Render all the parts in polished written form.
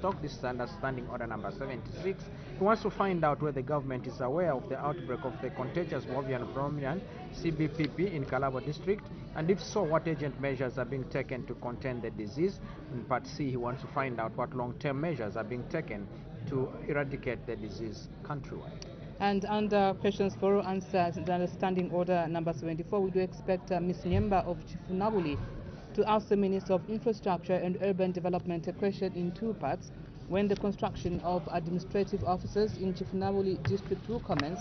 livestock. This is under Standing Order number 76. He wants to find out whether the government is aware of the outbreak of the contagious Bovine Bromeliad CBPP in Kalabo district, and if so, what urgent measures are being taken to contain the disease. In part C, he wants to find out what long-term measures are being taken to eradicate the disease countrywide. And under questions for answers, under Standing Order number 74, we do expect Ms. Nyemba of Chifunabuli to ask the Minister of Infrastructure and Urban Development a question in two parts: when the construction of administrative offices in Chifunabuli district will commence,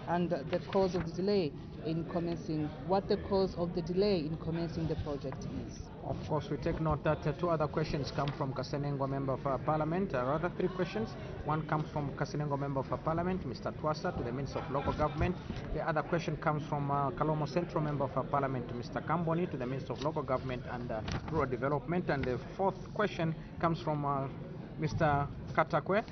and the cause of the delay in commencing, what the cause of the delay in commencing the project is. Of course, we take note that two other questions come from Kasenengo Member of Parliament, rather three questions. One comes from Kasenengo Member of Parliament, Mr. Twasa, to the Minister of Local Government. The other question comes from Kalomo Central Member of Parliament, Mr. Kamboni, to the Minister of Local Government and Rural Development. And the fourth question comes from Mr. Katakwe,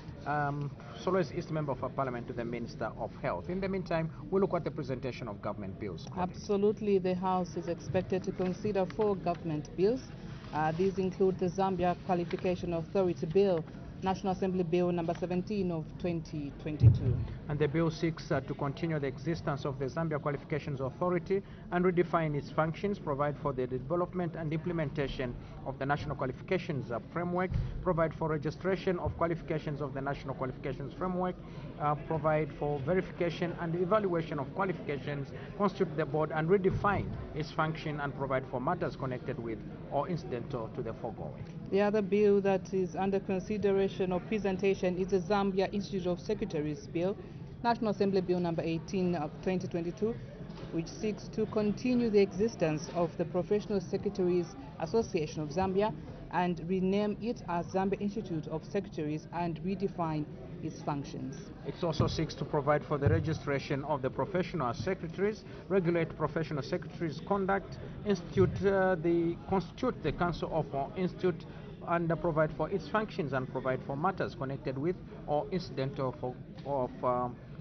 Solwes East Member of Parliament, to the Minister of Health. In the meantime, we'll look at the presentation of government bills. Absolutely, the House is expected to consider 4 government bills. These include the Zambia Qualification Authority Bill, National Assembly Bill number 17 of 2022. And the bill seeks to continue the existence of the Zambia Qualifications Authority and redefine its functions, provide for the development and implementation of the National Qualifications Framework, provide for registration of qualifications of the National Qualifications Framework, provide for verification and evaluation of qualifications, constitute the board and redefine its function, and provide for matters connected with or incidental to the foregoing. The other bill that is under consideration or presentation is the Zambia Institute of Secretaries Bill, National Assembly Bill number 18 of 2022, which seeks to continue the existence of the Professional Secretaries Association of Zambia and rename it as Zambia Institute of Secretaries and redefine its functions. It also seeks to provide for the registration of the professional secretaries, regulate professional secretaries' conduct, constitute the Council of Institute, and provide for its functions and provide for matters connected with or incidental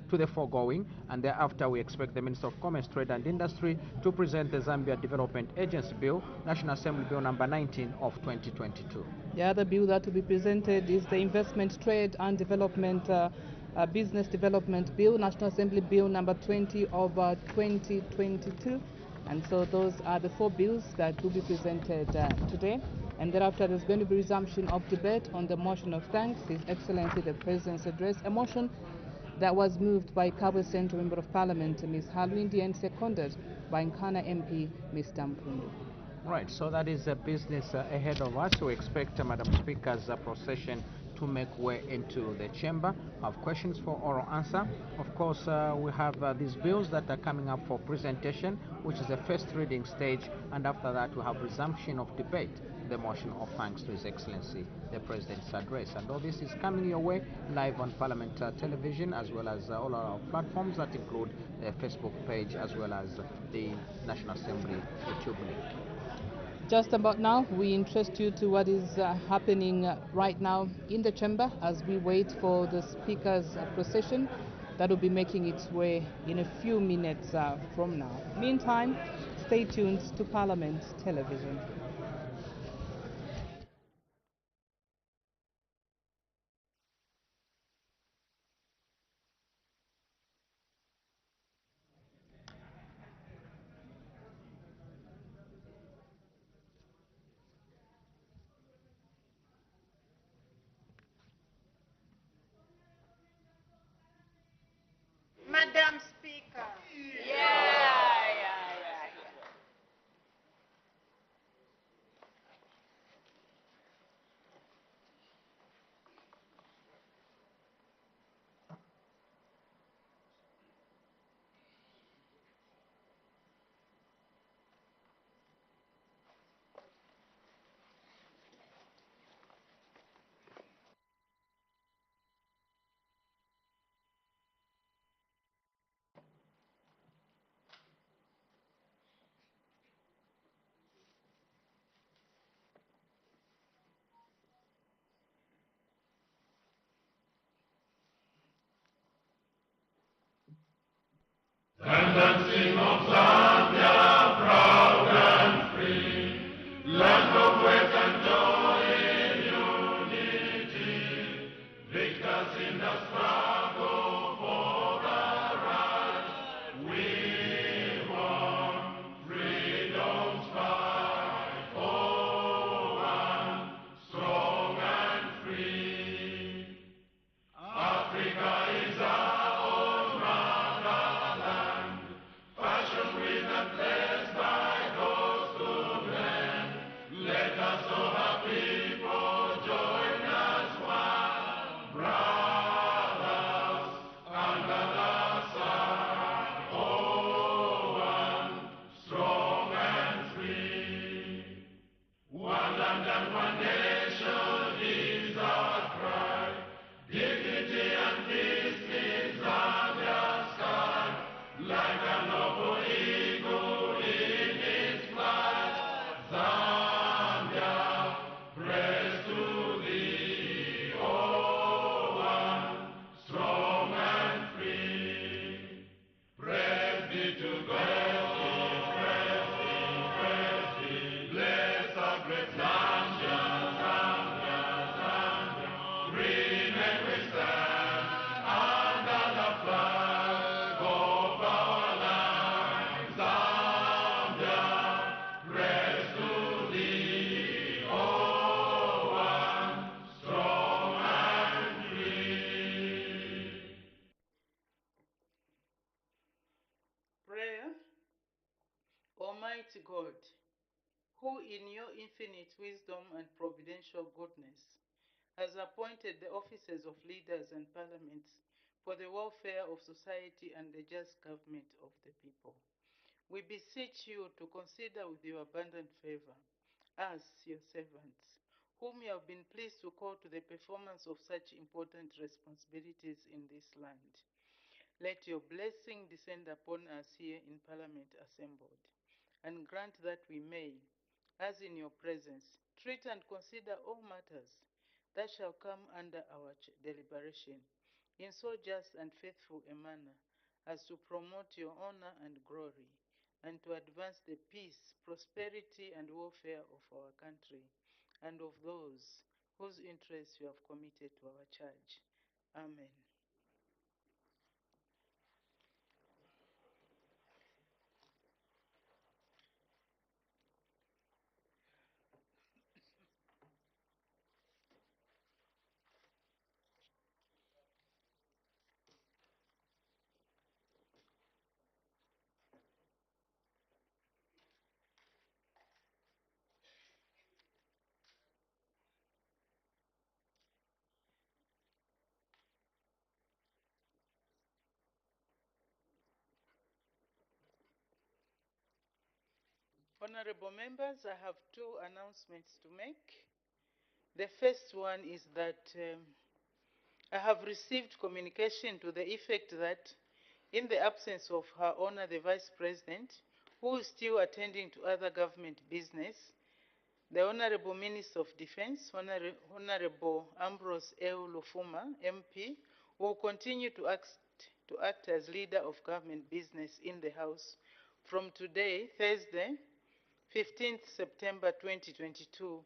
to the foregoing. And thereafter, we expect the Minister of Commerce, Trade and Industry to present the Zambia Development Agency Bill, National Assembly Bill number 19 of 2022. The other bill that will be presented is the Investment, Trade and Development Business Development Bill, National Assembly Bill number 20 of 2022. And so those are the 4 bills that will be presented today. And thereafter, there's going to be resumption of debate on the motion of thanks, His Excellency the President's address, a motion that was moved by Kabwe Central Member of Parliament, Ms. Halwindi, and seconded by Nkana MP, Mr. Mpundu. Right, so that is a business ahead of us. We expect Madam Speaker's procession to make way into the chamber. I have questions for oral answer. Of course, we have these bills that are coming up for presentation, which is the first reading stage, and after that we have resumption of debate, the motion of thanks to His Excellency the President's address. And all this is coming your way live on Parliament Television, as well as all our platforms that include the Facebook page, as well as the National Assembly YouTube link. Just about now, we interest you to what is happening right now in the chamber as we wait for the Speaker's procession that will be making its way in a few minutes from now. Meantime, stay tuned to Parliament Television. Madam Speaker. Tendency of Zambia, proud and free, land of wealth and joy in unity. Almighty God, who in your infinite wisdom and providential goodness has appointed the offices of leaders and parliaments for the welfare of society and the just government of the people, we beseech you to consider with your abundant favor us, your servants, whom you have been pleased to call to the performance of such important responsibilities in this land. Let your blessing descend upon us here in Parliament assembled, and grant that we may, as in your presence, treat and consider all matters that shall come under our deliberation in so just and faithful a manner as to promote your honor and glory, and to advance the peace, prosperity, and welfare of our country and of those whose interests you have committed to our charge. Amen. Honorable members, I have two announcements to make. The first one is that I have received communication to the effect that in the absence of Her Honor the Vice President, who is still attending to other government business, the Honorable Minister of Defense, Honorable Ambrose L. Lufuma, MP, will continue to act as leader of government business in the House from today, Thursday, 15th September 2022,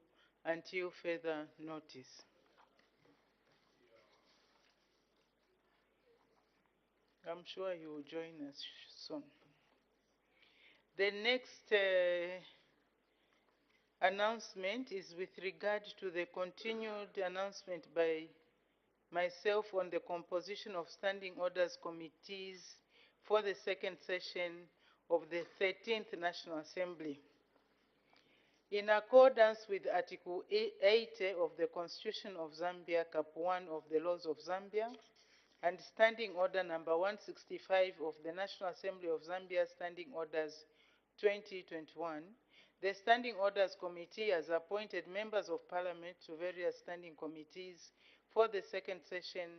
until further notice. I'm sure he will join us soon. The next announcement is with regard to the continued announcement by myself on the composition of standing orders committees for the second session of the 13th National Assembly. In accordance with Article 80 of the Constitution of Zambia, Cap 1 of the Laws of Zambia, and Standing Order number 165 of the National Assembly of Zambia Standing Orders 2021, the Standing Orders Committee has appointed members of Parliament to various standing committees for the second session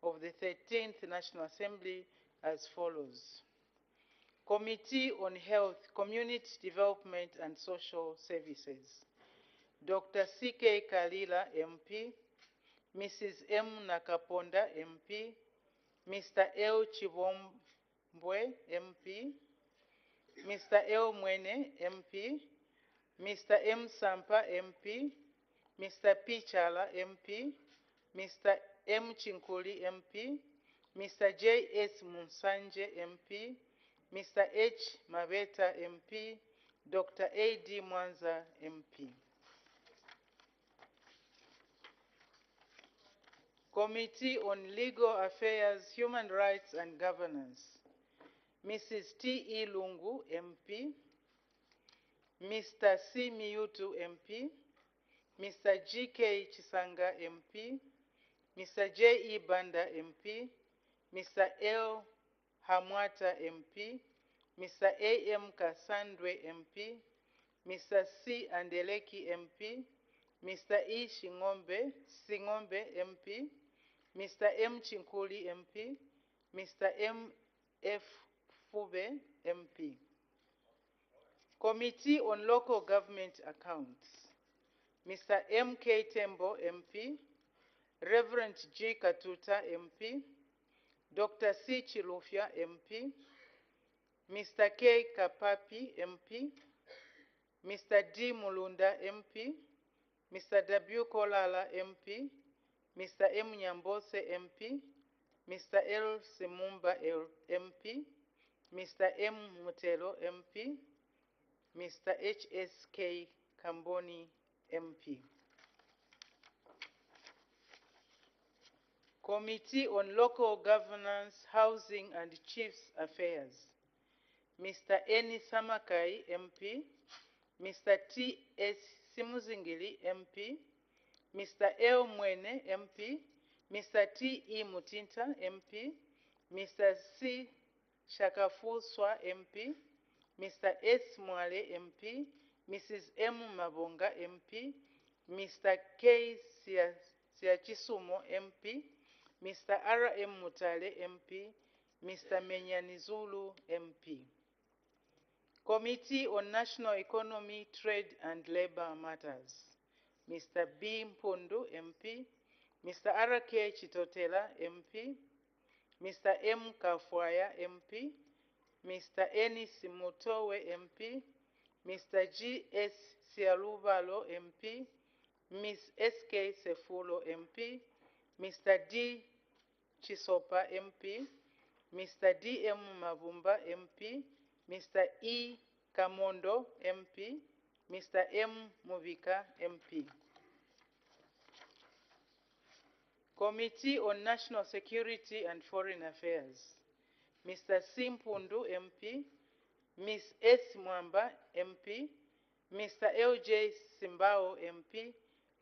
of the 13th National Assembly as follows. Committee on Health, Community Development and Social Services. Dr. C.K. Kalila, MP. Mrs. M. Nakaponda, MP. Mr. L. Chivombwe, MP. Mr. L. Mwene, MP. Mr. M. Sampa, MP. Mr. P. Chala, MP. Mr. M. Chinkuli, MP. Mr. J. S. Munsanje, MP. Mr. H. Maveta, MP. Dr. A. D. Mwanza, MP. Committee on Legal Affairs, Human Rights and Governance. Mrs. T. E. Lungu, MP. Mr. C. Miyutu, MP. Mr. G. K. Chisanga, MP. Mr. J. E. Banda, MP. Mr. L. Hamwata, MP. Mr. A. M. Kasandwe, MP. Mr. C. Andeleki, MP. Mr. E. Singombe, MP. Mr. M. Chinkuli, MP. Mr. M. F. Fube, MP. Committee on Local Government Accounts. Mr. M. K. Tembo, MP. Reverend G. Katuta, MP. Dr. C. Chilufya, MP. Mr. K. Kapapi, MP. Mr. D. Mulunda, MP. Mr. W. Kolala, MP. Mr. M. Nyambose, MP. Mr. L. Simumba, MP. Mr. M. Mutelo, MP. Mr. H. S. K. Kamboni, MP. Committee on Local Governance, Housing and Chiefs Affairs. Mr. Eni Samakai, MP. Mr. T.S. Simuzingili, MP, Mr. L. Mwene, MP, Mr. T.E. Mutinta, MP, Mr. C. Shakafuswa, MP, Mr. S. Mwale, MP, Mrs. M. Mabonga, MP, Mr. K. Siachisumo, MP, Mr. R. M. Mutale, MP, Mr. Menyanizulu, MP. Committee on National Economy, Trade and Labor Matters. Mr. B. Mpundu, MP, Mr. R.K. Chitotela, MP, Mr. M. Kafwaya, MP, Mr. Enis Mutowe, MP, Mr. G.S. Sialubalo, MP, Ms. S.K. Sefulo, MP, Mr. D. Chisopa, MP, Mr. D.M. Mavumba, MP, Mr. E. Kamondo, MP, Mr. M. Muvika, MP. Committee on National Security and Foreign Affairs. Mr. Simpundu, MP, Ms. S. Mwamba, MP, Mr. L.J. Simbao, MP,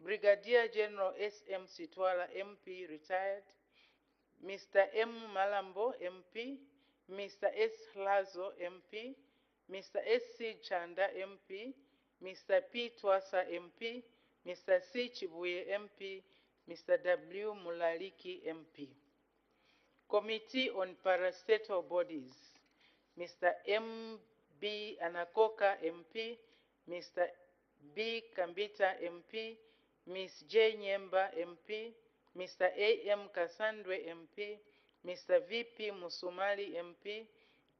Brigadier General S.M. Sitwala, MP, retired, Mr. M. Malambo, MP, Mr. S. Lazo, MP, Mr. S. C. Chanda, MP, Mr. P. Twasa, MP, Mr. C. Chibuye, MP, Mr. W. Mulaliki, MP. Committee on Parastatal Bodies. Mr. M. B. Anakoka, MP, Mr. B. Kambita, MP, Ms. J. Nyemba, MP, Mr. A. M. Kasandwe, MP, Mr. V. P. Musumali, MP,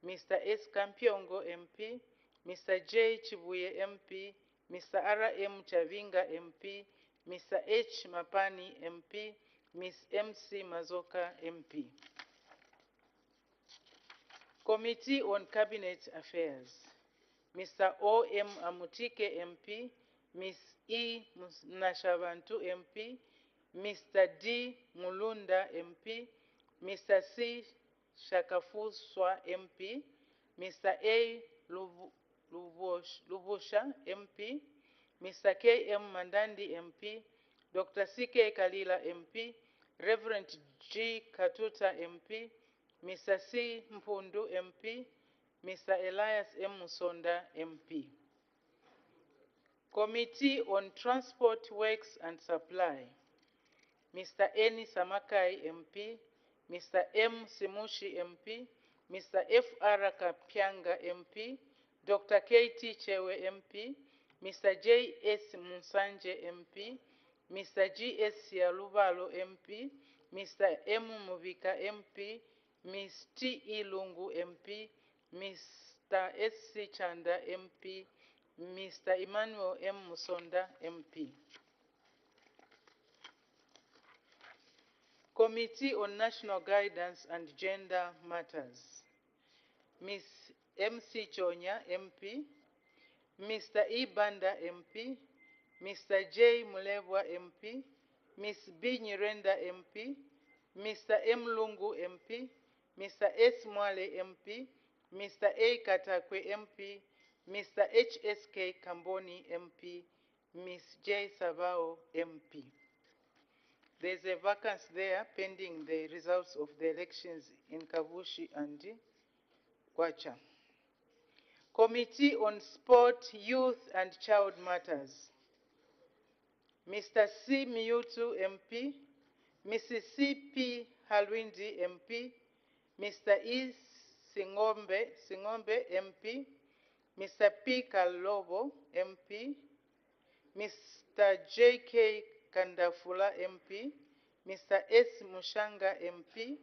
Mr. S. Kampiongo, MP, Mr. J. Chibuye, MP, Mr. R. M. Chavinga, MP, Mr. H. Mapani, MP, Ms. M. C. Mazoka, MP. Committee on Cabinet Affairs. Mr. O. M. Amutike, MP, Ms. E. Nashabantu, MP, Mr. D. Mulunda, MP, Mr. C. Shakafuswa, MP, Mr. A. Lubusha, MP, Mr. K. M. Mandandi, MP, Dr. C. K. Kalila, MP, Reverend G. Katuta, MP, Mr. C. Mpundu, MP, Mr. Elias M. Musonda, MP. Committee on Transport, Works and Supply. Mr. Eni Samakai, MP, Mr. M. Simushi, MP, Mr. F.R. Kapyanga, MP, Dr. K.T. Chewe, MP, Mr. J.S. Musanje, MP, Mr. G.S. Sialubalo, MP, Mr. M. Muvika, MP, Ms. T.E. Lungu, MP, Mr. S.C. Chanda, MP, Mr. Emmanuel M. Musonda, MP. Committee on National Guidance and Gender Matters. Ms. M.C. Chonya, MP, Mr. E. Banda, MP, Mr. J. Mulevwa, MP, Ms. B. Nyirenda, MP, Mr. M. Lungu, MP, Mr. S. Mwale, MP, Mr. A. Katakwe, MP, Mr. H.S.K. Kamboni, MP, Ms. J. Savao, MP. There's a vacancy there pending the results of the elections in Kavushi and Kwacha. Committee on Sport, Youth and Child Matters. Mr. C. Miyutu, MP, Mrs. C. P. Halwindi, MP, Mr. E. Singombe, MP, Mr. P. Kalobo, MP, Mr. J. K. Kandafula, MP, Mr. S. Mushanga, MP,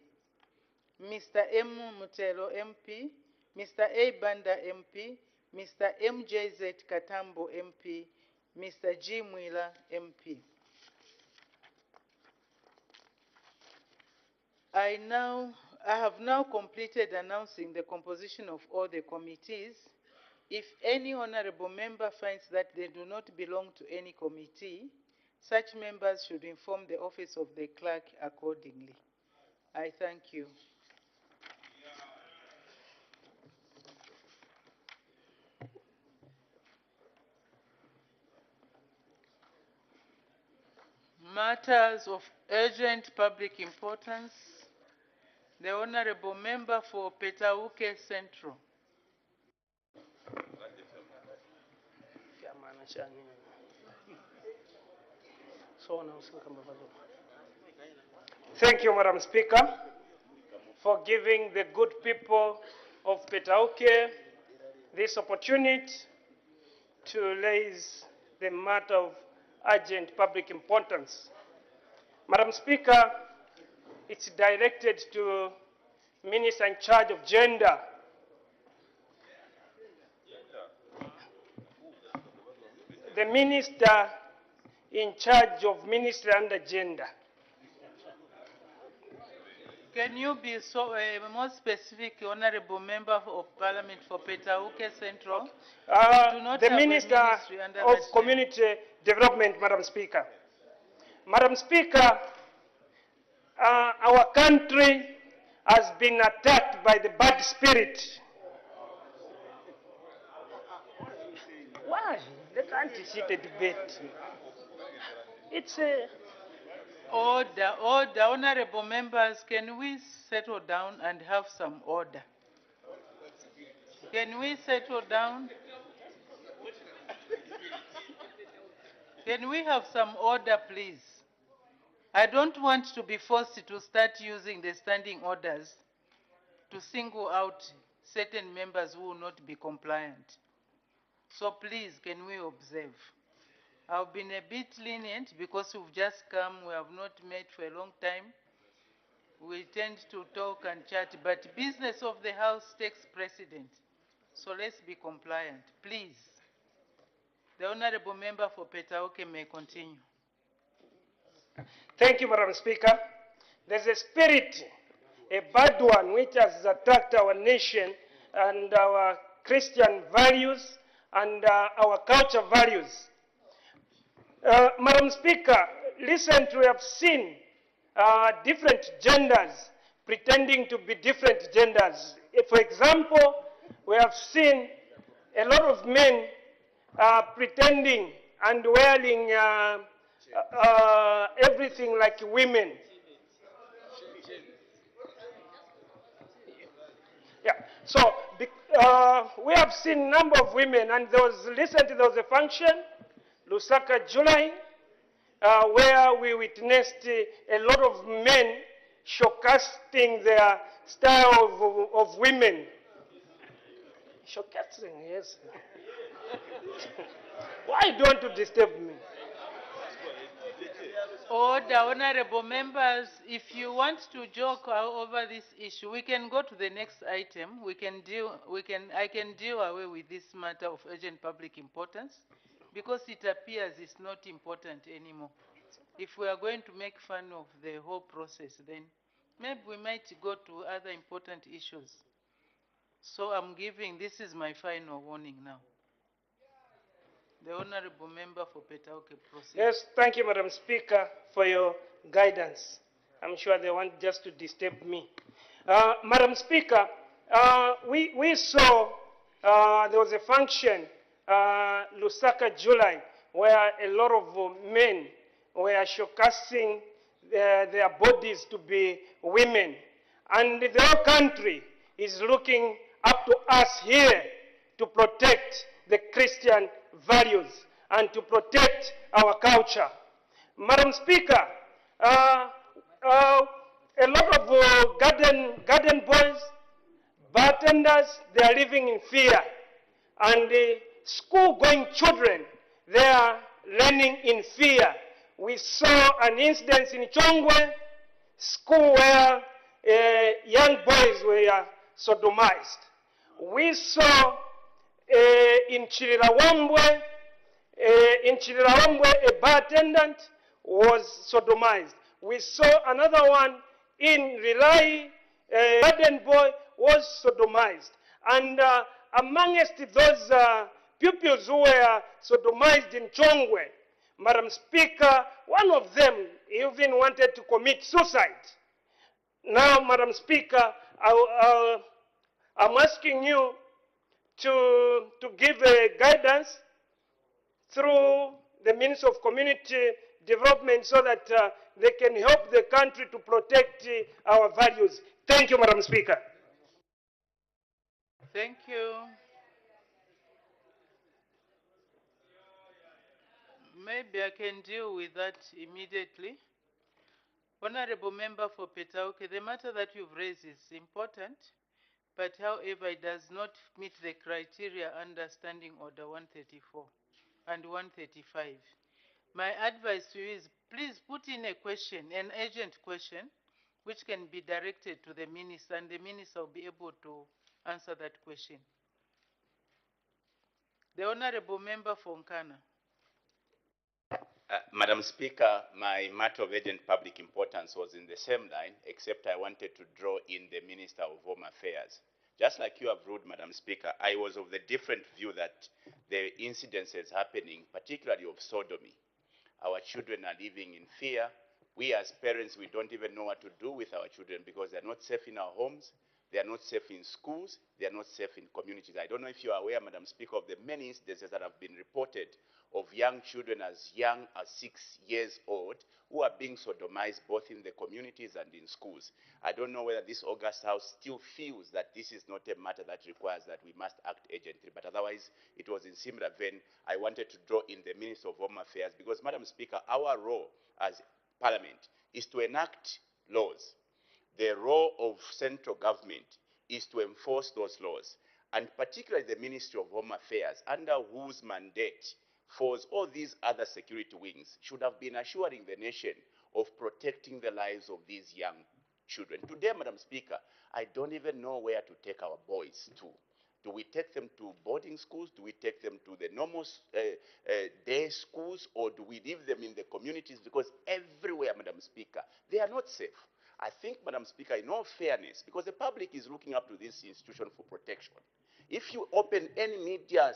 Mr. M. Mutelo, MP, Mr. A. Banda, MP, Mr. MJZ Katambo, MP, Mr. G. Mwila, MP. I have now completed announcing the composition of all the committees. If any honorable member finds that they do not belong to any committee, such members should inform the office of the clerk accordingly. I thank you. Matters of urgent public importance. The Honorable Member for Petauke Central. Thank you, Madam Speaker, for giving the good people of Petauke this opportunity to raise the matter of urgent public importance. Madam Speaker, it's directed to Minister in charge of gender. The Minister in charge of Ministry under Gender. Can you be so more specific, Honorable Member of Parliament for Petauke Central? Do not The have a Minister ministry under of that Community Development, Madam Speaker. Madam Speaker, our country has been attacked by the bad spirit. Why? They can't see the debate. It's a... Order, order. Honorable members, can we settle down and have some order? Can we settle down? Can we have some order, please? I don't want to be forced to start using the standing orders to single out certain members who will not be compliant. So please, can we observe? I've been a bit lenient because we've just come, we have not met for a long time. We tend to talk and chat, but business of the House takes precedent. So let's be compliant, please. The Honorable Member for Petauke may continue. Thank you, Madam Speaker. There's a spirit, a bad one, which has attacked our nation and our Christian values and our culture values. Madam Speaker, recently we have seen different genders pretending to be different genders. For example, we have seen a lot of men pretending and wearing everything like women. Yeah. So we have seen a number of women, and recently there was a function, Lusaka, July, where we witnessed a lot of men showcasing their style of women. Showcasing, yes. Why don't you disturb me? Order, honorable members, if you want to joke over this issue, we can go to the next item. I can deal away with this matter of urgent public importance because it appears it's not important anymore. If we are going to make fun of the whole process, then maybe we might go to other important issues. So this is my final warning now. The Honorable Member for Petauke, proceed. Yes, thank you, Madam Speaker, for your guidance. I'm sure they want just to disturb me. Madam Speaker, we saw there was a function, Lusaka, July, where a lot of men were showcasing their bodies to be women. And the whole country is looking up to us here to protect the Christian values and to protect our culture. Madam Speaker, a lot of garden boys, bartenders, they are living in fear. And the school-going children, they are learning in fear. We saw an incident in Chongwe, school where young boys were sodomized. We saw in Chirirawambwe, a bar attendant was sodomized. We saw another one in Rilai, a garden boy was sodomized. And amongst those pupils who were sodomized in Chongwe, Madam Speaker, one of them even wanted to commit suicide. Now, Madam Speaker, I'm asking you to give a guidance through the Minister of Community development so that they can help the country to protect our values. Thank you, Madam Speaker. Thank you. Maybe I can deal with that immediately. Honorable Member for Petauke, the matter that you've raised is important, but however, it does not meet the criteria under Standing Order 134 and 135. My advice to you is please put in a question, an urgent question, which can be directed to the minister, and the minister will be able to answer that question. The Honorable Member for Nkana. Madam Speaker, my matter of urgent public importance was in the same line, except I wanted to draw in the Minister of Home Affairs. Just like you have ruled, Madam Speaker, I was of the different view that the incidences happening, particularly of sodomy, our children are living in fear. We as parents, we don't even know what to do with our children because they're not safe in our homes, they are not safe in schools, they are not safe in communities. I don't know if you are aware, Madam Speaker, of the many incidences that have been reported of young children as young as 6 years old who are being sodomized both in the communities and in schools. I don't know whether this August House still feels that this is not a matter that requires that we must act urgently, but otherwise it was in similar vein. I wanted to draw in the Minister of Home Affairs because, Madam Speaker, our role as Parliament is to enact laws. The role of central government is to enforce those laws, and particularly the Ministry of Home Affairs, under whose mandate falls all these other security wings, should have been assuring the nation of protecting the lives of these young children. Today, Madam Speaker, I don't even know where to take our boys to. Do we take them to boarding schools? Do we take them to the normal day schools? Or do we leave them in the communities? Because everywhere, Madam Speaker, they are not safe. I think, Madam Speaker, in all fairness, because the public is looking up to this institution for protection, if you open any media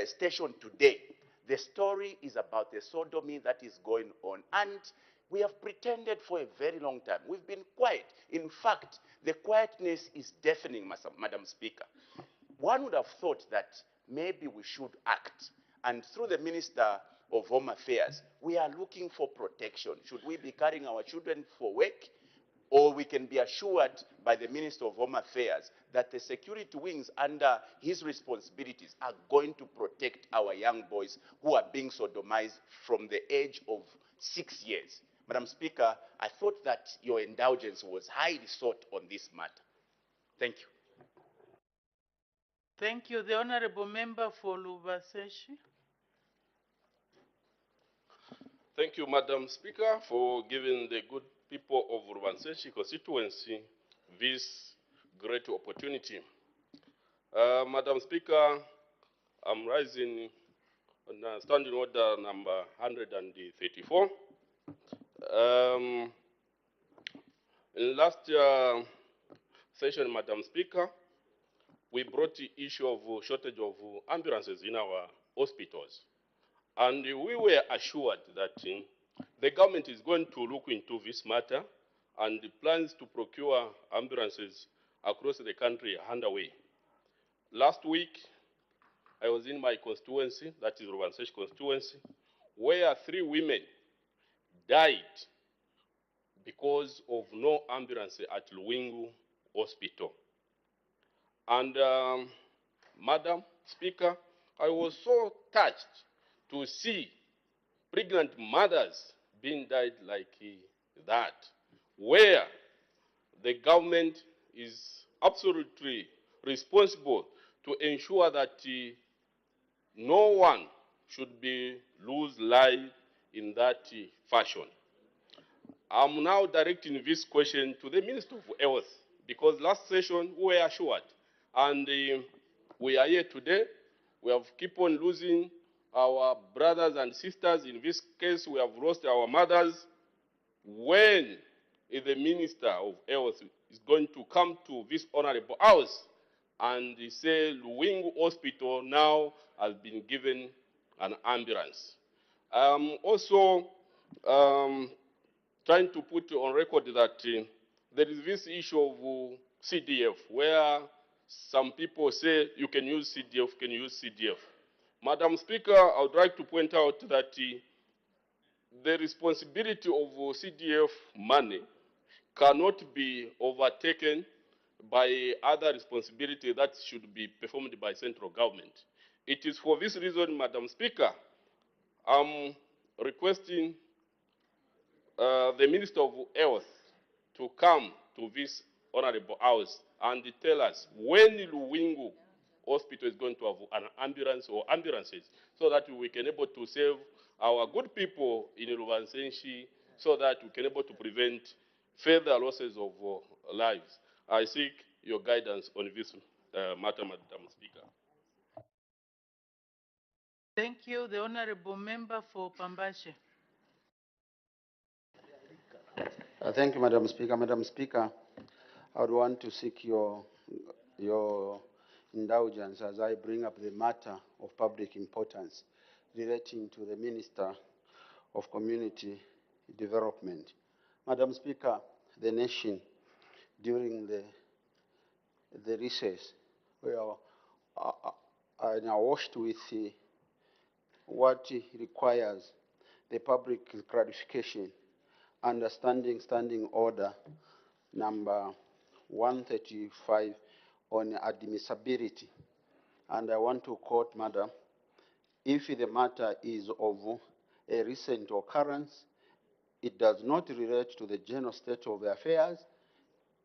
station today, the story is about the sodomy that is going on. And we have pretended for a very long time. We've been quiet. In fact, the quietness is deafening, Madam Speaker. One would have thought that maybe we should act. And through the Minister of Home Affairs, we are looking for protection. Should we be carrying our children for work? Or we can be assured by the Minister of Home Affairs that the security wings under his responsibilities are going to protect our young boys who are being sodomized from the age of 6 years. Madam Speaker, I thought that your indulgence was highly sought on this matter. Thank you. Thank you. The Honorable Member for Lubaseshi. Thank you, Madam Speaker, for giving the good people of Rubanseshi constituency this great opportunity. Madam Speaker, I'm rising on Standing Order number 134. In last session, Madam Speaker, we brought the issue of shortage of ambulances in our hospitals. And we were assured that the government is going to look into this matter, and the plans to procure ambulances across the country are underway. Last week, I was in my constituency, that is Rubanseshi constituency, where 3 women died because of no ambulance at Luwingu Hospital. And Madam Speaker, I was so touched to see pregnant mothers being died like that, where the government is absolutely responsible to ensure that no one should be lose life in that fashion. I'm now directing this question to the Minister of Health, because last session we were assured, and we are here today. We have keep on losing our brothers and sisters. In this case, we have lost our mothers. When the Minister of Health is going to come to this honorable house and say Luwingu Hospital now has been given an ambulance? Also, trying to put on record that there is this issue of CDF, where some people say you can use CDF, Madam Speaker, I would like to point out that the responsibility of CDF money cannot be overtaken by other responsibility that should be performed by central government. It is for this reason, Madam Speaker, I'm requesting the Minister of Health to come to this honorable house and tell us when Luwingu Hospital is going to have an ambulance or ambulances so that we can able to save our good people in Luvansenshi so that we can able to prevent further losses of lives. I seek your guidance on this matter, Madam Speaker. Thank you. The Honorable Member for Pambashe. Thank you, Madam Speaker. Madam Speaker, I would want to seek your indulgence as I bring up the matter of public importance relating to the Minister of Community Development. Madam Speaker, the nation during the recess were now washed with what requires the public clarification understanding standing order number 135 on admissibility. And I want to quote, Madam, if the matter is of a recent occurrence, it does not relate to the general state of the affairs,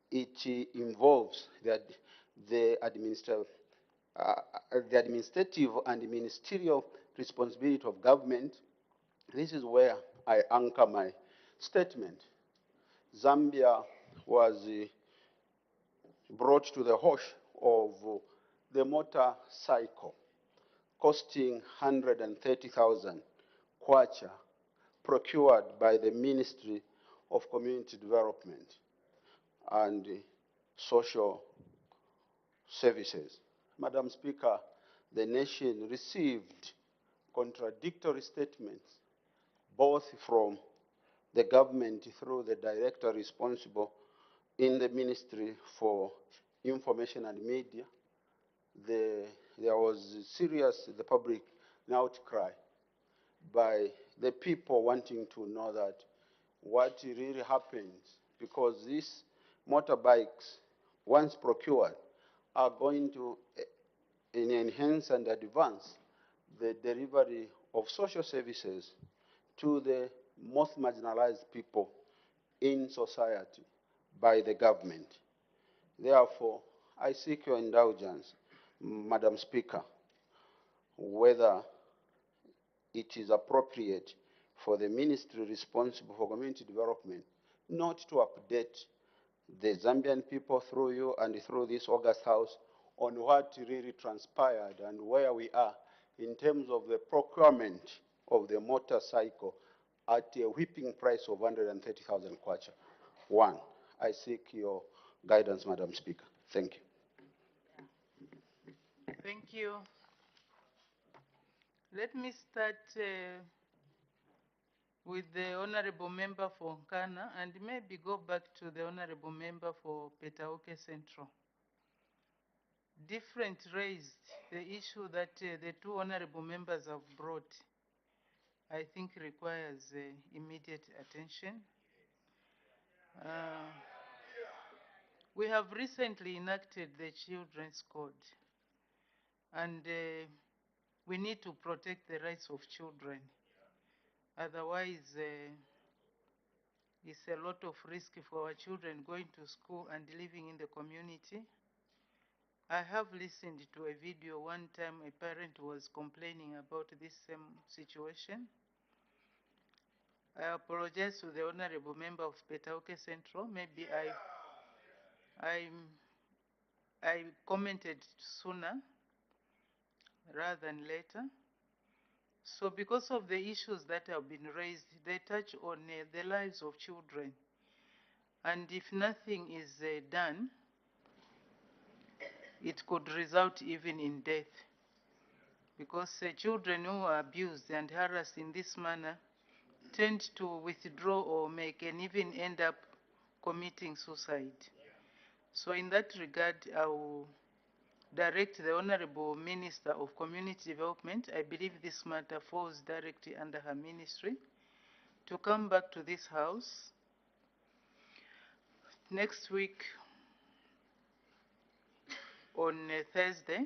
it involves the administrative and ministerial responsibility of government. This is where I anchor my statement. Zambia was brought to the hosh of the motorcycle costing 130,000 kwacha procured by the Ministry of Community Development and Social Services. Madam Speaker, the nation received contradictory statements both from the government through the director responsible in the Ministry for Information and Media. There was the public outcry by the people wanting to know that what really happens, because these motorbikes, once procured, are going to enhance and advance the delivery of social services to the most marginalized people in society by the government. Therefore, I seek your indulgence, Madam Speaker, whether it is appropriate for the ministry responsible for community development not to update the Zambian people through you and through this August House on what really transpired and where we are in terms of the procurement of the motorcycle at a whipping price of 130,000 kwacha. One, I seek your guidance, Madam Speaker. Thank you. Thank you. Let me start with the Honorable Member for Nkana and maybe go back to the Honorable Member for Petauke Central. Different raised the issue that the two Honorable Members have brought, I think requires immediate attention. We have recently enacted the Children's Code, and we need to protect the rights of children. Otherwise, it's a lot of risk for our children going to school and living in the community. I have listened to a video one time a parent was complaining about this same situation. I apologize to the Honorable Member of Petauke Central. Maybe I commented sooner rather than later. So because of the issues that have been raised, they touch on the lives of children. And if nothing is done, it could result even in death. Because children who are abused and harassed in this manner tend to withdraw or can even end up committing suicide. So in that regard, I will direct the Honorable Minister of Community Development, I believe this matter falls directly under her ministry, to come back to this House next week on Thursday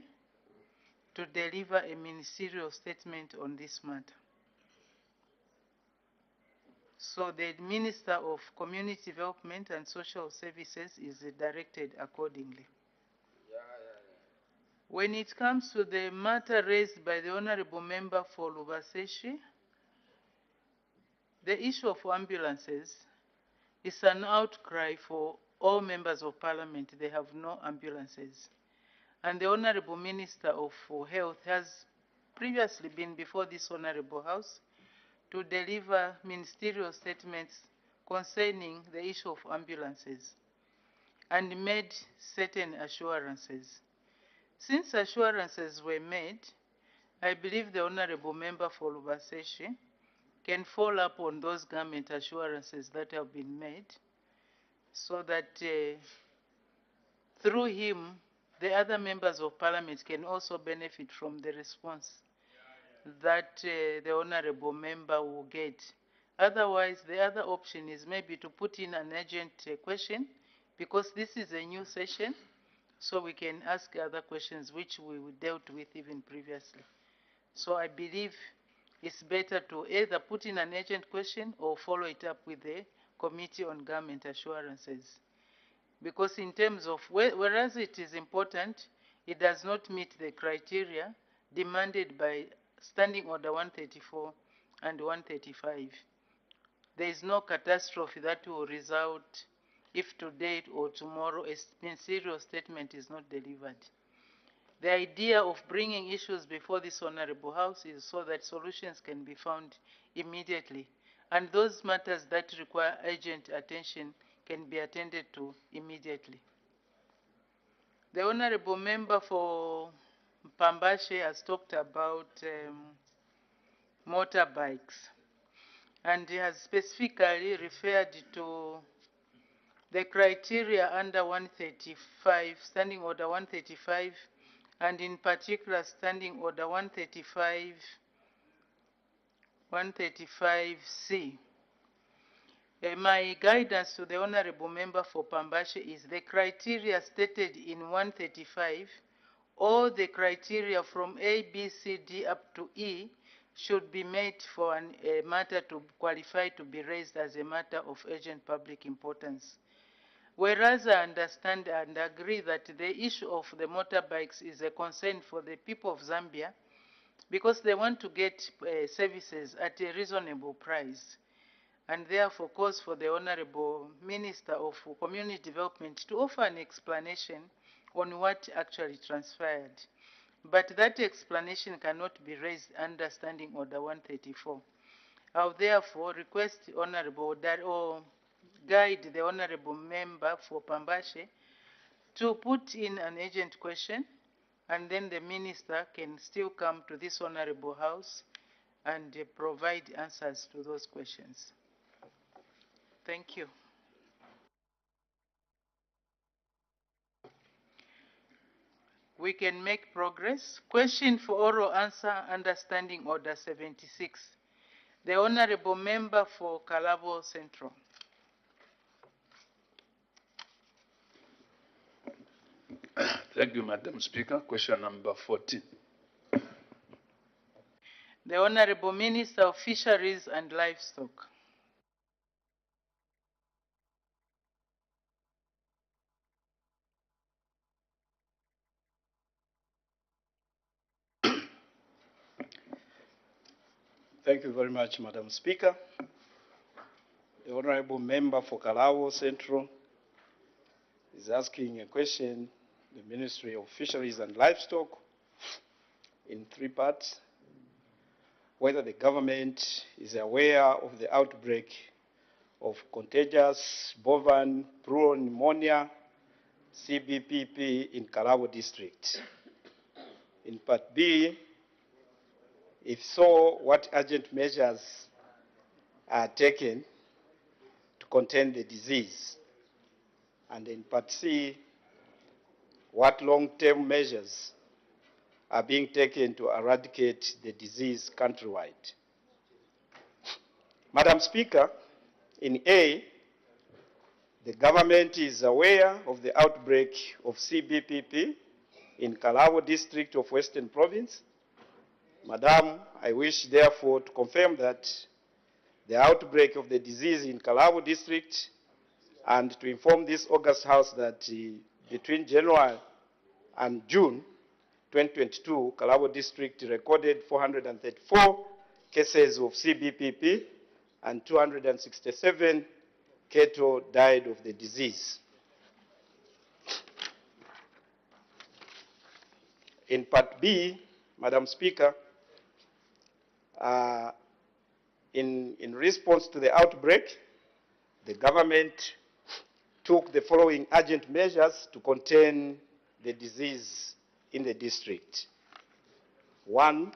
to deliver a ministerial statement on this matter. So the Minister of Community Development and Social Services is directed accordingly. When it comes to the matter raised by the Honorable Member for Lubaseshi, the issue of ambulances is an outcry for all members of Parliament. They have no ambulances. And the Honorable Minister of Health has previously been before this Honorable House to deliver ministerial statements concerning the issue of ambulances and made certain assurances. Since assurances were made, I believe the Honorable Member for Lubaseshi can follow up on those government assurances that have been made so that through him, the other members of Parliament can also benefit from the response that the Honorable Member will get. Otherwise, the other option is maybe to put in an urgent question, because this is a new session, so we can ask other questions which we dealt with even previously. So I believe it's better to either put in an urgent question or follow it up with the Committee on Government Assurances. Because in terms of, whereas it is important, it does not meet the criteria demanded by Standing Order 134 and 135. There is no catastrophe that will result if today or tomorrow a ministerial statement is not delivered. The idea of bringing issues before this Honorable House is so that solutions can be found immediately, and those matters that require urgent attention can be attended to immediately. The Honorable Member for Pambashe has talked about motorbikes, and he has specifically referred to the criteria under 135, Standing Order 135, and in particular Standing Order 135C. My guidance to the Honorable Member for Pambashe is the criteria stated in 135, all the criteria from A, B, C, D up to E should be met for a matter to qualify to be raised as a matter of urgent public importance. Whereas I understand and agree that the issue of the motorbikes is a concern for the people of Zambia because they want to get services at a reasonable price, and therefore calls for the Honorable Minister of Community Development to offer an explanation on what actually transpired. But that explanation cannot be raised under Standing Order 134. I'll therefore request Honorable or guide the Honorable Member for Pambashe to put in an urgent question, and then the Minister can still come to this Honorable House and provide answers to those questions. Thank you. We can make progress. Question for oral answer under Standing Order 76. The Honorable Member for Kalabo Central. Thank you, Madam Speaker. Question number 14. The Honorable Minister of Fisheries and Livestock. Thank you very much, Madam Speaker. The Honorable Member for Kalabo Central is asking a question, the Ministry of Fisheries and Livestock, in three parts. Whether the government is aware of the outbreak of contagious bovine pleural pneumonia, CBPP, in Kalabo District. In part B, if so, what urgent measures are taken to contain the disease? And in part C, what long-term measures are being taken to eradicate the disease countrywide? Madam Speaker, in A, the government is aware of the outbreak of CBPP in Kalabo district of Western Province. Madam, I wish therefore to confirm that the outbreak of the disease in Kalabo district and to inform this August House that between January and June 2022, Kalabo district recorded 434 cases of CBPP and 267 cattle died of the disease. In Part B, Madam Speaker, in response to the outbreak, the government took the following urgent measures to contain the disease in the district. 1,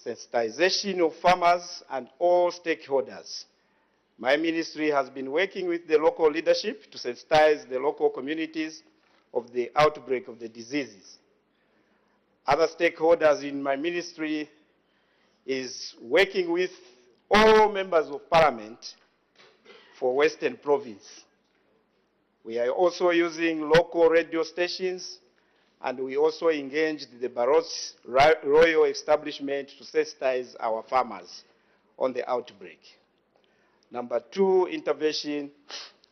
sensitization of farmers and all stakeholders. My ministry has been working with the local leadership to sensitize the local communities of the outbreak of the diseases. Other stakeholders in my ministry is working with all members of parliament for Western Province. We are also using local radio stations, and we also engaged the Barros Royal Establishment to sensitize our farmers on the outbreak. Number 2 intervention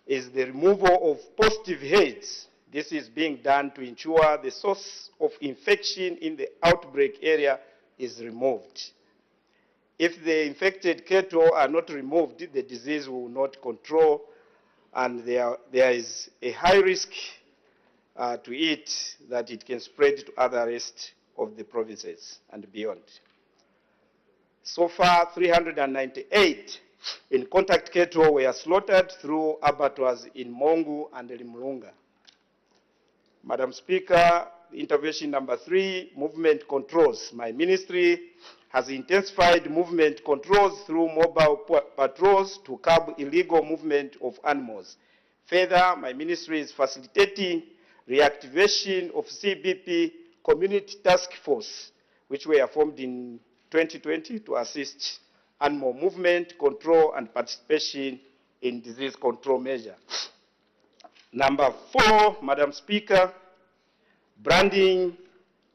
is the removal of positive heads. This is being done to ensure the source of infection in the outbreak area is removed. If the infected cattle are not removed, the disease will not control, and there is a high risk to it that it can spread to other rest of the provinces and beyond. So far, 398 in contact cattle were slaughtered through abattoirs in Mongu and Limulunga. Madam Speaker, intervention number 3, movement controls. My ministry has intensified movement controls through mobile patrols to curb illegal movement of animals. Further, my ministry is facilitating reactivation of CBP Community Task Force, which were formed in 2020 to assist animal movement, control, and participation in disease control measures. Number 4, Madam Speaker, branding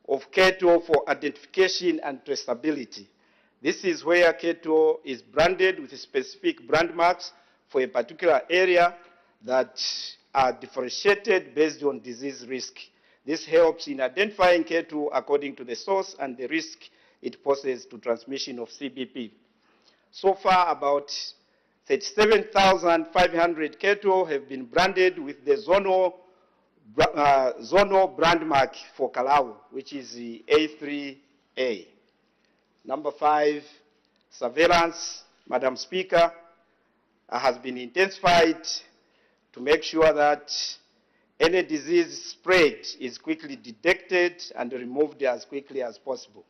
of cattle for identification and traceability. This is where cattle is branded with specific brand marks for a particular area that are differentiated based on disease risk. This helps in identifying cattle according to the source and the risk it poses to transmission of CBP. So far, about 37,500 cattle have been branded with the zonal brand mark for Kalau, which is the A3A. Number 5, surveillance, Madam Speaker, has been intensified to make sure that any disease spread is quickly detected and removed as quickly as possible.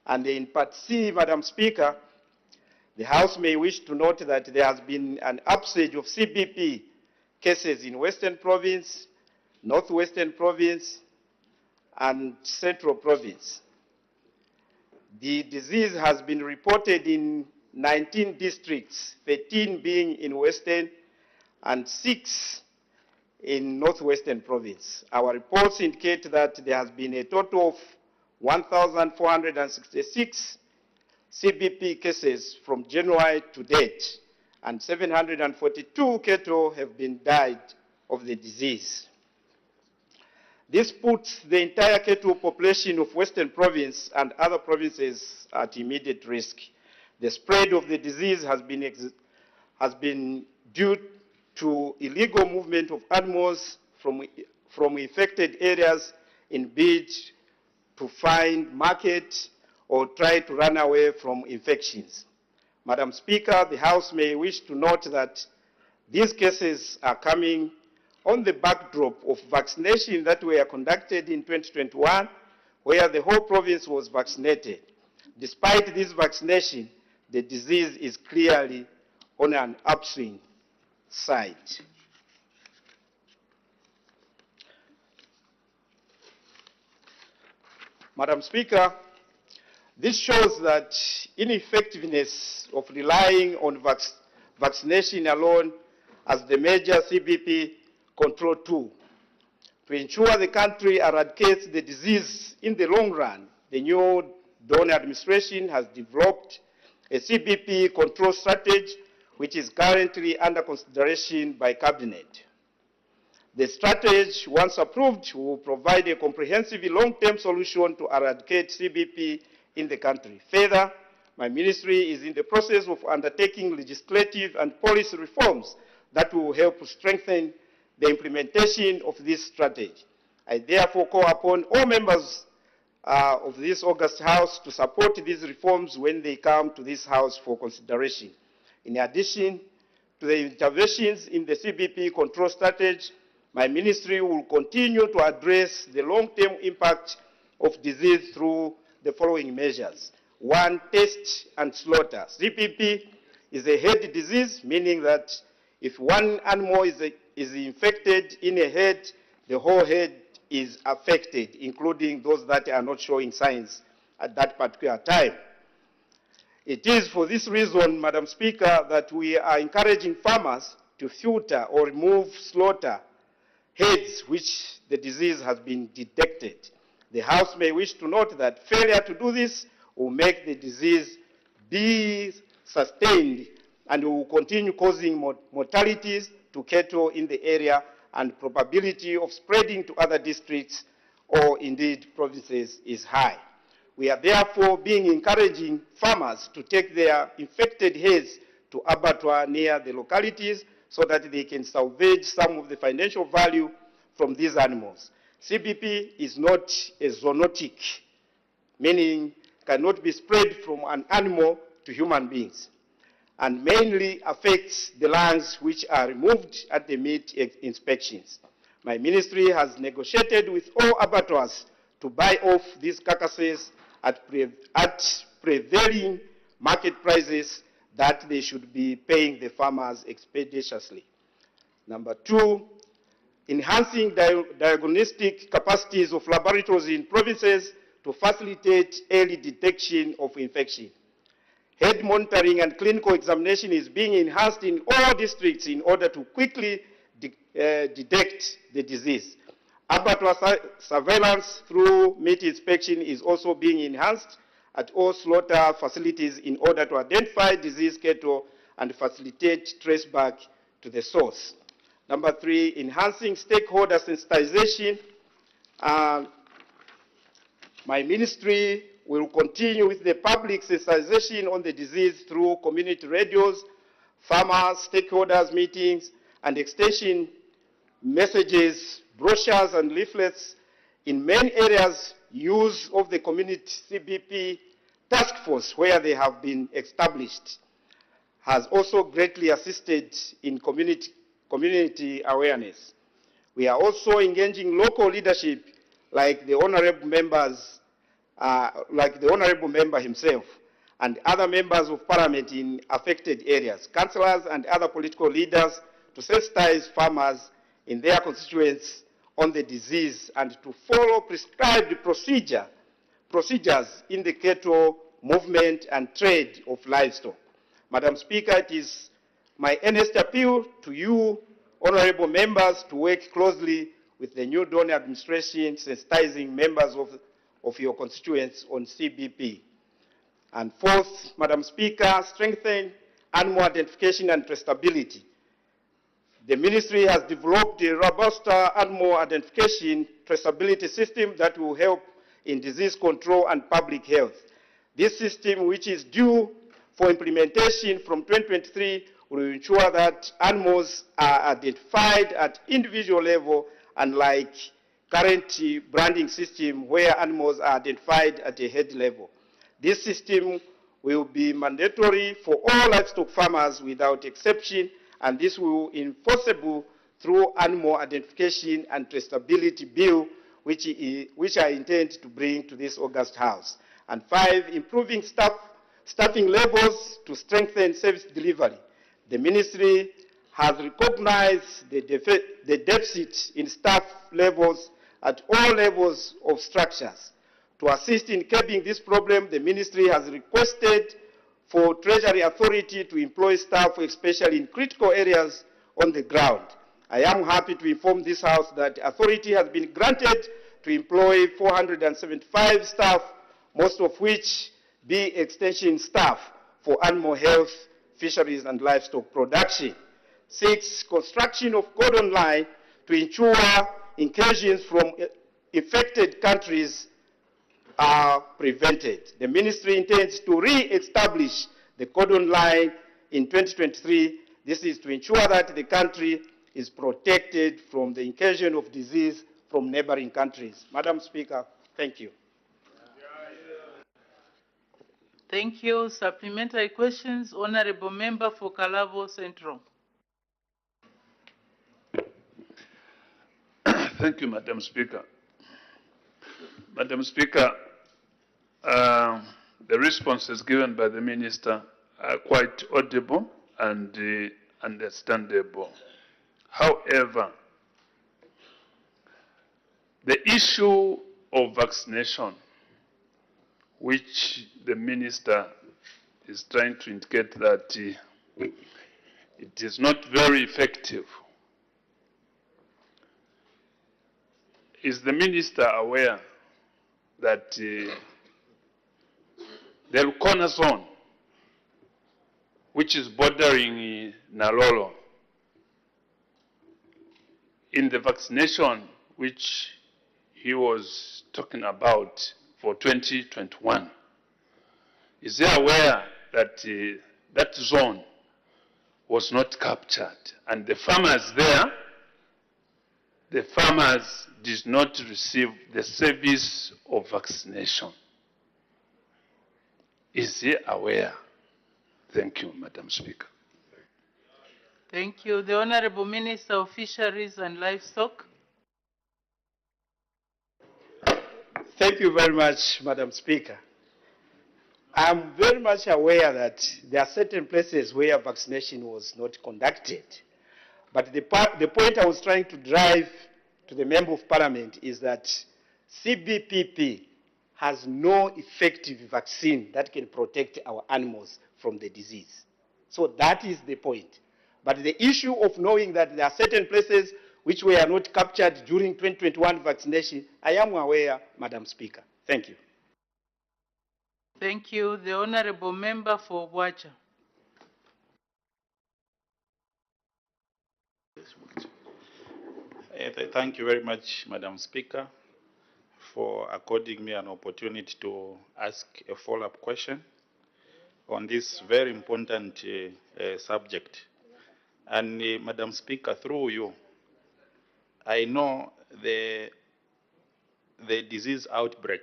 And in Part C, Madam Speaker, the House may wish to note that there has been an upsurge of CBP cases in Western Province, Northwestern Province, and Central Province. The disease has been reported in 19 districts, 13 being in Western and 6 in Northwestern Province. Our reports indicate that there has been a total of 1,466 CBP cases from January to date, and 742 cattle have been died of the disease. This puts the entire cattle population of Western Province and other provinces at immediate risk. The spread of the disease has been due to illegal movement of animals from infected areas in bid to find market or try to run away from infections. Madam Speaker, the House may wish to note that these cases are coming on the backdrop of vaccination that were conducted in 2021, where the whole province was vaccinated. Despite this vaccination, the disease is clearly on an upswing side. Madam Speaker, This shows that ineffectiveness of relying on vaccination alone as the major CBP control tool. To ensure the country eradicates the disease in the long run, the new Dawn administration has developed a CBP control strategy which is currently under consideration by Cabinet. The strategy, once approved, will provide a comprehensive long-term solution to eradicate CBP in the country. Further, my ministry is in the process of undertaking legislative and policy reforms that will help strengthen the implementation of this strategy. I therefore call upon all members of this August House to support these reforms when they come to this House for consideration. In addition to the interventions in the CBP control strategy, my ministry will continue to address the long-term impact of disease through the following measures. 1, test and slaughter. CBP is a herd disease, meaning that if one animal is infected in a herd, the whole herd is affected, including those that are not showing signs at that particular time. It is for this reason, Madam Speaker, that we are encouraging farmers to filter or remove slaughter herds which the disease has been detected. The House may wish to note that failure to do this will make the disease be sustained and will continue causing mortalities to cattle in the area, and probability of spreading to other districts or indeed provinces is high. We are therefore encouraging farmers to take their infected herds to abattoir near the localities so that they can salvage some of the financial value from these animals. CBP is not a zoonotic, meaning cannot be spread from an animal to human beings, and mainly affects the lungs which are removed at the meat inspections. My ministry has negotiated with all abattoirs to buy off these carcasses at prevailing market prices that they should be paying the farmers expeditiously. Number 2, enhancing diagnostic capacities of laboratories in provinces to facilitate early detection of infection. Head monitoring and clinical examination is being enhanced in all districts in order to quickly detect the disease. Abattoir surveillance through meat inspection is also being enhanced at all slaughter facilities in order to identify diseased cattle and facilitate traceback to the source. Number 3, enhancing stakeholder sensitization. My ministry will continue with the public sensitization on the disease through community radios, farmers, stakeholders meetings, and extension messages, brochures, and leaflets. In many areas, use of the community CBP task force where they have been established has also greatly assisted in community awareness. We are also engaging local leadership like the honorable members, like the honorable member himself and other members of parliament in affected areas, councillors and other political leaders to sensitize farmers in their constituents on the disease and to follow prescribed procedures in the cattle movement and trade of livestock. Madam Speaker, it is my earnest appeal to you, honorable members, to work closely with the new Dawn administration, sensitizing members of your constituents on CBP. And fourth, Madam Speaker, strengthen animal identification and traceability. The ministry has developed a robust animal identification traceability system that will help in disease control and public health. This system, which is due for implementation from 2023, will ensure that animals are identified at individual level, unlike current branding system where animals are identified at a head level. This system will be mandatory for all livestock farmers without exception, and this will be enforceable through animal identification and traceability bill, which I intend to bring to this August House. And 5, improving staffing levels to strengthen service delivery. The ministry has recognized the deficit in staff levels at all levels of structures. To assist in curbing this problem, the ministry has requested for Treasury Authority to employ staff, especially in critical areas on the ground. I am happy to inform this House that authority has been granted to employ 475 staff, most of which be extension staff for animal health, fisheries, and livestock production. 6, construction of cordon line to ensure incursions from affected countries are prevented. The ministry intends to re-establish the cordon line in 2023. This is to ensure that the country is protected from the incursion of disease from neighboring countries. Madam Speaker, thank you. Thank you. Supplementary questions. Honorable Member for Kalabo Central. Thank you, Madam Speaker. Madam Speaker, the responses given by the Minister are quite audible and understandable. However, the issue of vaccination, which the Minister is trying to indicate that it is not very effective, is the Minister aware that the Rukona zone, which is bordering Nalolo, in the vaccination which he was talking about for 2021, is he aware that that zone was not captured and the farmers there, the farmers did not receive the service of vaccination? Is he aware? Thank you, Madam Speaker. Thank you. The Honorable Minister of Fisheries and Livestock. Thank you very much, Madam Speaker. I'm very much aware that there are certain places where vaccination was not conducted. But the point I was trying to drive to the Member of Parliament is that CBPP has no effective vaccine that can protect our animals from the disease. So that is the point. But the issue of knowing that there are certain places which were not captured during 2021 vaccination, I am aware, Madam Speaker. Thank you. Thank you. The Honorable Member for Wacha. Thank you very much, Madam Speaker, for according me an opportunity to ask a follow-up question on this very important subject. And Madam Speaker, through you, I know the disease outbreak,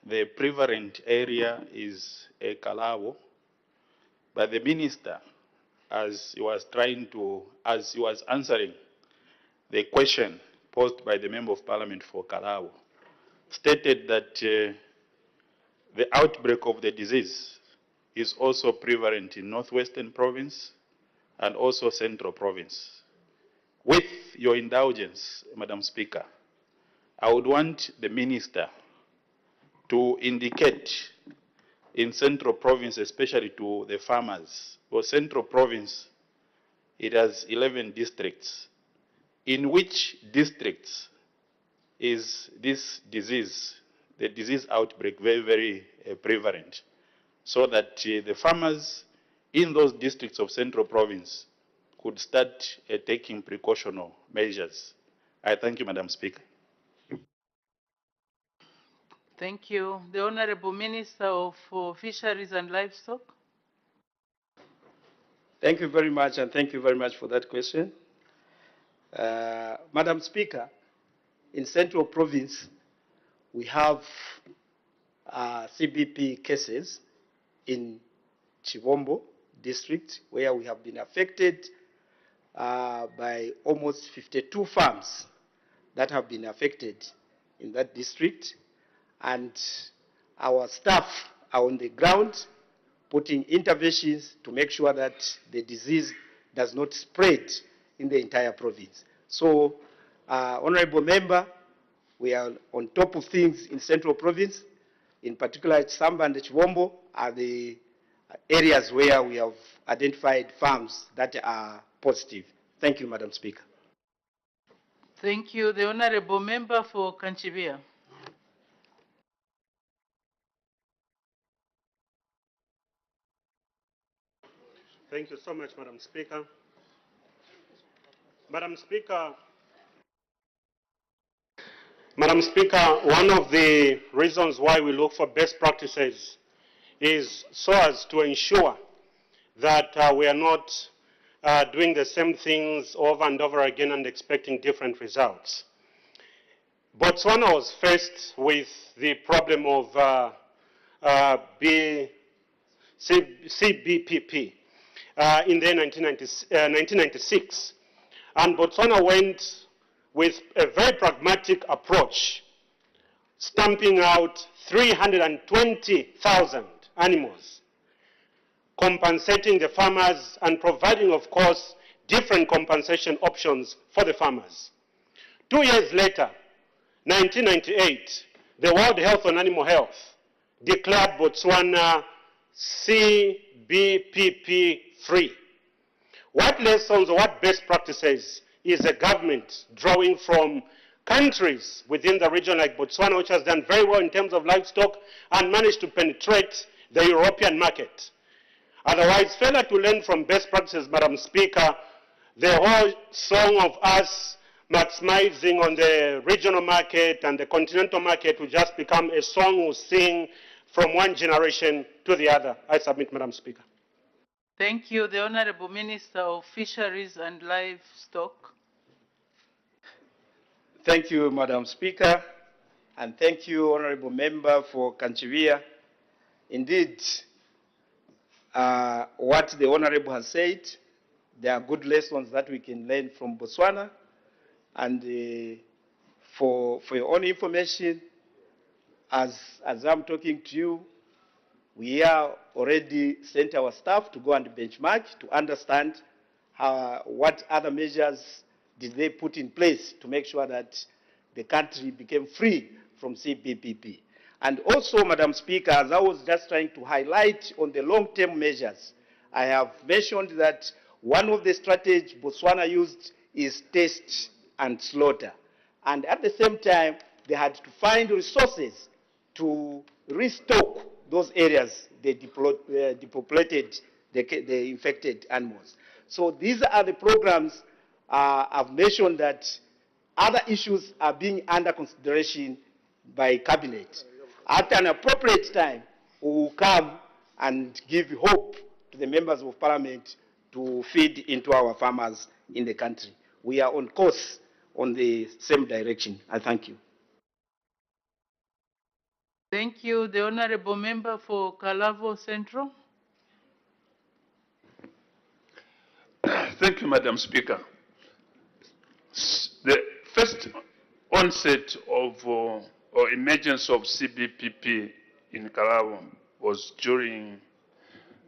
the prevalent area is Kalabo, but the minister, as he was answering the question posed by the Member of Parliament for Kalabo, stated that the outbreak of the disease is also prevalent in Northwestern Province and also Central Province. With your indulgence, Madam Speaker, I would want the Minister to indicate in Central Province, especially to the farmers, for Central Province, it has 11 districts. In which districts is this disease, the disease outbreak, very, very prevalent, so that the farmers in those districts of Central Province could start taking precautionary measures? I thank you, Madam Speaker. Thank you. The Honorable Minister of Fisheries and Livestock. Thank you very much, and thank you very much for that question. Madam Speaker, in Central Province, we have CBP cases in Chivombo district, where we have been affected by almost 52 farms that have been affected in that district. And our staff are on the ground putting interventions to make sure that the disease does not spread in the entire province. So, Honorable Member, We are on top of things in Central Province. In particular, Zambia and Chivombo are the areas where we have identified farms that are positive. Thank you, Madam Speaker. Thank you. The Honorable Member for Kanchivia. Thank you so much, Madam Speaker. Madam Speaker, one of the reasons why we look for best practices is so as to ensure that we are not doing the same things over and over again and expecting different results. Botswana was faced with the problem of CBPP in the 1996. And Botswana went with a very pragmatic approach, stamping out 320,000 animals, compensating the farmers and providing, of course, different compensation options for the farmers. 2 years later, 1998, the World Health on Animal Health declared Botswana CBPP free. What lessons or what best practices is the government drawing from countries within the region like Botswana, which has done very well in terms of livestock and managed to penetrate the European market? Otherwise, failure to learn from best practices, Madam Speaker, the whole song of us maximizing on the regional market and the continental market will just become a song we'll sing from one generation to the other. I submit, Madam Speaker. Thank you. The Honorable Minister of Fisheries and Livestock. Thank you, Madam Speaker, and thank you, Honorable Member for Kanchivia. Indeed, what the Honorable has said, there are good lessons that we can learn from Botswana. And for your own information, as I'm talking to you, we are already sent our staff to go and benchmark to understand what other measures did they put in place to make sure that the country became free from CBPP. And also, Madam Speaker, as I was just trying to highlight on the long-term measures, I have mentioned that one of the strategies Botswana used is test and slaughter. And at the same time, they had to find resources to restock those areas they depopulated the infected animals. So these are the programs I've mentioned that other issues are being under consideration by Cabinet. At an appropriate time, we will come and give hope to the members of Parliament to feed into our farmers in the country. We are on course on the same direction. I thank you. Thank you. The Honorable Member for Kalavo Central. Thank you, Madam Speaker. The first onset of or emergence of CBPP in Kalavo was during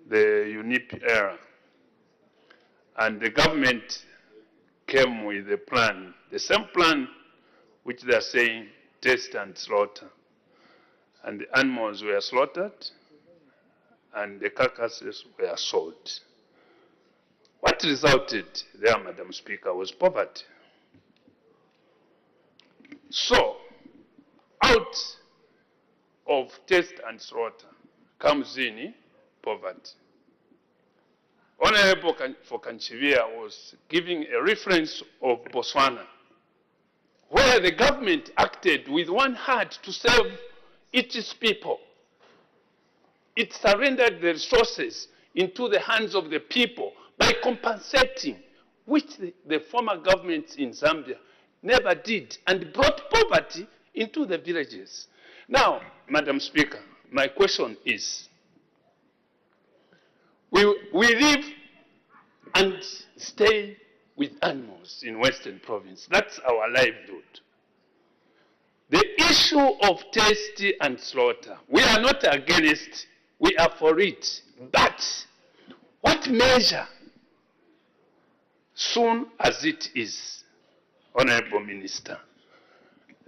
the UNIP era. And the government came with a plan, the same plan which they are saying test and slaughter. And the animals were slaughtered and the carcasses were sold. What resulted there, Madam Speaker, was poverty. So, out of test and slaughter comes in poverty. Honorable for Kanchivia was giving a reference of Botswana, where the government acted with one heart to serve its people. It surrendered the resources into the hands of the people by compensating, which the former governments in Zambia never did, and brought poverty into the villages. Now, Madam Speaker, my question is, we live and stay with animals in Western Province. That's our livelihood. The issue of test and slaughter, we are not against, we are for it. But what measure, soon as it is, Honorable Minister,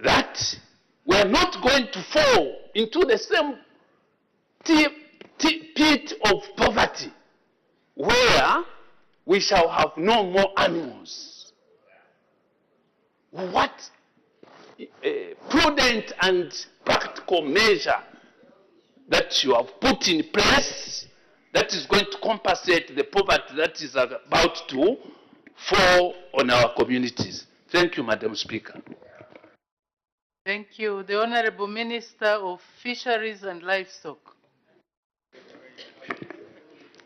that we are not going to fall into the same pit of poverty where we shall have no more animals. What prudent and practical measure that you have put in place that is going to compensate the poverty that is about to fall on our communities? Thank you, Madam Speaker. Thank you. The Honorable Minister of Fisheries and Livestock.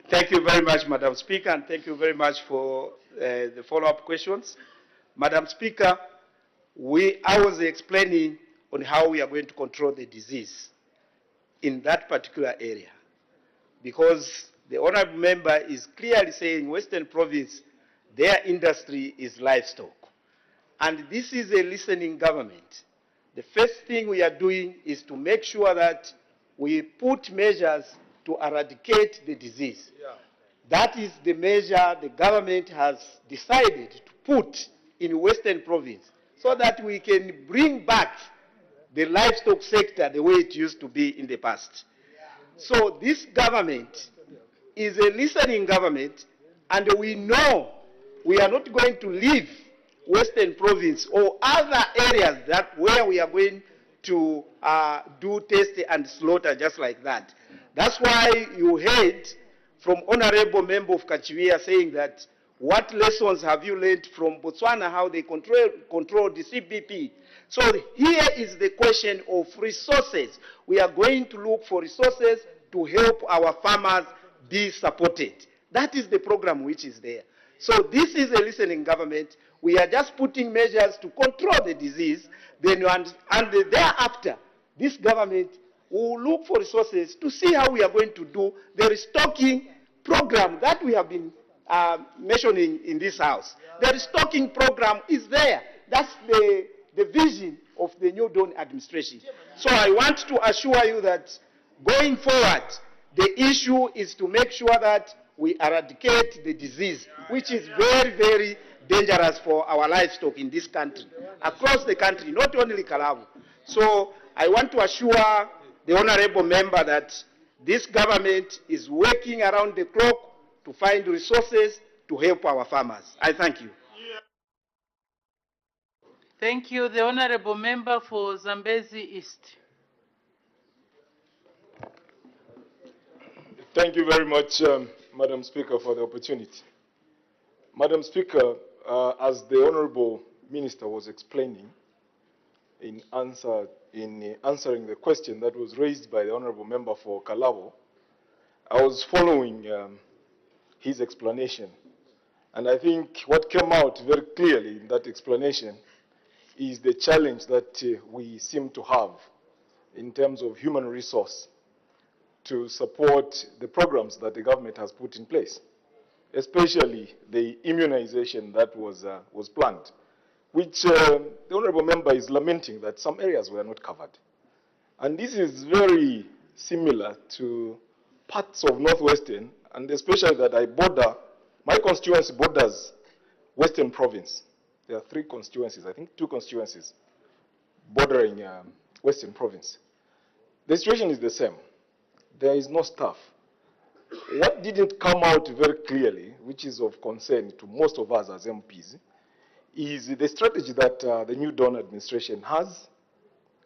Thank you very much, Madam Speaker, and thank you very much for the follow-up questions. Madam Speaker, I was explaining on how we are going to control the disease in that particular area, because the honorable member is clearly saying Western Province, their industry is livestock. And this is a listening government. The first thing we are doing is to make sure that we put measures to eradicate the disease. Yeah. That is the measure the government has decided to put in Western Province so that we can bring back the livestock sector the way it used to be in the past. So this government is a listening government, and we know we are not going to leave Western Province or other areas where we are going to do test and slaughter just like that. That's why you heard from Honorable Member of Kachiwia saying that what lessons have you learned from Botswana, how they control the CBP. So here is the question of resources. We are going to look for resources to help our farmers be supported. That is the program which is there. So this is a listening government. We are just putting measures to control the disease. Then and thereafter, this government will look for resources to see how we are going to do the restocking program that we have been mentioning in this house. The restocking program is there. That's the vision of the New Dawn administration. So I want to assure you that going forward, the issue is to make sure that we eradicate the disease, which is very, very dangerous for our livestock in this country, across the country, not only Kalabo. So I want to assure the honorable member that this government is working around the clock to find resources to help our farmers. I thank you. Thank you. The honorable member for Zambezi East. Thank you very much, Madam Speaker, for the opportunity. Madam Speaker, as the Honorable Minister was explaining in answering the question that was raised by the Honorable Member for Kalabo, I was following his explanation. And I think what came out very clearly in that explanation is the challenge that we seem to have in terms of human resource to support the programs that the government has put in place, especially the immunization that was planned, which the Honorable Member is lamenting that some areas were not covered. And this is very similar to parts of Northwestern, and especially that I border, my constituency borders Western Province. There are 3 constituencies, I think 2 constituencies bordering Western Province. The situation is the same. There is no staff. What didn't come out very clearly, which is of concern to most of us as MPs, is the strategy that the New Dawn administration has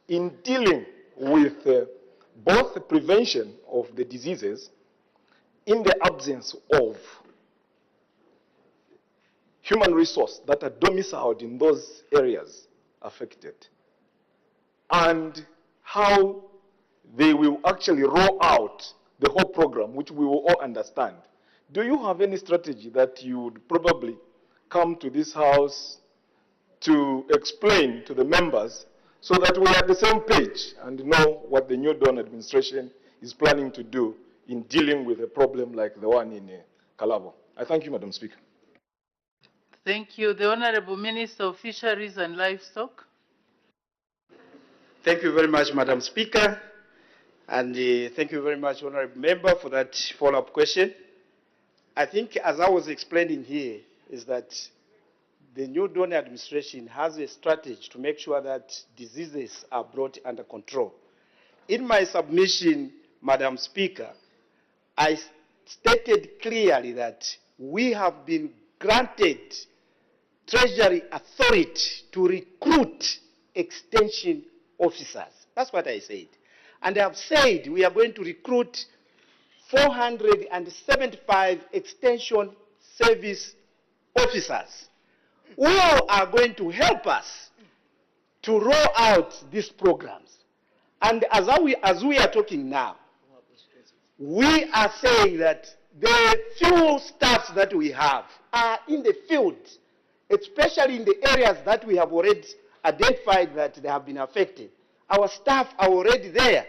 in dealing with both the prevention of the diseases in the absence of human resource that are domiciled in those areas affected, and how they will actually roll out the whole program, which we will all understand. Do you have any strategy that you would probably come to this house to explain to the members so that we are at the same page and know what the New Dawn administration is planning to do in dealing with a problem like the one in Kalabo? I thank you, Madam Speaker. Thank you. The Honorable Minister of Fisheries and Livestock. Thank you very much, Madam Speaker. And thank you very much, Honorable Member, for that follow-up question. I think, as I was explaining here, is that the new Dawn administration has a strategy to make sure that diseases are brought under control. In my submission, Madam Speaker, I stated clearly that we have been granted Treasury authority to recruit extension officers. That's what I said. And I have said we are going to recruit 475 extension service officers who are going to help us to roll out these programs. And as we are talking now, we are saying that the few staffs that we have are in the field, especially in the areas that we have already identified that they have been affected. Our staff are already there,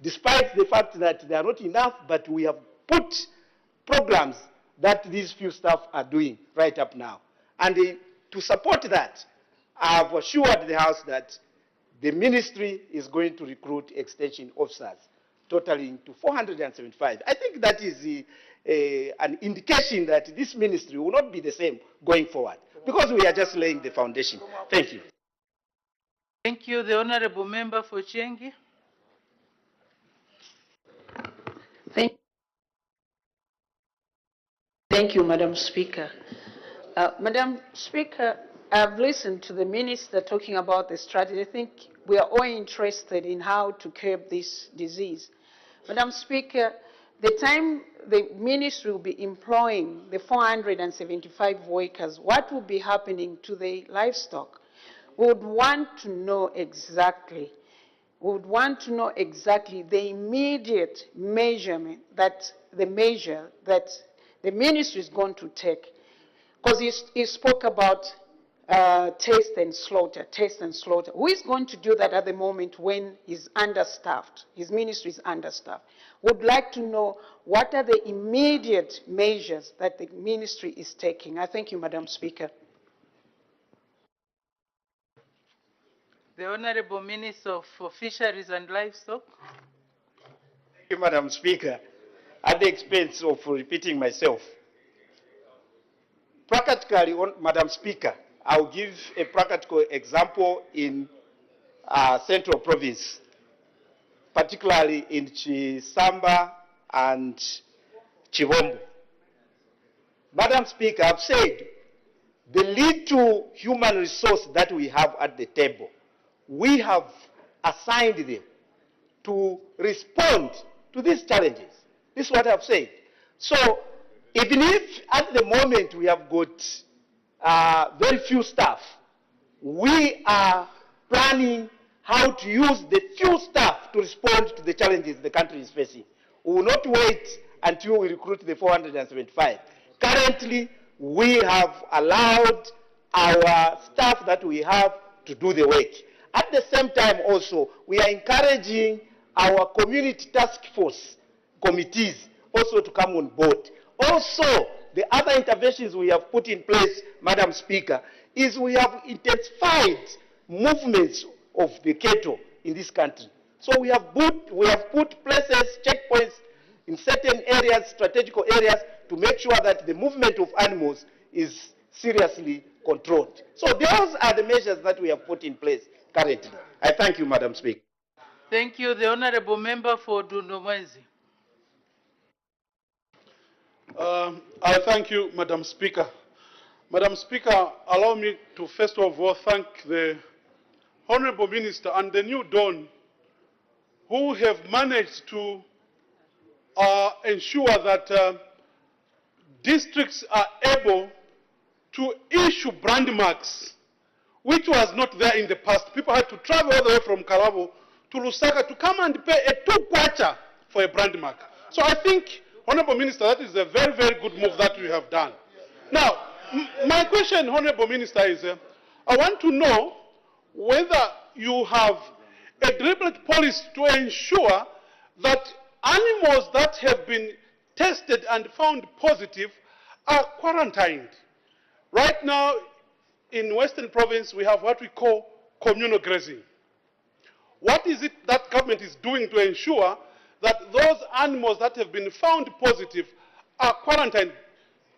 despite the fact that they are not enough, but we have put programs that these few staff are doing right up now. And to support that, I have assured the House that the ministry is going to recruit extension officers, totaling to 475. I think that is an indication that this ministry will not be the same going forward, because we are just laying the foundation. Thank you. Thank you. The Honorable Member for Chengi. Thank you, Madam Speaker. Madam Speaker, I've listened to the Minister talking about the strategy. I think we are all interested in how to curb this disease. Madam Speaker, the time the Ministry will be employing the 475 workers, what will be happening to the livestock? We would want to know exactly. We would want to know exactly the immediate measure that the Ministry is going to take. Because he spoke about test and slaughter. Who is going to do that at the moment when he's understaffed? His ministry is understaffed. Would like to know what are the immediate measures that the ministry is taking. I thank you, Madam Speaker. The Honorable Minister for Fisheries and Livestock. Thank you, Madam Speaker. At the expense of repeating myself, practically, Madam Speaker, I'll give a practical example in Central Province, particularly in Chisamba and Chivombo. Madam Speaker, I've said the little human resource that we have at the table, we have assigned them to respond to these challenges. This is what I've said. So, even if at the moment we have got very few staff, we are planning how to use the few staff to respond to the challenges the country is facing. We will not wait until we recruit the 475. Currently, we have allowed our staff that we have to do the work. At the same time also, we are encouraging our community task force committees also to come on board. Also, the other interventions we have put in place, Madam Speaker, is we have intensified movements of the cattle in this country. So we have put places, checkpoints in certain areas, strategical areas, to make sure that the movement of animals is seriously controlled. So those are the measures that we have put in place currently. I thank you, Madam Speaker. Thank you. The Honorable Member for Dundomwezi. I thank you, Madam Speaker. Madam Speaker, allow me to first of all thank the Honorable Minister and the new Dawn who have managed to ensure that districts are able to issue brand marks, which was not there in the past. People had to travel all the way from Kalabo to Lusaka to come and pay a 2 kwacha for a brand mark. So I think, Honorable Minister, that is a very, very good move that you have done. Now, my question, Honorable Minister, is I want to know whether you have a deliberate policy to ensure that animals that have been tested and found positive are quarantined. Right now, in Western Province, we have what we call communal grazing. What is it that government is doing to ensure that those animals that have been found positive are quarantined?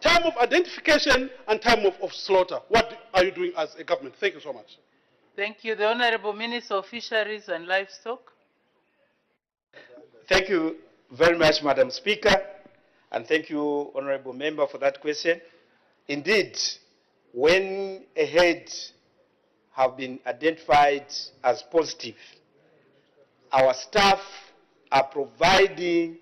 time of identification and time of slaughter. What are you doing as a government? Thank you so much. Thank you. The Honorable Minister of Fisheries and Livestock. Thank you very much, Madam Speaker, and thank you, Honorable Member, for that question. Indeed, when a herd have been identified as positive, our staff are providing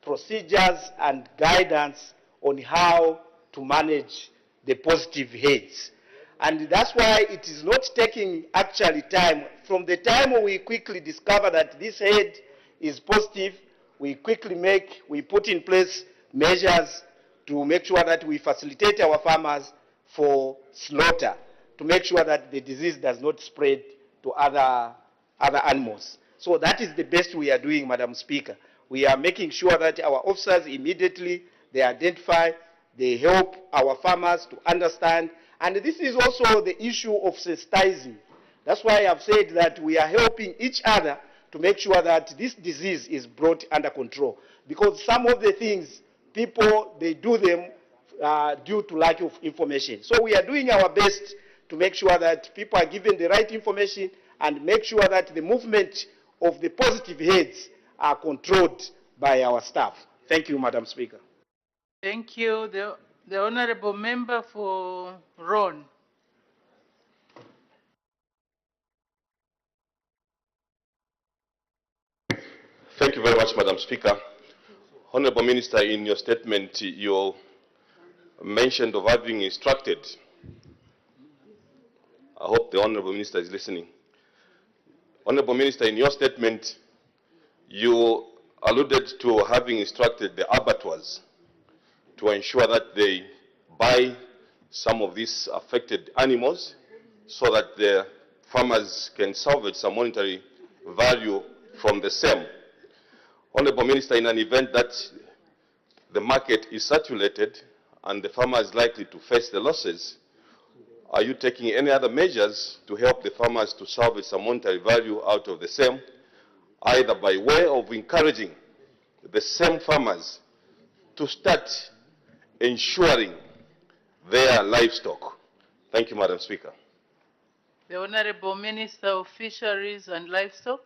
procedures and guidance on how to manage the positive heads. And that's why it is not taking actually time. From the time we quickly discover that this head is positive, we put in place measures to make sure that we facilitate our farmers for slaughter, to make sure that the disease does not spread to other animals. So that is the best we are doing, Madam Speaker. We are making sure that our officers immediately, they identify, they help our farmers to understand. And this is also the issue of sensitizing. That's why I've said that we are helping each other to make sure that this disease is brought under control. Because some of the things, people, they do them due to lack of information. So we are doing our best to make sure that people are given the right information and make sure that the movement of the positive heads are controlled by our staff. Thank you, Madam Speaker. Thank you. The Honorable Member for Ron. Thank you very much, Madam Speaker. Honorable Minister, in your statement, you mentioned of having instructed. I hope the Honorable Minister is listening. Honorable Minister, in your statement, you alluded to having instructed the abattoirs to ensure that they buy some of these affected animals so that the farmers can salvage some monetary value from the same. Honorable Minister, in an event that the market is saturated and the farmer is likely to face the losses, are you taking any other measures to help the farmers to salvage some monetary value out of the same, either by way of encouraging the same farmers to start ensuring their livestock? Thank you, Madam Speaker. The Honorable Minister of Fisheries and Livestock.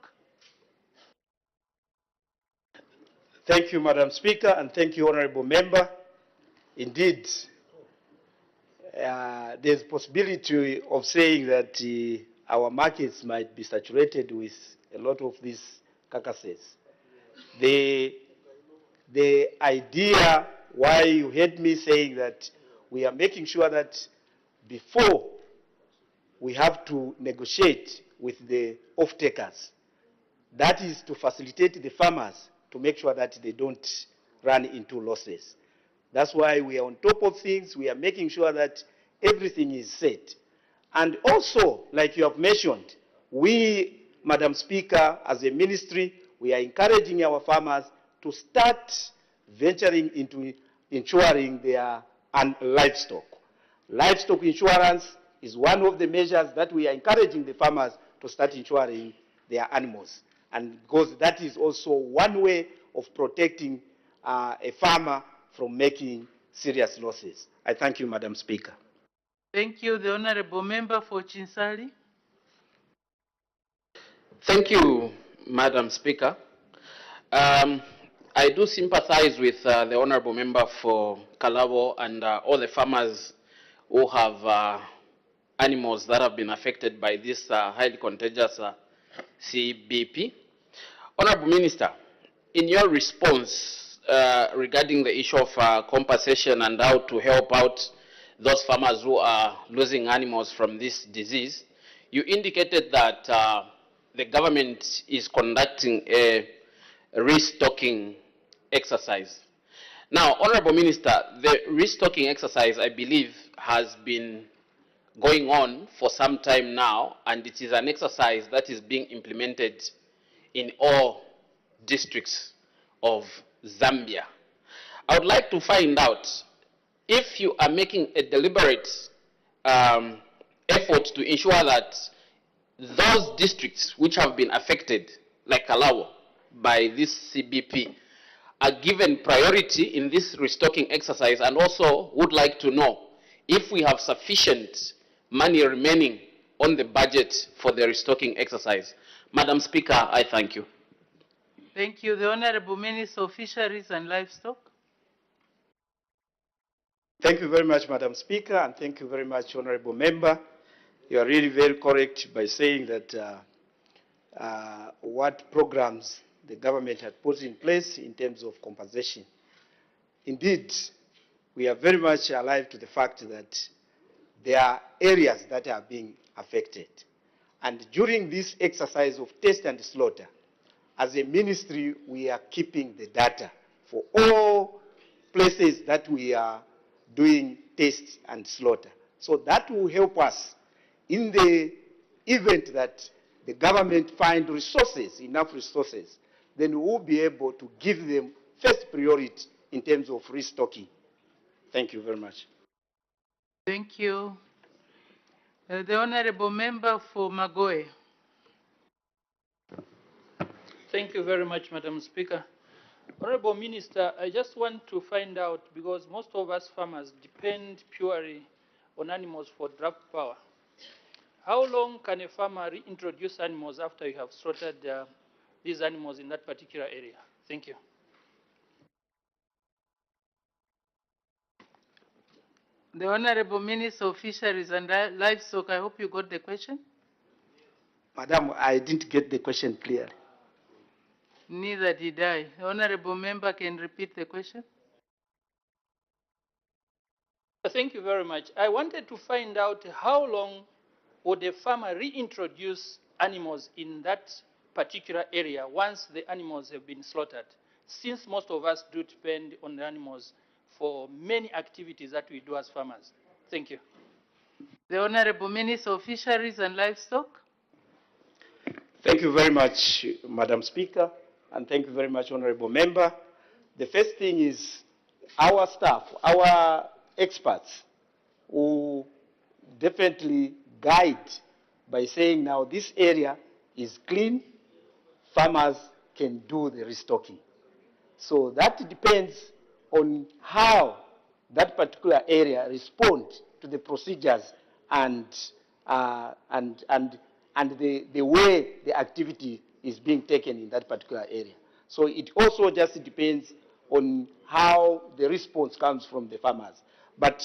Thank you, Madam Speaker, and thank you, Honorable Member. Indeed, there's possibility of saying that our markets might be saturated with a lot of these carcasses. The idea why you heard me saying that we are making sure that before we have to negotiate with the off-takers, that is to facilitate the farmers to make sure that they don't run into losses. That's why we are on top of things. We are making sure that everything is set. And also, like you have mentioned, we, Madam Speaker, as a ministry, we are encouraging our farmers to start venturing into insuring their livestock. Livestock insurance is one of the measures that we are encouraging the farmers to start insuring their animals. And because that is also one way of protecting a farmer from making serious losses. I thank you, Madam Speaker. Thank you. The Honorable Member for Chinsali. Thank you, Madam Speaker. I do sympathize with the Honorable Member for Kalabo and all the farmers who have animals that have been affected by this highly contagious CBP. Honorable Minister, in your response regarding the issue of compensation and how to help out those farmers who are losing animals from this disease, you indicated that the government is conducting a restocking exercise. Now, Honorable Minister, the restocking exercise, I believe, has been going on for some time now, and it is an exercise that is being implemented in all districts of Zambia. I would like to find out if you are making a deliberate effort to ensure that those districts which have been affected, like Kalawo, by this CBP, are given priority in this restocking exercise, and also would like to know if we have sufficient money remaining on the budget for the restocking exercise. Madam Speaker, I thank you. Thank you. The Honorable Minister of Fisheries and Livestock. Thank you very much, Madam Speaker, and thank you very much, Honorable Member. You are really very correct by saying that what programs the government had put in place in terms of compensation. Indeed, we are very much alive to the fact that there are areas that are being affected. And during this exercise of test and slaughter, as a ministry, we are keeping the data for all places that we are doing tests and slaughter. So that will help us in the event that the government find resources, enough resources, then we will be able to give them first priority in terms of restocking. Thank you very much. Thank you. The Honorable Member for Magoe. Thank you very much, Madam Speaker. Honorable Minister, I just want to find out, because most of us farmers depend purely on animals for draft power. How long can a farmer reintroduce animals after you have slaughtered these animals in that particular area? Thank you. The Honorable Minister of Fisheries and Livestock, I hope you got the question. Madam, I didn't get the question clearly. Neither did I. The Honorable Member can repeat the question. Thank you very much. I wanted to find out how long would a farmer reintroduce animals in that particular area once the animals have been slaughtered, since most of us do depend on the animals for many activities that we do as farmers. Thank you. The Honorable Minister of Fisheries and Livestock. Thank you very much, Madam Speaker, and thank you very much, Honorable Member. The first thing is our staff, our experts, who definitely guide by saying now this area is clean, farmers can do the restocking. So that depends on how that particular area responds to the procedures and the way the activity is being taken in that particular area. So it also just depends on how the response comes from the farmers. But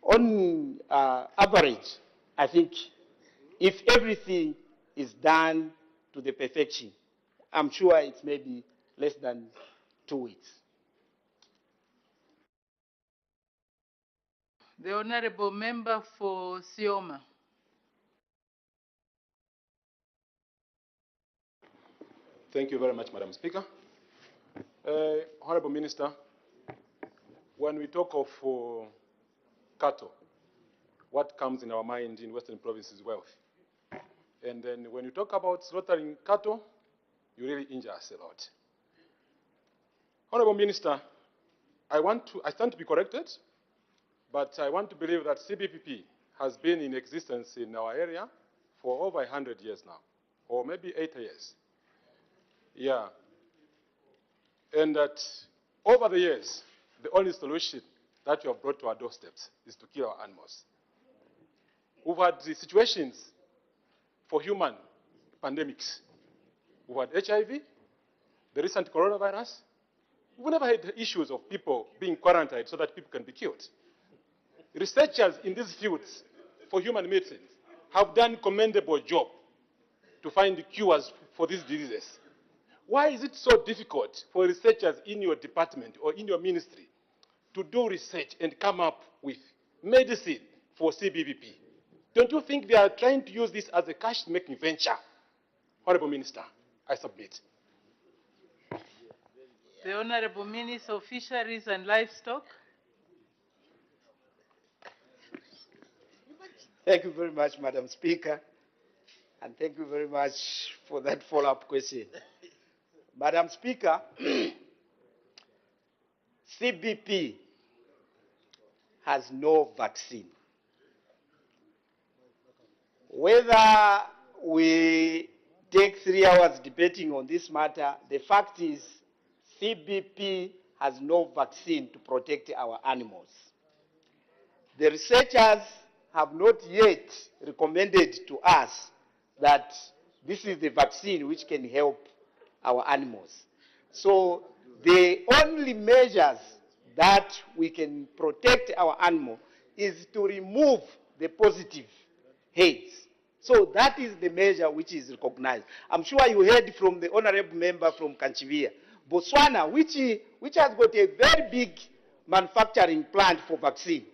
on average, I think if everything is done to the perfection, I'm sure it's maybe less than 2 weeks. The Honorable Member for Sioma. Thank you very much, Madam Speaker. Honorable Minister, when we talk of cattle, what comes in our mind in Western Province is wealth. And then when you talk about slaughtering cattle, you really injure us a lot. Honorable Minister, I stand to be corrected, but I want to believe that CBPP has been in existence in our area for over 100 years now, or maybe 80 years. Yeah. And that over the years, the only solution that you have brought to our doorsteps is to kill our animals. We've had the situations for human pandemics. We've had HIV, the recent coronavirus. We've never had issues of people being quarantined so that people can be killed. Researchers in these fields for human medicine have done a commendable job to find cures for these diseases. Why is it so difficult for researchers in your department or in your ministry to do research and come up with medicine for CBPP? Don't you think they are trying to use this as a cash-making venture? Honorable Minister, I submit. The Honorable Minister of Fisheries and Livestock. Thank you very much, Madam Speaker, and thank you very much for that follow-up question. Madam Speaker, CBP has no vaccine. Whether we take 3 hours debating on this matter, the fact is CBP has no vaccine to protect our animals. The researchers have not yet recommended to us that this is the vaccine which can help our animals. So the only measures that we can protect our animal is to remove the positive heads. So that is the measure which is recognized. I'm sure you heard from the honorable member from Kanchivia, Botswana, which has got a very big manufacturing plant for vaccine.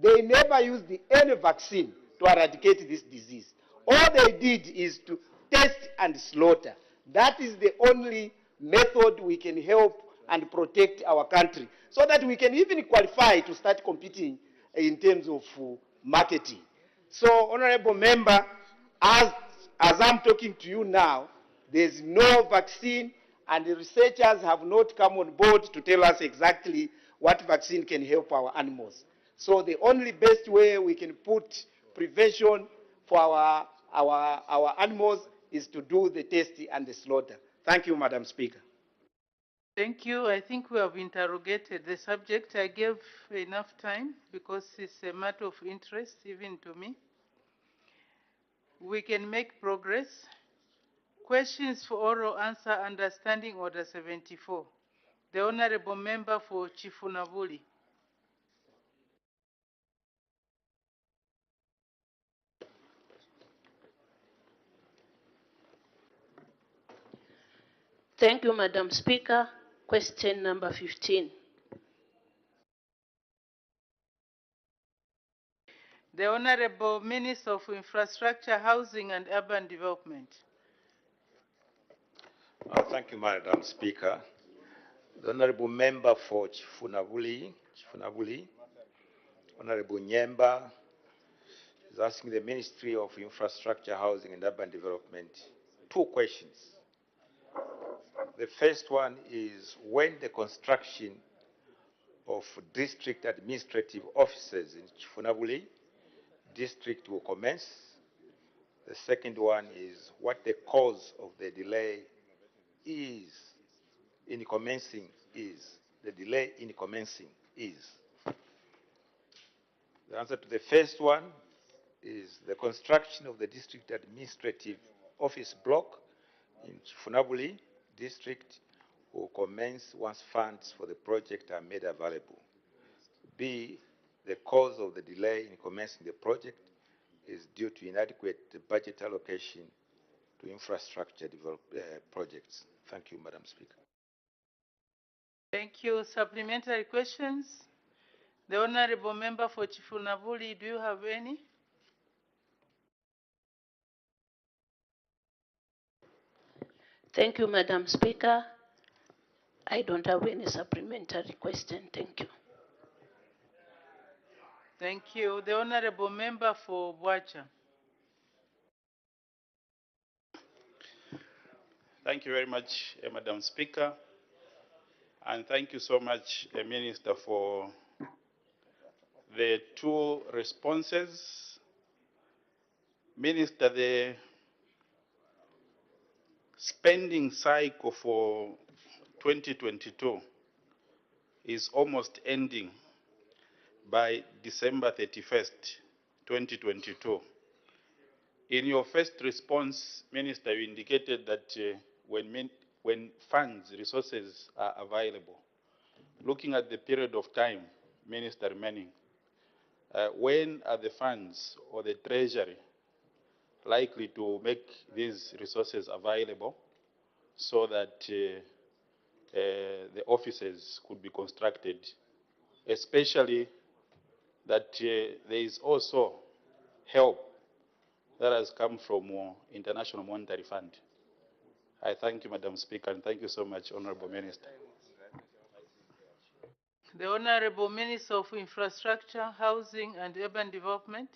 They never used any vaccine to eradicate this disease. All they did is to test and slaughter. That is the only method we can help and protect our country, so that we can even qualify to start competing in terms of marketing. So, honorable member, as I'm talking to you now, there's no vaccine, and the researchers have not come on board to tell us exactly what vaccine can help our animals. So the only best way we can put prevention for our animals is to do the test and the slaughter. Thank you, Madam Speaker. Thank you. I think we have interrogated the subject. I gave enough time because it's a matter of interest even to me. We can make progress. Questions for oral answer under Standing Order 74. The Honorable Member for Chifunavuli. Thank you, Madam Speaker. Question number 15. The Honorable Minister of Infrastructure, Housing and Urban Development. Thank you, Madam Speaker. The Honorable Member for Chifunavuli, Honorable Nyemba, is asking the Ministry of Infrastructure, Housing and Urban Development two questions. The first one is when the construction of district administrative offices in Chifunavuli district will commence. The second one is what the cause of the delay is in commencing is. The delay in commencing is. The answer to the first one is the construction of the district administrative office block in Chifunavuli district will commence once funds for the project are made available. B, the cause of the delay in commencing the project is due to inadequate budget allocation to infrastructure projects. Thank you, Madam Speaker. Thank you. Supplementary questions? The Honorable Member for Chifunavuli, do you have any? Thank you, Madam Speaker. I don't have any supplementary question. Thank you. Thank you. The Honorable Member for Bwacha. Thank you very much, Madam Speaker. And thank you so much, Minister, for the two responses. Minister, the spending cycle for 2022 is almost ending by December 31st, 2022. In your first response, Minister, you indicated that when funds, resources are available, looking at the period of time, Minister remaining, when are the funds or the Treasury likely to make these resources available so that the offices could be constructed, especially that there is also help that has come from International Monetary Fund. I thank you, Madam Speaker, and thank you so much, Honorable Minister. The Honorable Minister of Infrastructure, Housing and Urban Development.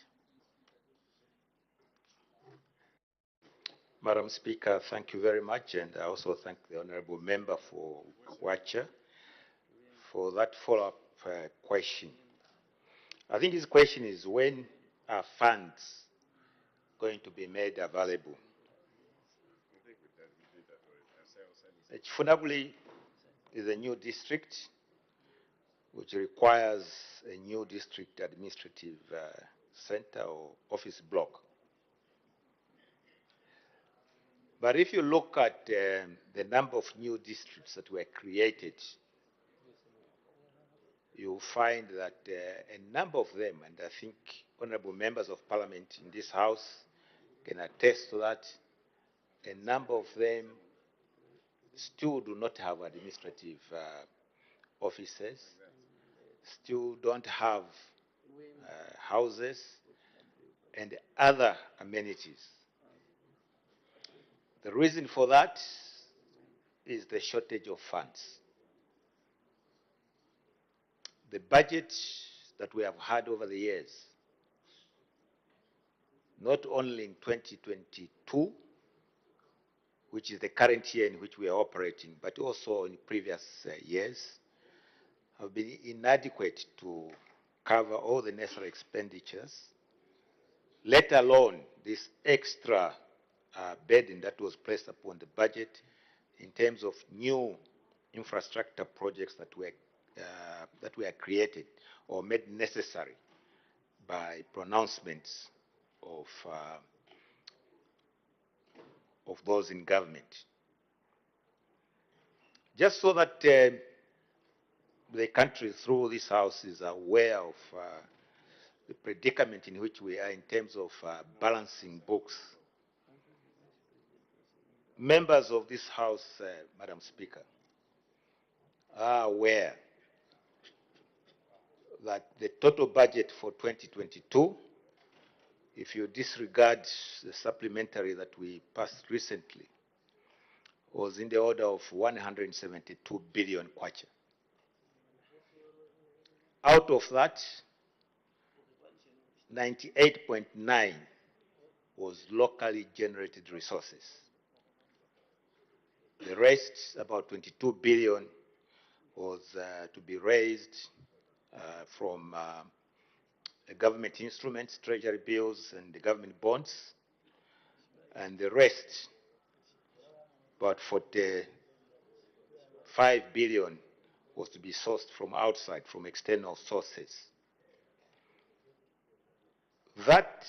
Madam Speaker, thank you very much, and I also thank the Honorable Member for Wacha for that follow-up question. I think his question is when are funds going to be made available? Chifunavuli is a new district which requires a new district administrative center or office block. But if you look at the number of new districts that were created, you'll find that a number of them, and I think honorable members of parliament in this house can attest to that, a number of them still do not have administrative offices, still don't have houses and other amenities. The reason for that is the shortage of funds. The budget that we have had over the years, not only in 2022, which is the current year in which we are operating, but also in previous years, have been inadequate to cover all the necessary expenditures, let alone this extra burden that was placed upon the budget in terms of new infrastructure projects that were created or made necessary by pronouncements of those in government. Just so that the country through this house is aware of the predicament in which we are in terms of balancing books. Members of this house, Madam Speaker, are aware that the total budget for 2022, if you disregard the supplementary that we passed recently, was in the order of 172 billion kwacha. Out of that, 98.9 was locally generated resources. The rest, about 22 billion, was to be raised from government instruments, treasury bills, and the government bonds. And the rest, about 45 billion, was to be sourced from outside, from external sources. That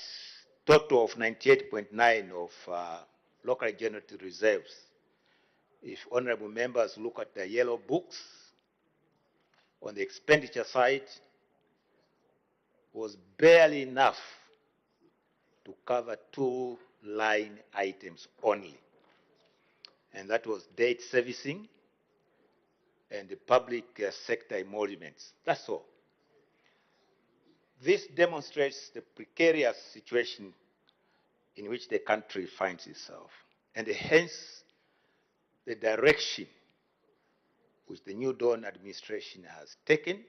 total of 98.9 of locally generated reserves, if honorable members look at the yellow books, on the expenditure side, was barely enough to cover two line items only. And that was debt servicing and the public sector emoluments. That's all. This demonstrates the precarious situation in which the country finds itself, and hence the direction which the New Dawn administration has taken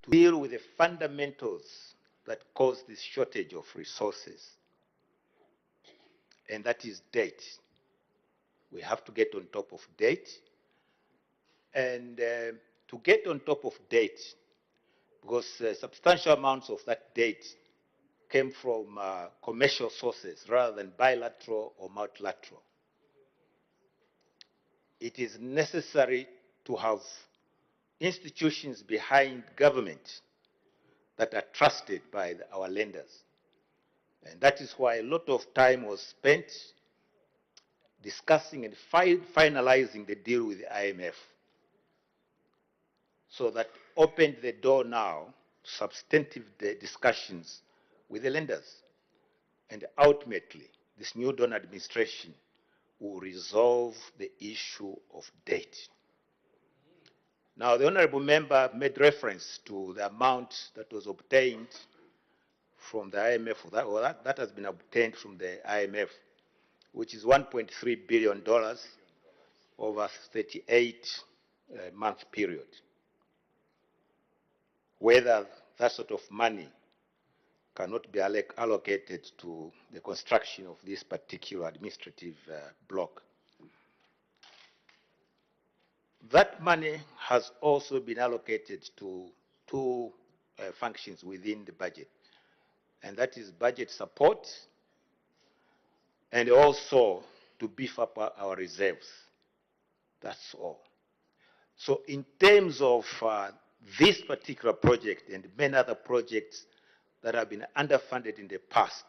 to deal with the fundamentals that cause this shortage of resources, and that is debt. We have to get on top of debt, and to get on top of debt, because substantial amounts of that debt came from commercial sources rather than bilateral or multilateral. It is necessary to have institutions behind government that are trusted by our lenders. And that is why a lot of time was spent discussing and finalizing the deal with the IMF. So that opened the door now to substantive discussions with the lenders. And ultimately, this New Dawn administration will resolve the issue of debt. Now, the honorable member made reference to the amount that was obtained from the IMF, that has been obtained from the IMF, which is $1.3 billion over a 38-month period. Whether that sort of money cannot be allocated to the construction of this particular administrative block. That money has also been allocated to two functions within the budget, and that is budget support and also to beef up our reserves. That's all. So in terms of this particular project and many other projects that have been underfunded in the past,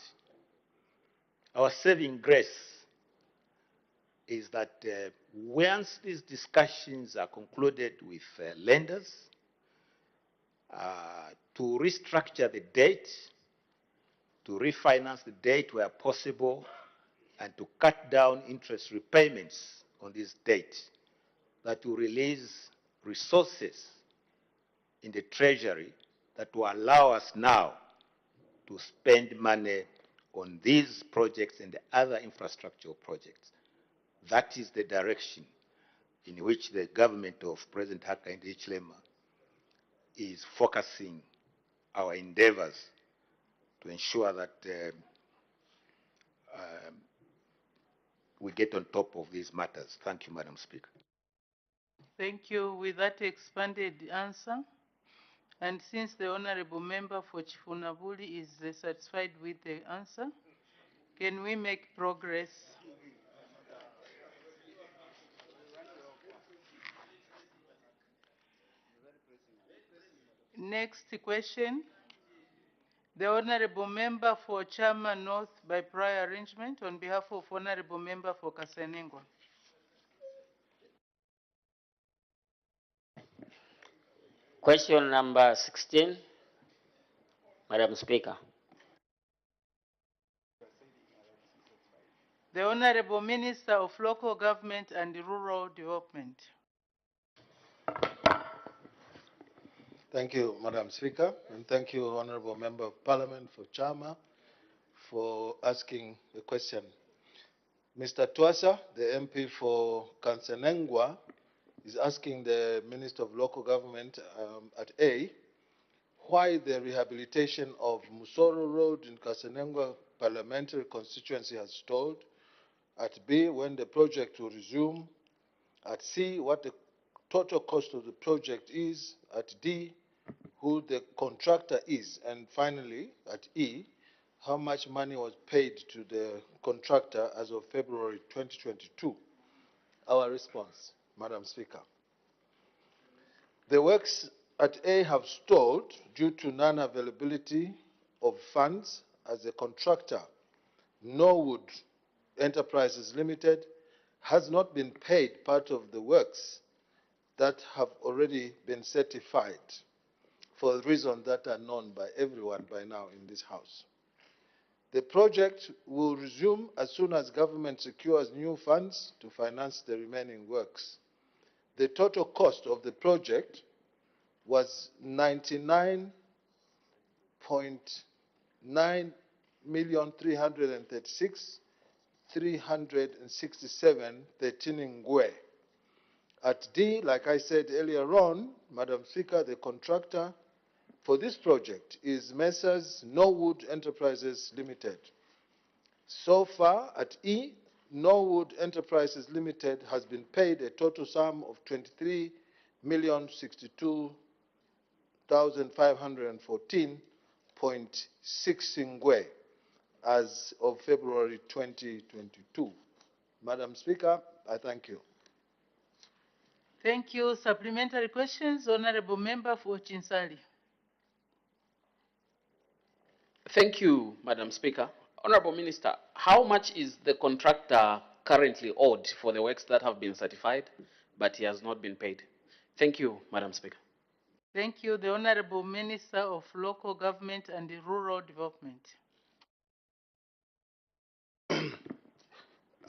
our saving grace is that once these discussions are concluded with lenders, to restructure the debt, to refinance the debt where possible, and to cut down interest repayments on this debt, that will release resources in the treasury that will allow us now to spend money on these projects and the other infrastructural projects. That is the direction in which the government of President Hakainde Hichilema is focusing our endeavors to ensure that we get on top of these matters. Thank you, Madam Speaker. Thank you. With that expanded answer, and since the Honorable Member for Chifunabuli is satisfied with the answer, can we make progress? Next question. The Honorable Member for Chama North by prior arrangement on behalf of Honorable Member for Kasenengwa. Question number 16, Madam Speaker. The Honorable Minister of Local Government and Rural Development. Thank you, Madam Speaker, and thank you, Honorable Member of Parliament for Chama, for asking the question. Mr. Twasa, the MP for Kansenengwa, is asking the Minister of Local Government at A, why the rehabilitation of Musoro Road in Kansenengwa parliamentary constituency has stalled, at B, when the project will resume, at C, what the total cost of the project is, at D, who the contractor is, and finally, at E, how much money was paid to the contractor as of February 2022. Our response, Madam Speaker. The works at A have stalled due to non-availability of funds as the contractor, Norwood Enterprises Limited, has not been paid part of the works that have already been certified, for reasons that are known by everyone by now in this House. The project will resume as soon as government secures new funds to finance the remaining works. The total cost of the project was 99,336,367 ngwe. At D, like I said earlier on, Madam Speaker, the contractor for this project is Messrs. Norwood Enterprises Limited. So far, at E, Norwood Enterprises Limited has been paid a total sum of 23,062,514.6 ngwe as of February 2022. Madam Speaker, I thank you. Thank you. Supplementary questions, Honorable Member for Chinsali. Thank you, Madam Speaker. Honorable Minister, how much is the contractor currently owed for the works that have been certified, but he has not been paid? Thank you, Madam Speaker. Thank you. The Honorable Minister of Local Government and Rural Development.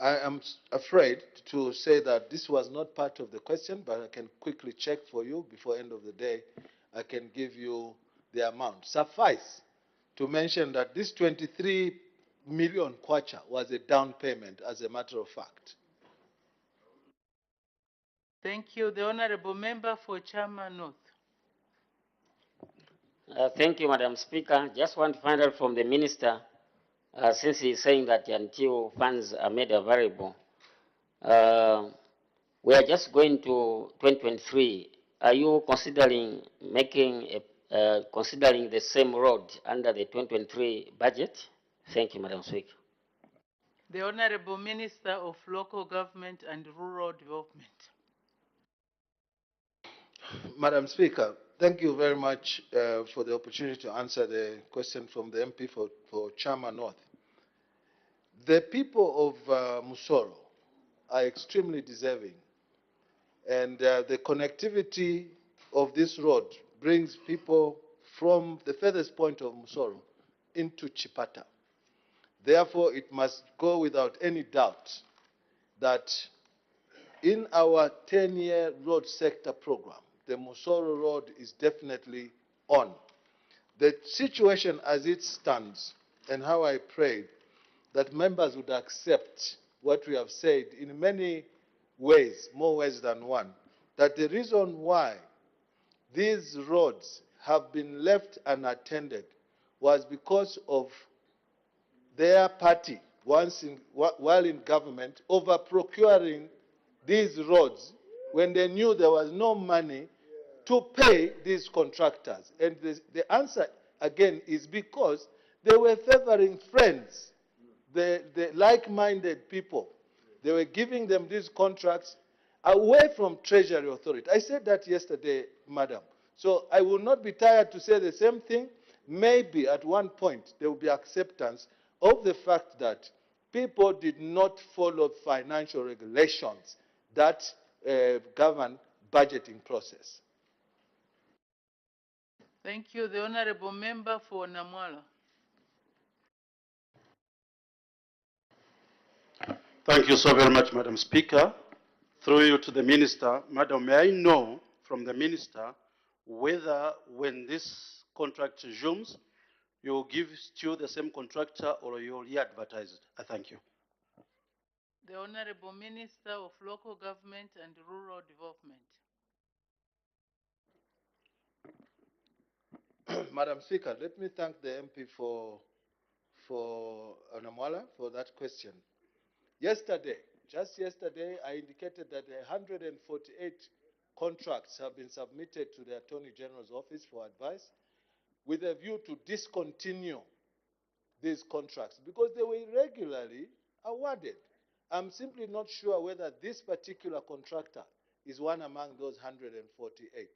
I am afraid to say that this was not part of the question, but I can quickly check for you before end of the day. I can give you the amount. Suffice to mention that this 23 million kwacha was a down payment, as a matter of fact. Thank you. The Honorable Member for Chama North. Thank you, Madam Speaker. Just want to find out from the Minister, since he is saying that until funds are made available, we are just going to 2023. Are you considering making considering the same road under the 2023 budget? Thank you, Madam Speaker. The Honorable Minister of Local Government and Rural Development. Madam Speaker, thank you very much for the opportunity to answer the question from the MP for Chama North. The people of Musoro are extremely deserving, and the connectivity of this road brings people from the furthest point of Musoro into Chipata. Therefore, it must go without any doubt that in our 10-year road sector program, the Musoro Road is definitely on. The situation as it stands, and how I prayed that members would accept what we have said in many ways, more ways than one, that the reason why these roads have been left unattended was because of their party, while in government, over procuring these roads when they knew there was no money to pay these contractors. And the answer, again, is because they were favoring friends, the like-minded people. They were giving them these contracts away from Treasury Authority. I said that yesterday, madam. So I will not be tired to say the same thing. Maybe at one point there will be acceptance of the fact that people did not follow financial regulations that govern budgeting process. Thank you. The Honorable Member for Namwala. Thank you so very much, Madam Speaker. Through you to the Minister, Madam, may I know from the Minister whether when this contract resumes, you will give still the same contractor or you will re-advertise it? I thank you. The Honorable Minister of Local Government and Rural Development. Madam Speaker, let me thank the MP for Namwala for that question. Yesterday, just yesterday, I indicated that 148 contracts have been submitted to the Attorney General's office for advice with a view to discontinue these contracts because they were irregularly awarded. I'm simply not sure whether this particular contractor is one among those 148.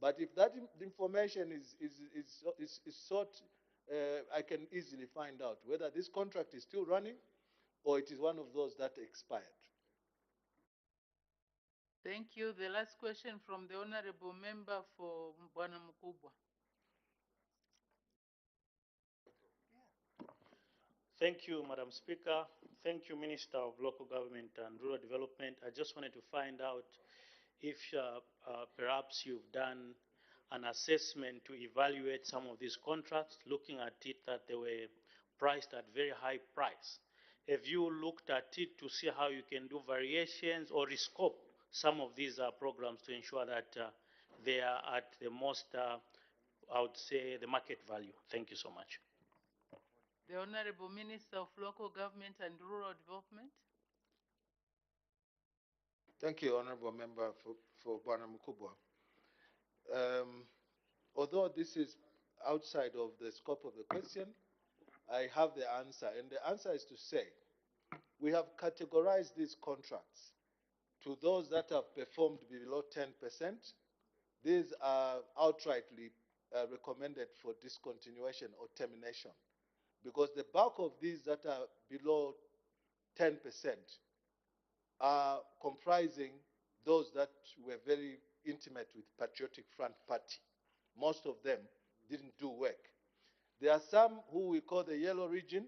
But if that information is sought, I can easily find out whether this contract is still running or it is one of those that expired. Thank you. The last question from the Honorable Member for Bwana Mkubwa. Thank you, Madam Speaker. Thank you, Minister of Local Government and Rural Development. I just wanted to find out if perhaps you've done an assessment to evaluate some of these contracts, looking at it that they were priced at very high price. Have you looked at it to see how you can do variations or rescope some of these programs to ensure that they are at the most, I would say, the market value? Thank you so much. The Honorable Minister of Local Government and Rural Development. Thank you, Honorable Member for Bwana Mkubwa. Although this is outside of the scope of the question, I have the answer. And the answer is to say, we have categorized these contracts to those that have performed below 10%. These are outrightly recommended for discontinuation or termination, because the bulk of these that are below 10% are comprising those that were very intimate with Patriotic Front Party. Most of them didn't do work. There are some who we call the yellow region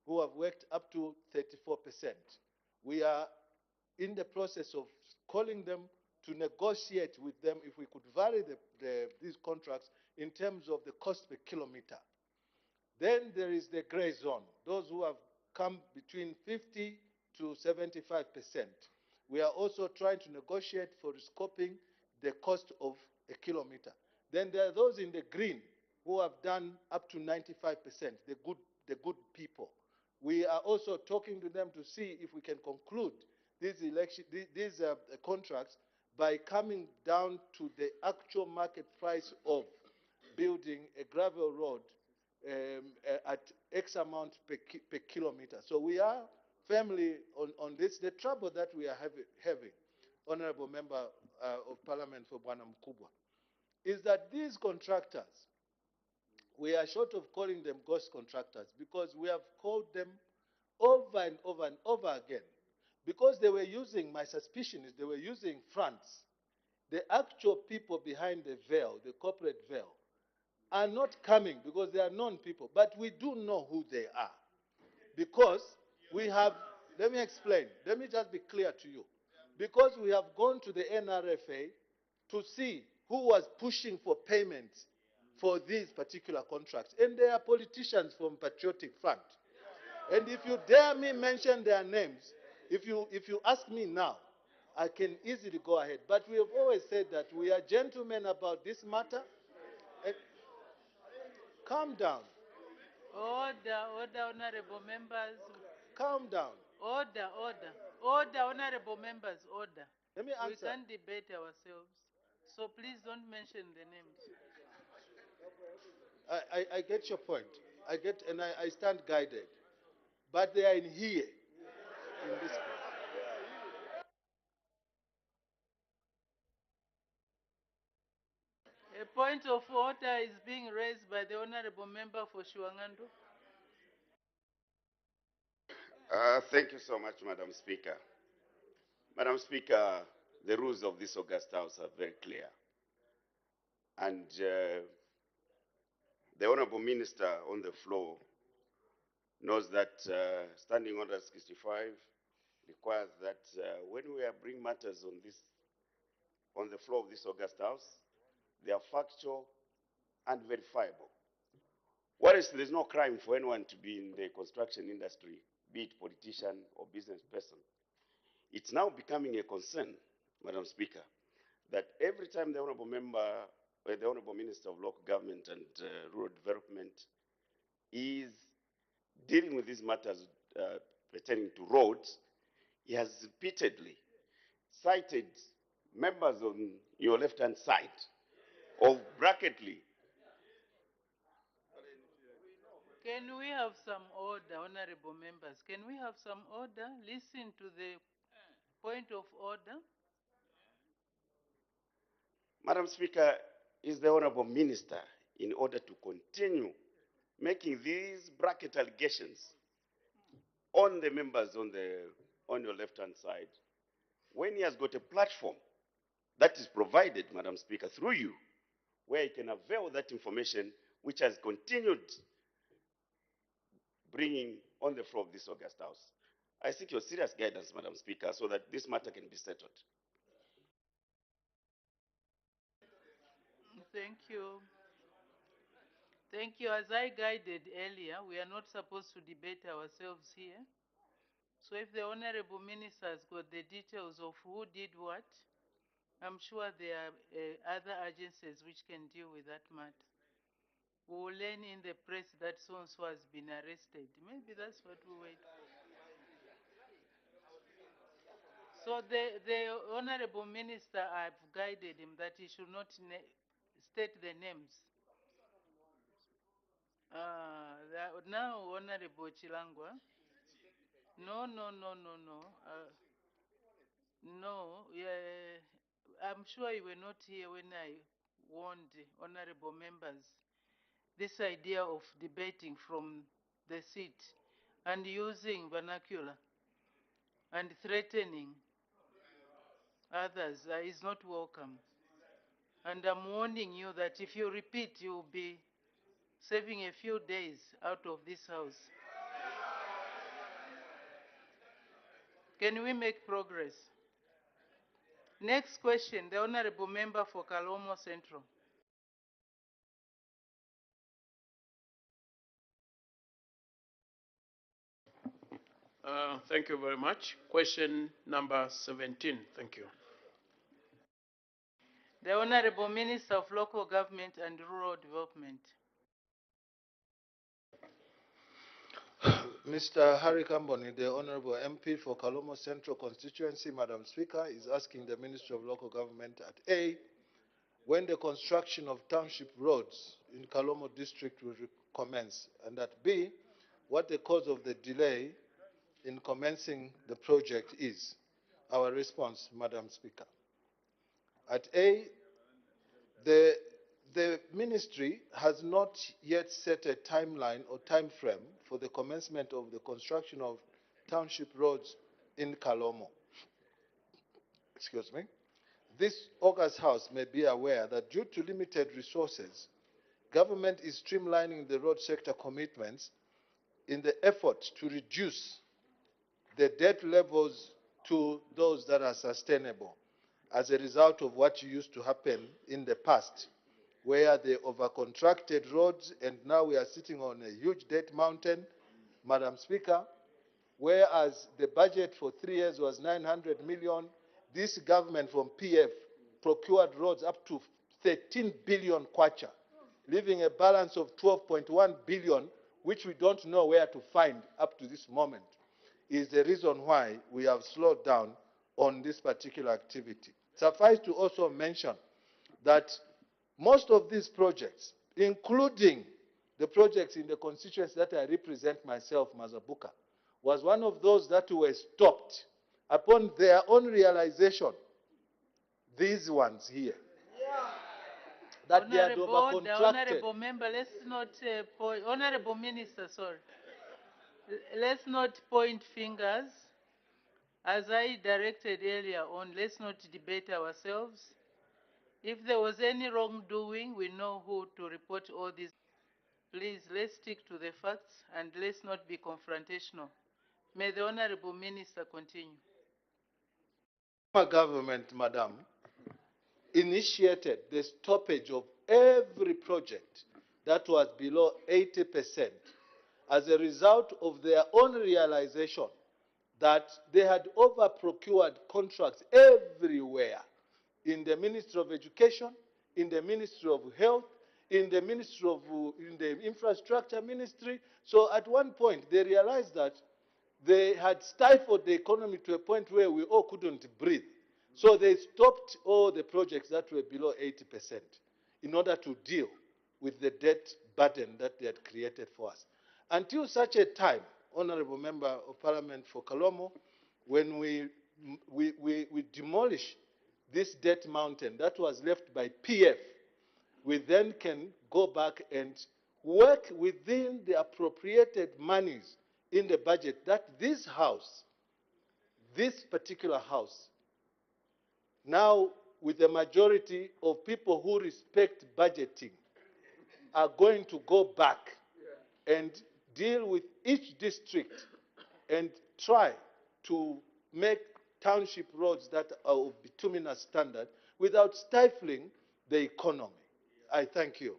who have worked up to 34%. We are in the process of calling them to negotiate with them if we could vary these contracts in terms of the cost per kilometer. Then there is the gray zone, those who have come between 50 to 75%. We are also trying to negotiate for scoping the cost of a kilometer. Then there are those in the green who have done up to 95%, the good people. We are also talking to them to see if we can conclude these contracts by coming down to the actual market price of building a gravel road at X amount per kilometer. So we are firmly on this. The trouble that we are having, Honorable Member of Parliament for Bwana Mkubwa, is that these contractors, we are short of calling them ghost contractors because we have called them over and over and over again. Because they were using, my suspicion is they were using fronts. The actual people behind the veil, the corporate veil, are not coming because they are known people. But we do know who they are. Because we have, let me explain, let me just be clear to you. Because we have gone to the NRFA to see who was pushing for payment for these particular contracts. And they are politicians from Patriotic Front. And if you dare me mention their names, if you ask me now, I can easily go ahead. But we have always said that we are gentlemen about this matter. And calm down. Order, order, honorable members. Calm down. Order, order. Order, honorable members, order. Let me answer. We can't debate ourselves. So please don't mention the names. I get your point. I stand guided. But they are in here, in this place. A point of order is being raised by the honorable member for Shuangando. Thank you so much, Madam Speaker. Madam Speaker, the rules of this August House are very clear. And the Honorable Minister on the floor knows that Standing Order 65 requires that when we bring matters on the floor of this August House, they are factual and verifiable. Whereas there is no crime for anyone to be in the construction industry, be it politician or business person. It's now becoming a concern, Madam Speaker, that every time the Honorable Minister of Local Government and Rural Development is dealing with these matters pertaining to roads, he has repeatedly cited members on your left-hand side of bracketly. Can we have some order, honorable members? Can we have some order? Listen to the point of order. Madam Speaker, is the Honorable Minister, in order to continue making these bracket allegations on the members on your left-hand side, when he has got a platform that is provided, Madam Speaker, through you, where he can avail that information which has continued bringing on the floor of this August House. I seek your serious guidance, Madam Speaker, so that this matter can be settled. Thank you. Thank you. As I guided earlier, we are not supposed to debate ourselves here. So if the Honorable Minister has got the details of who did what, I'm sure there are other agencies which can deal with that matter. We will learn in the press that so-and-so has been arrested. Maybe that's what we wait for. So the Honorable Minister, I've guided him that he should not state the names. Now, Honorable Chilangwa. No. No, I'm sure you were not here when I warned honorable members this idea of debating from the seat and using vernacular and threatening others is not welcome. And I'm warning you that if you repeat, you'll be saving a few days out of this house. Can we make progress? Next question, the Honorable Member for Kalomo Central. Thank you very much. Question number 17. Thank you. The Honorable Minister of Local Government and Rural Development. Mr. Harry Kamboni, the Honorable MP for Kalomo Central Constituency, Madam Speaker, is asking the Ministry of Local Government at A, when the construction of township roads in Kalomo district will commence, and at B, what the cause of the delay in commencing the project is. Our response, Madam Speaker. At A, The ministry has not yet set a timeline or time frame for the commencement of the construction of township roads in Kalomo. Excuse me. This August House may be aware that due to limited resources, government is streamlining the road sector commitments in the effort to reduce the debt levels to those that are sustainable as a result of what used to happen in the past, where they overcontracted roads and now we are sitting on a huge debt mountain, Madam Speaker, whereas the budget for 3 years was 900 million, this government from PF procured roads up to 13 billion kwacha, leaving a balance of 12.1 billion, which we don't know where to find up to this moment, is the reason why we have slowed down on this particular activity. Suffice to also mention that most of these projects, including the projects in the constituency that I represent myself, Mazabuka, was one of those that were stopped upon their own realization. These ones here, that they had overcontracted. Honorable member, let's not point, Honorable Minister, sorry. Let's not point fingers. As I directed earlier on, let's not debate ourselves. If there was any wrongdoing, we know who to report all this. Please, let's stick to the facts and let's not be confrontational. May the Honorable Minister continue. Our government, Madam, initiated the stoppage of every project that was below 80% as a result of their own realization that they had over-procured contracts everywhere, in the Ministry of Education, in the Ministry of Health, in the Ministry of in the Infrastructure Ministry. So at one point they realized that they had stifled the economy to a point where we all couldn't breathe. So they stopped all the projects that were below 80% in order to deal with the debt burden that they had created for us. Until such a time, Honorable Member of Parliament for Kalomo, when we demolish this debt mountain that was left by PF, we then can go back and work within the appropriated monies in the budget that this House, this particular House, now with a majority of people who respect budgeting, are going to go back and deal with each district and try to make township roads that are of bituminous standard without stifling the economy. I thank you.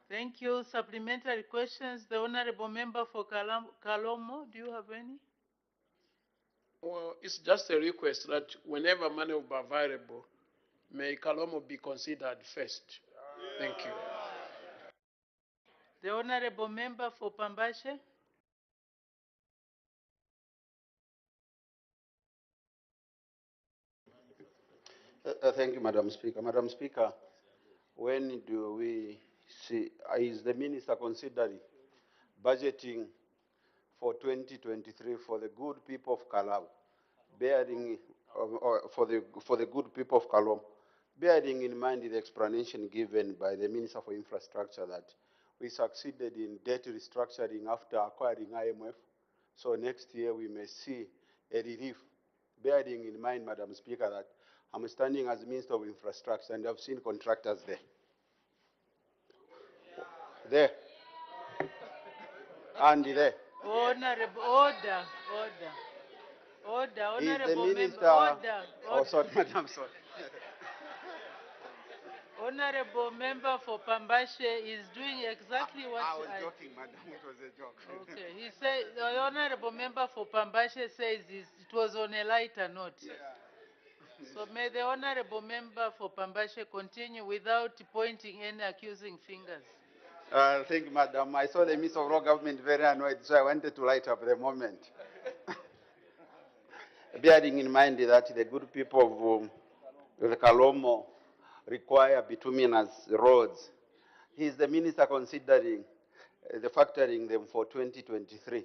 Thank you. Supplementary questions. The Honorable Member for Kalomo, do you have any? Well, it's just a request that whenever money will be available, may Kalomo be considered first. Thank you. The Honorable Member for Pambashe. Thank you, Madam Speaker. Madam Speaker, when do we see, is the Minister considering budgeting for 2023 for the good people of Kalau, bearing, for the good people of Kalom, bearing in mind the explanation given by the Minister for Infrastructure that we succeeded in debt restructuring after acquiring IMF, so next year we may see a relief, bearing in mind, Madam Speaker, that I'm standing as Minister of Infrastructure and I've seen contractors there. There. And there. Honorable, order. Honorable Minister, Member, order. Oh, sorry, Madam, sorry. Honorable Member for Pambashe is doing exactly what I was joking, Madam. It was a joke. Okay, he said, the Honorable Member for Pambashe says it was on a lighter note. Yeah. So may the Honorable Member for Pambashe continue without pointing any accusing fingers. Thank you, Madam. I saw the Minister of Law Government very annoyed, so I wanted to light up the moment. Bearing in mind that the good people of the Kalomo require bituminous roads, is the Minister considering the factoring them for 2023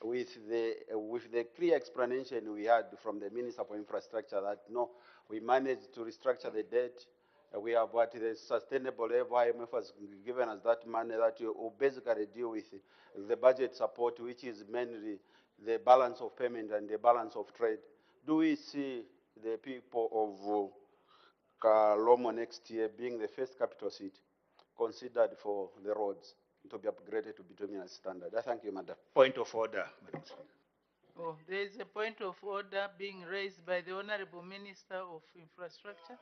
with the clear explanation we had from the Minister for Infrastructure that no, we managed to restructure the debt We have what the sustainable IMF has given us that money that will basically deal with the budget support, which is mainly the balance of payment and the balance of trade. Do we see the people of Kalomo next year being the first capital city considered for the roads to be upgraded to bituminous standard? I thank you, Madam. Point of order, Madam Speaker. Oh, there is a point of order being raised by the Honorable Minister of Infrastructure.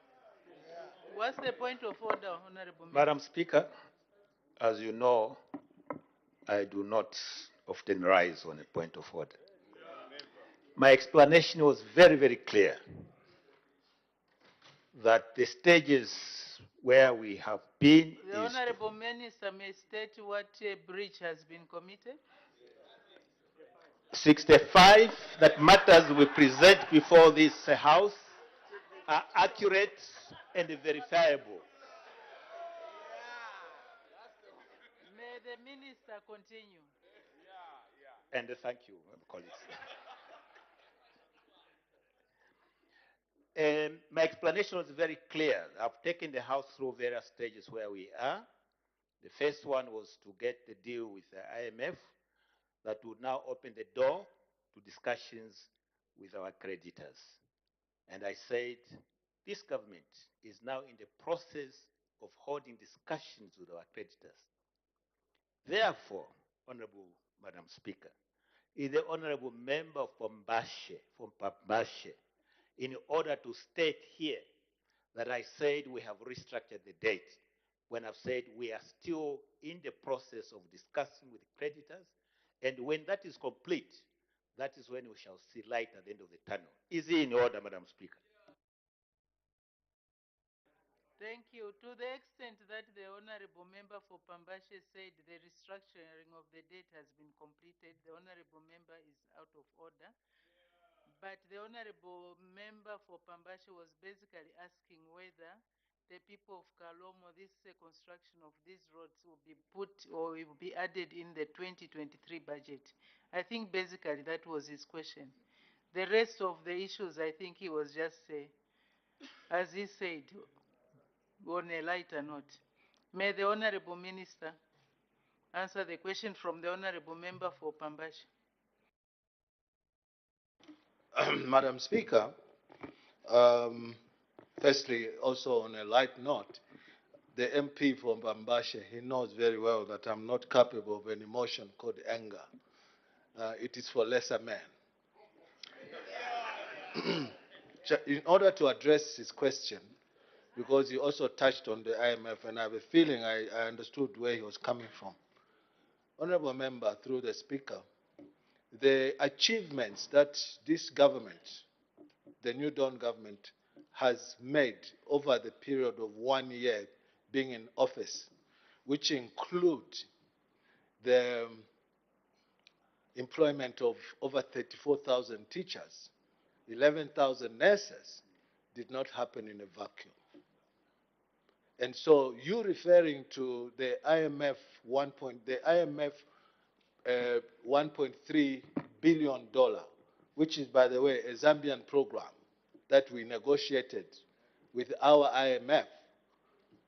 What's the point of order, Honorable Minister? Madam Speaker, as you know, I do not often rise on a point of order. My explanation was very, very clear that the stages where we have been The Honorable Minister may state what breach has been committed. 65 that matters we present before this House are accurate and verifiable. May the Minister continue. And thank you, colleagues. My explanation was very clear. I've taken the House through various stages where we are. The first one was to get the deal with the IMF that would now open the door to discussions with our creditors. And I said, this government is now in the process of holding discussions with our creditors. Therefore, Honorable Madam Speaker, is the Honorable Member from Pambashe, in order to state here that I said we have restructured the debt, when I've said we are still in the process of discussing with creditors, and when that is complete, that is when we shall see light at the end of the tunnel. Is it in order, Madam Speaker? Thank you. To the extent that the Honorable Member for Pambashe said the restructuring of the debt has been completed, the Honorable Member is out of order. But the Honorable Member for Pambashe was basically asking whether the people of Kalomo, this construction of these roads will be put or will be added in the 2023 budget. I think basically that was his question. The rest of the issues, I think he was just, as he said, on a lighter note. May the Honorable Minister answer the question from the Honorable Member for Pambashe. Madam Speaker, firstly, also on a light note, the MP from Bambashe, he knows very well that I'm not capable of an emotion called anger. It is for lesser men. In order to address his question, because he also touched on the IMF, and I have a feeling I understood where he was coming from. Honorable Member, through the Speaker, the achievements that this government, the New Dawn government, has made over the period of 1 year being in office, which include the employment of over 34,000 teachers, 11,000 nurses, did not happen in a vacuum. And so you referring to the IMF $1.3 billion, which is, by the way, a Zambian program that we negotiated with our IMF.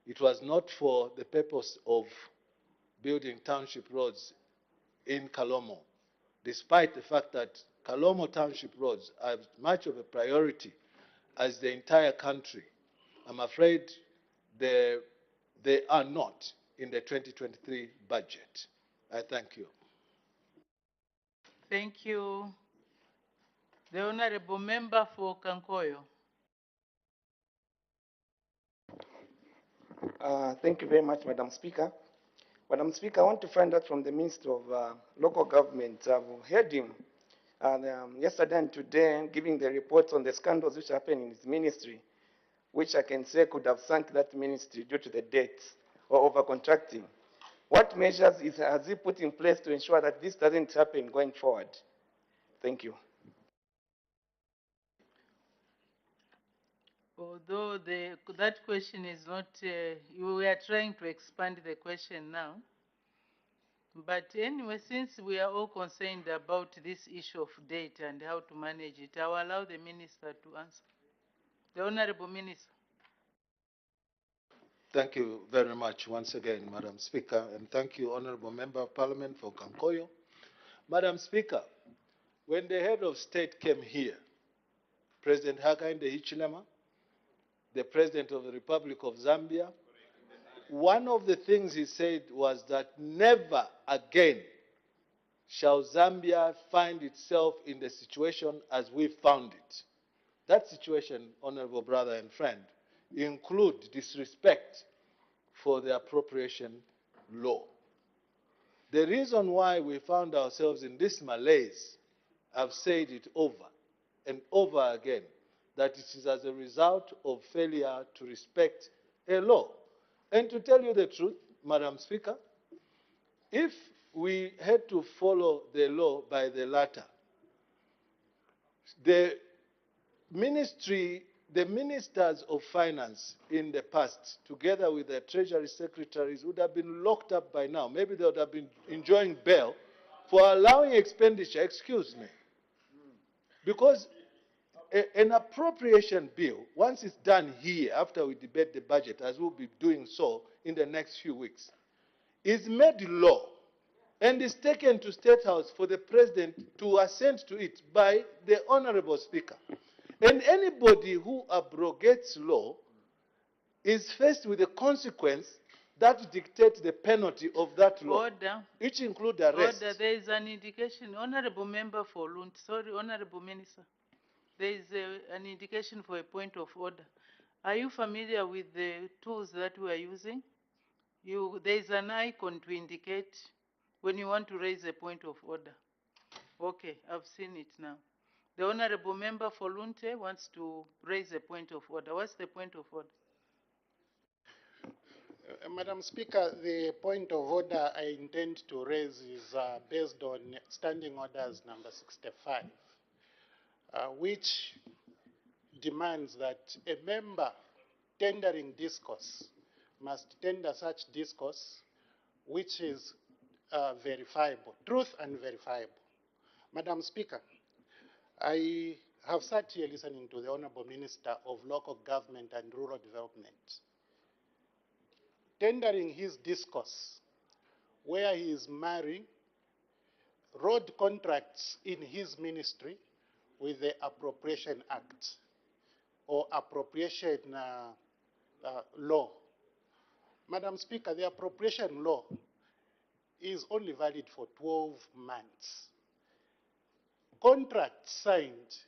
It was not for the purpose of building township roads in Kalomo, despite the fact that Kalomo township roads are as much of a priority as the entire country. I'm afraid they are not in the 2023 budget. I thank you. Thank you. The Honorable Member for Kankoyo. Thank you very much, Madam Speaker. Madam Speaker, I want to find out from the Minister of Local Government. I've heard him yesterday and today giving the reports on the scandals which happened in his ministry, which I can say could have sunk that ministry due to the debts or overcontracting. What measures has he put in place to ensure that this doesn't happen going forward? Thank you. Although that question is not, we are trying to expand the question now. But anyway, since we are all concerned about this issue of debt and how to manage it, I will allow the Minister to answer. The Honorable Minister. Thank you very much once again, Madam Speaker, and thank you, Honorable Member of Parliament for Kankoyo. Madam Speaker, when the head of state came here, President Hakainde Hichilema, the President of the Republic of Zambia, one of the things he said was that never again shall Zambia find itself in the situation as we found it. That situation, honorable brother and friend, include disrespect for the appropriation law. The reason why we found ourselves in this malaise, I've said it over and over again, that it is as a result of failure to respect a law. And to tell you the truth, Madam Speaker, if we had to follow the law by the letter, the ministers of finance in the past, together with the treasury secretaries, would have been locked up by now. Maybe they would have been enjoying bail for allowing expenditure, excuse me. Because an appropriation bill, once it's done here, after we debate the budget, as we'll be doing so in the next few weeks, is made law and is taken to State House for the President to assent to it by the Honorable Speaker. And anybody who abrogates law is faced with a consequence that dictates the penalty of that law, Order. which include arrest. Order. There is an indication. Honorable Member for Lund. Sorry, Honorable Minister. There is an indication for a point of order. Are you familiar with the tools that we are using? There is an icon to indicate when you want to raise a point of order. Okay, I've seen it now. The Honorable Member for Lunte wants to raise a point of order. What's the point of order? Madam Speaker, the point of order I intend to raise is based on Standing Orders number 65, which demands that a member tendering discourse must tender such discourse which is verifiable, truth and verifiable. Madam Speaker, I have sat here listening to the Honorable Minister of Local Government and Rural Development, tendering his discourse where he is marrying road contracts in his ministry with the Appropriation Act or Appropriation Law. Madam Speaker, the Appropriation Law is only valid for 12 months. Contracts signed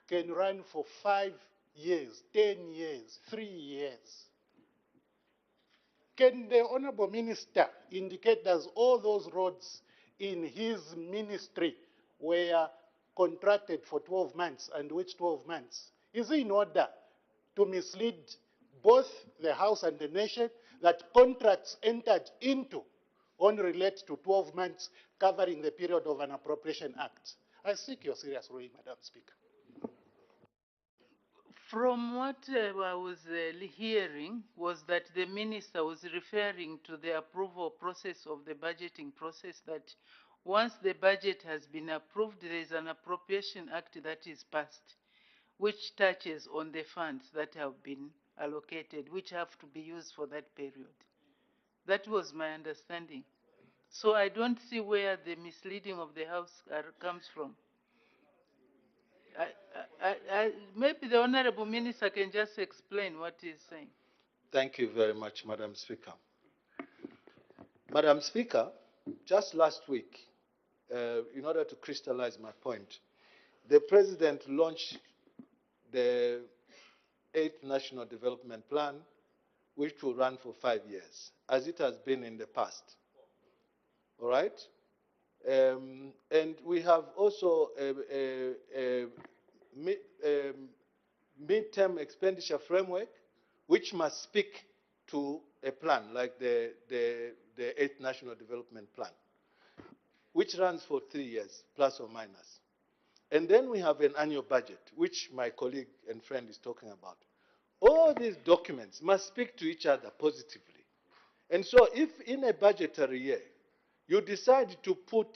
can run for 5 years, 10 years, 3 years. Can the Honorable Minister indicate that all those roads in his ministry were contracted for 12 months, and which 12 months? Is it in order to mislead both the House and the nation that contracts entered into only relate to 12 months covering the period of an Appropriation Act? I seek your serious ruling, Madam Speaker. From what I was hearing was that the minister was referring to the approval process of the budgeting process, that once the budget has been approved, there is an Appropriation Act that is passed, which touches on the funds that have been allocated, which have to be used for that period. That was my understanding. So I don't see where the misleading of the House comes from. Maybe the Honorable Minister can just explain what he's saying. Thank you very much, Madam Speaker. Madam Speaker, just last week, in order to crystallize my point, the President launched the 8th National Development Plan, which will run for 5 years, as it has been in the past. All right? And we have also a mid-term expenditure framework, which must speak to a plan like the 8th National Development Plan, which runs for 3 years, plus or minus. And then we have an annual budget, which my colleague and friend is talking about. All these documents must speak to each other positively. And so if in a budgetary year, you decide to put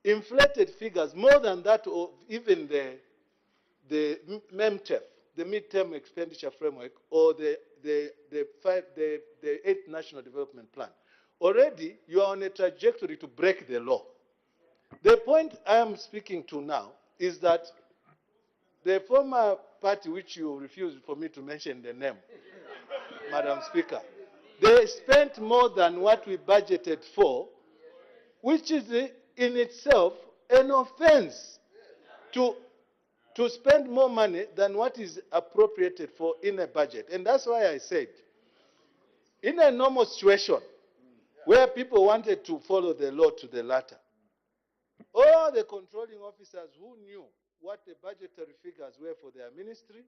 inflated figures more than that of even the MEMTEF, the midterm expenditure framework or the eighth national development plan, already you are on a trajectory to break the law. The point I am speaking to now is that the former party, which you refused for me to mention the name, Madam Speaker, they spent more than what we budgeted for, which is in itself an offense to spend more money than what is appropriated for in a budget. And that's why I said, in a normal situation where people wanted to follow the law to the letter, all the controlling officers who knew what the budgetary figures were for their ministry,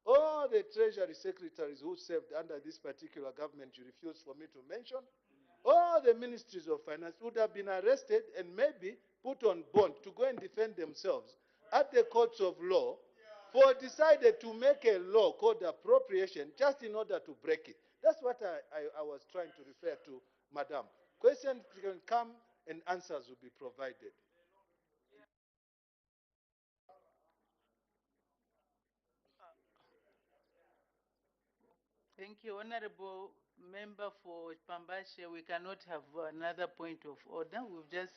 all the treasury secretaries who served under this particular government you refused for me to mention, all the ministries of finance would have been arrested and maybe put on bond to go and defend themselves at the courts of law for decided to make a law called appropriation just in order to break it. That's what I was trying to refer to, Madam. Questions can come and answers will be provided. Thank you, Honorable Member for Pambashe. We cannot have another point of order. We've just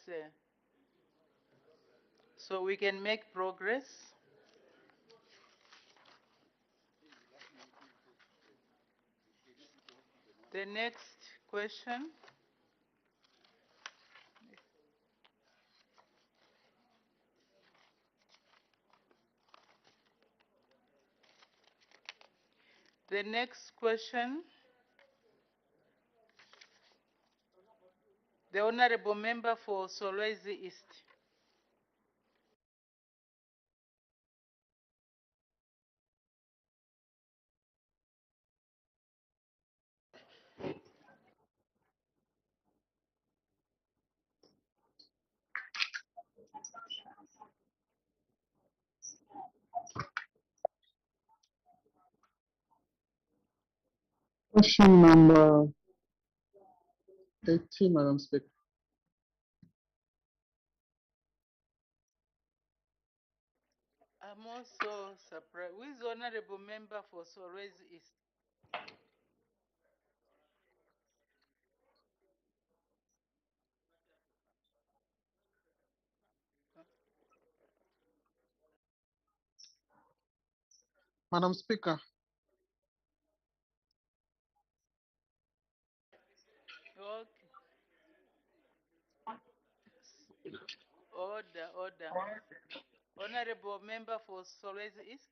so we can make progress. The next question. The next question. The Honorable Member for Solwezi East. Question number 18, Madam Speaker. I'm also surprised. Who is Honorable Member for Solwezi East? Madam Speaker. Okay. Order. Honorable Member for Solwezi East.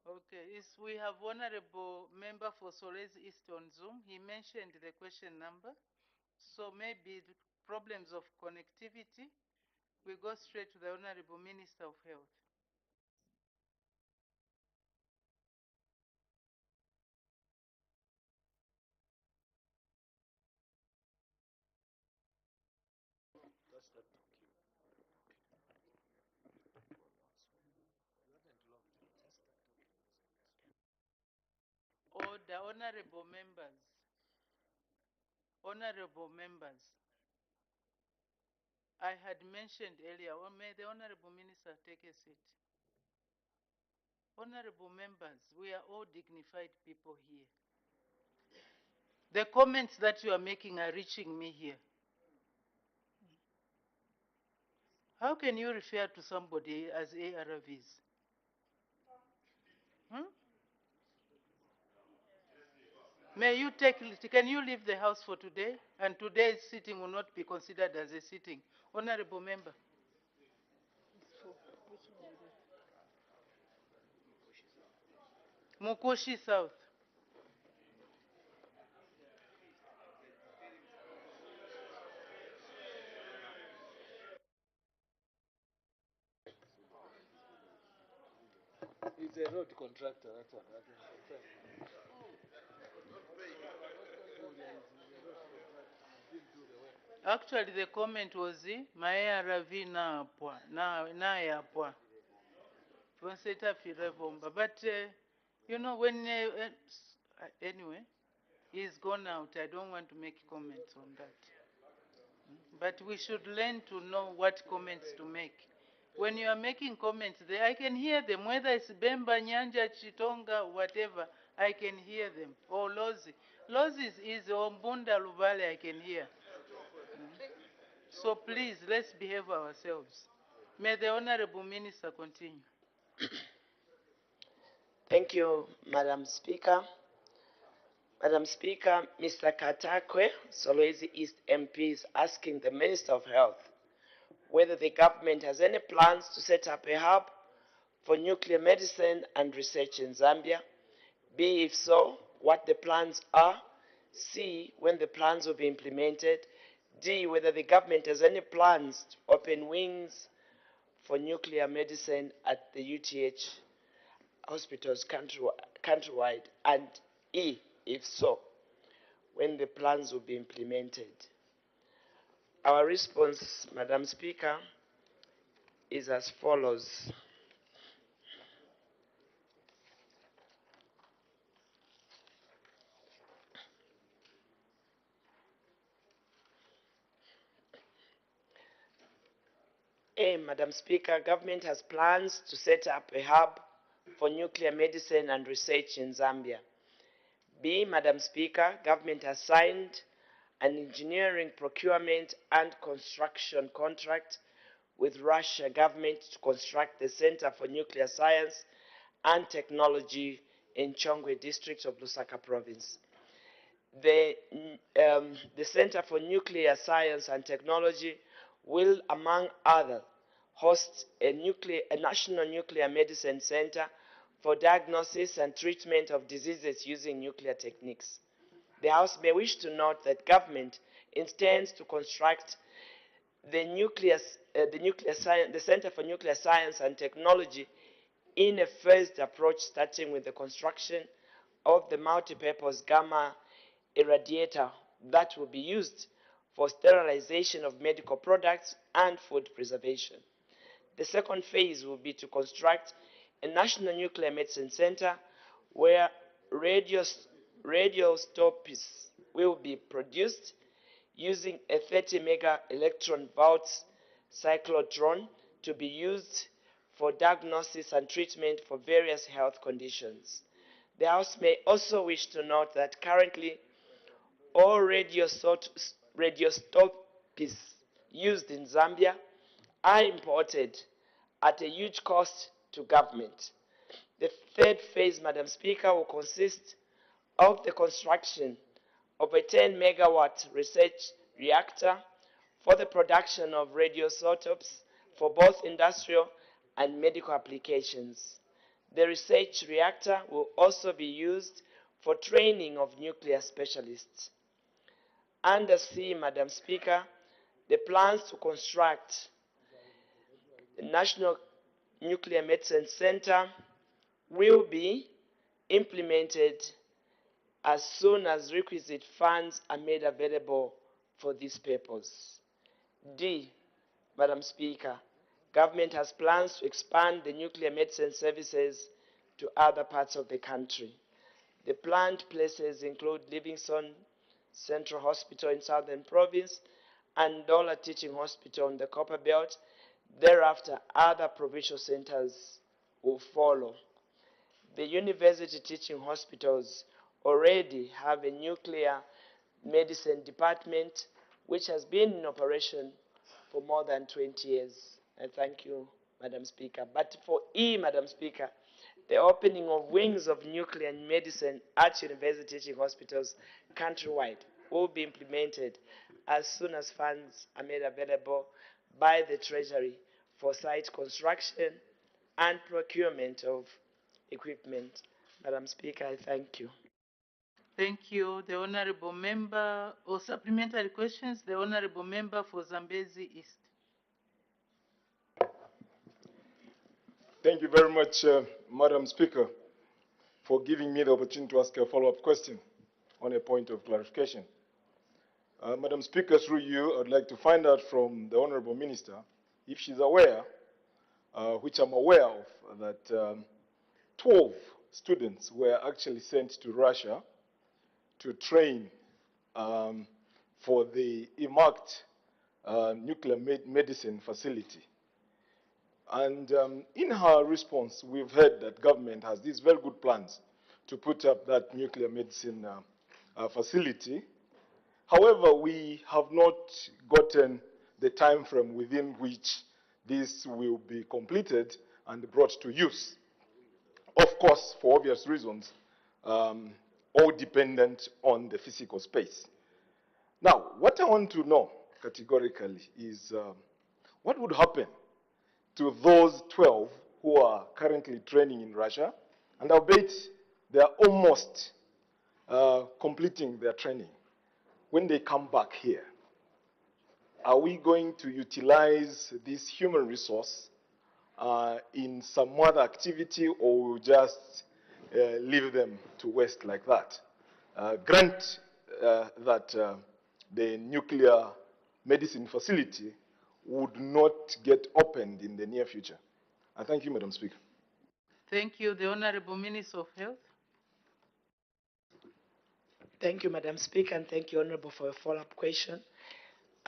Okay, we have Honorable Member for Solwezi East on Zoom. He mentioned the question number. So maybe the problems of connectivity. We go straight to the Honorable Minister of Health. Order, honorable members. Honorable members. I had mentioned earlier, may the Honorable Minister take a seat. Honorable members, we are all dignified people here. The comments that you are making are reaching me here. How can you refer to somebody as ARVs? May you can you leave the house for today? And today's sitting will not be considered as a sitting. Honorable member. Mukushi South. He's a road contractor, that's one. Actually, the comment was, my ARV na yapwa. But You know, when, anyway, he's gone out. I don't want to make comments on that. But we should learn to know what comments to make. When you are making comments there, I can hear them, whether it's Bemba, Nyanja, Chitonga, whatever, I can hear them. Or Lozi. Lozi is Ombunda Luvale, I can hear. So please, let's behave ourselves. May the Honorable Minister continue. Thank you, Madam Speaker. Madam Speaker, Mr. Katakwe, Solwezi East MP, is asking the Minister of Health whether the government has any plans to set up a hub for nuclear medicine and research in Zambia. B, if so, what the plans are. C, when the plans will be implemented. D, whether the government has any plans to open wings for nuclear medicine at the UTH hospitals countrywide. And E, if so, when the plans will be implemented. Our response, Madam Speaker, is as follows. A, Madam Speaker, government has plans to set up a hub for nuclear medicine and research in Zambia. B, Madam Speaker, government has signed an engineering procurement and construction contract with Russia government to construct the Center for Nuclear Science and Technology in Chongwe district of Lusaka province. The Center for Nuclear Science and Technology will, among others, host a national nuclear medicine center for diagnosis and treatment of diseases using nuclear techniques. The House may wish to note that government intends to construct the Center for Nuclear Science and Technology in a phased approach, starting with the construction of the multi-purpose gamma irradiator that will be used for sterilization of medical products and food preservation. The second phase will be to construct a national nuclear medicine center where radioisotopes will be produced using a 30 mega electron volt cyclotron to be used for diagnosis and treatment for various health conditions. The House may also wish to note that currently all radioisotopes used in Zambia are imported at a huge cost to government. The third phase, Madam Speaker, will consist of the construction of a 10 megawatt research reactor for the production of radioisotopes for both industrial and medical applications. The research reactor will also be used for training of nuclear specialists. Under C, Madam Speaker, the plans to construct the National Nuclear Medicine Center will be implemented as soon as requisite funds are made available for this purpose. D, Madam Speaker, government has plans to expand the nuclear medicine services to other parts of the country. The planned places include Livingstone Central Hospital in Southern Province and Dola Teaching Hospital in the Copper Belt. Thereafter, other provincial centers will follow. The university teaching hospitals already have a nuclear medicine department which has been in operation for more than 20 years. And thank you, Madam Speaker. But for E, Madam Speaker, the opening of wings of nuclear medicine at university teaching hospitals countrywide will be implemented as soon as funds are made available by the Treasury for site construction and procurement of equipment. Madam Speaker, I thank you. Thank you. The Honorable Member, or supplementary questions, the Honorable Member for Zambezi East. Thank you very much, Madam Speaker, for giving me the opportunity to ask a follow-up question on a point of clarification. Madam Speaker, through you, I'd like to find out from the Honorable Minister if she's aware, which I'm aware of, that 12 students were actually sent to Russia to train for the earmarked nuclear medicine facility. And in her response, we've heard that government has these very good plans to put up that nuclear medicine facility. However, we have not gotten the time frame within which this will be completed and brought to use. Of course, for obvious reasons, all dependent on the physical space. Now, what I want to know categorically is what would happen to those 12 who are currently training in Russia, and I bet they are almost completing their training. When they come back here, are we going to utilize this human resource in some other activity, or we'll just leave them to waste like that? Grant that the nuclear medicine facility would not get opened in the near future. I thank you, Madam Speaker. Thank you. The Honorable Minister of Health. Thank you, Madam Speaker, and thank you, Honorable, for a follow-up question.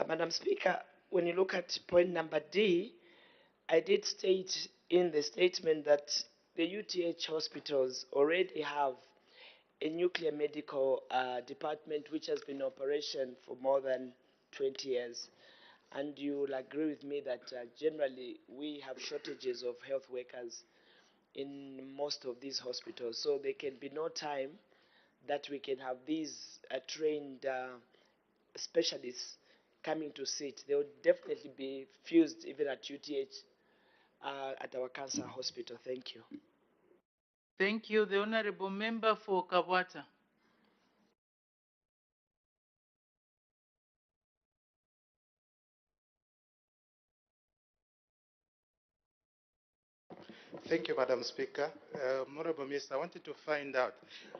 Madam Speaker, when you look at point number D, I did state in the statement that the UTH hospitals already have a nuclear medical department which has been in operation for more than 20 years. And you will agree with me that generally we have shortages of health workers in most of these hospitals. So there can be no time that we can have these trained specialists coming to sit. They would definitely be fused even at UTH, at our cancer hospital. Thank you. Thank you. The Honorable Member for Kabwata. Thank you, Madam Speaker. Honorable Minister, I wanted to find out,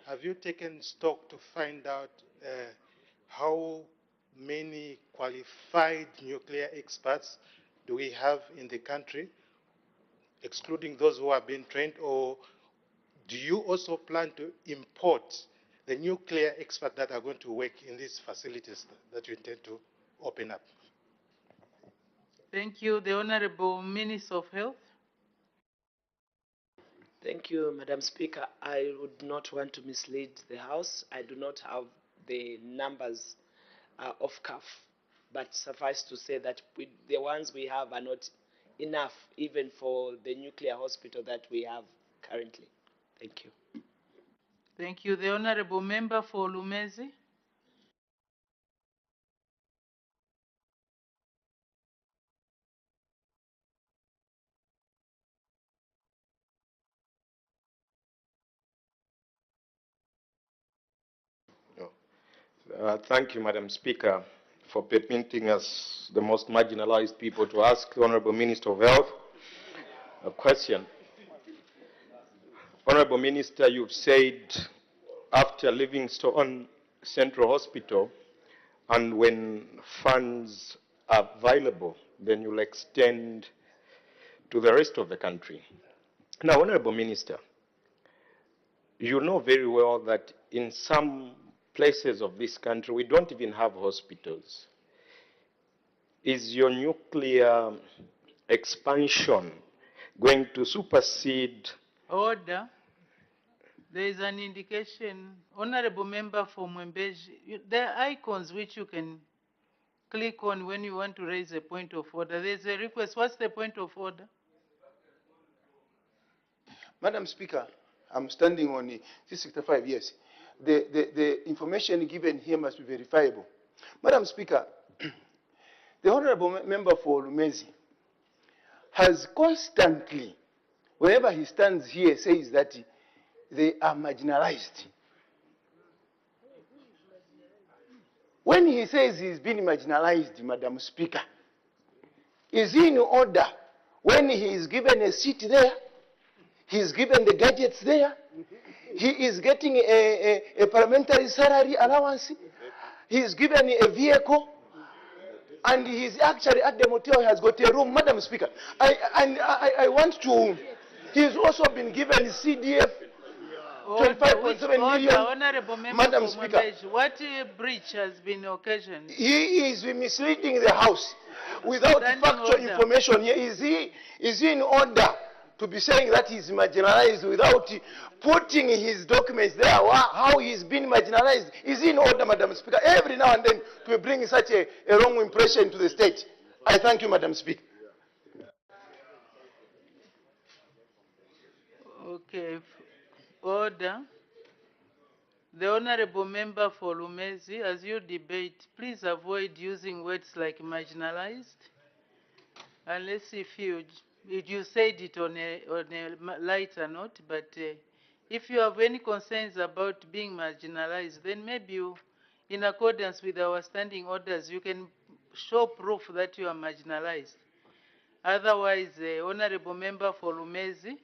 have you taken stock to find out how many qualified nuclear experts do we have in the country, excluding those who have been trained, or do you also plan to import the nuclear experts that are going to work in these facilities that you intend to open up? Thank you. The Honorable Minister of Health. Thank you, Madam Speaker. I would not want to mislead the House. I do not have the numbers off cuff, but suffice to say that the ones we have are not enough even for the nuclear hospital that we have currently. Thank you. Thank you. The Honorable Member for Lumezi. Thank you, Madam Speaker, for permitting us, the most marginalized people, to ask the Honorable Minister of Health a question. Honorable Minister, you've said after Livingstone Central Hospital, and when funds are available, then you'll extend to the rest of the country. Now, Honorable Minister, you know very well that in some places of this country, we don't even have hospitals. Is your nuclear expansion going to supersede? Order. There is an indication. Honorable Member for Mwembeji, there are icons which you can click on when you want to raise a point of order. There's a request. What's the point of order? Madam Speaker, I'm standing on 365 years. The information given here must be verifiable. Madam Speaker, the Honorable Member for Lumezi has constantly, whenever he stands here, says that they are marginalized. When he says he's been marginalized, Madam Speaker, is he in order when he is given a seat there, he is given the gadgets there, he is getting a parliamentary salary allowance, he is given a vehicle, and he is actually at the motel, he has got a room. Madam Speaker, I want to, he has also been given CDF, Order, 25.7 million. Honorable Member Madam for Speaker, Mwembeji, what breach has been occasioned? he is misleading the House without Standing factual order. information. Is he in order to be saying that he's marginalized without putting his documents there, how he's been marginalized? Is he in order, Madam Speaker? Every now and then to bring such a wrong impression to the state. I thank you, Madam Speaker. Okay. Order. The Honorable Member for Lumezi, as you debate, please avoid using words like marginalized, unless if you said it on a lighter note, but if you have any concerns about being marginalized, then maybe you, in accordance with our standing orders, you can show proof that you are marginalized. Otherwise, Honorable Member for Lumezi,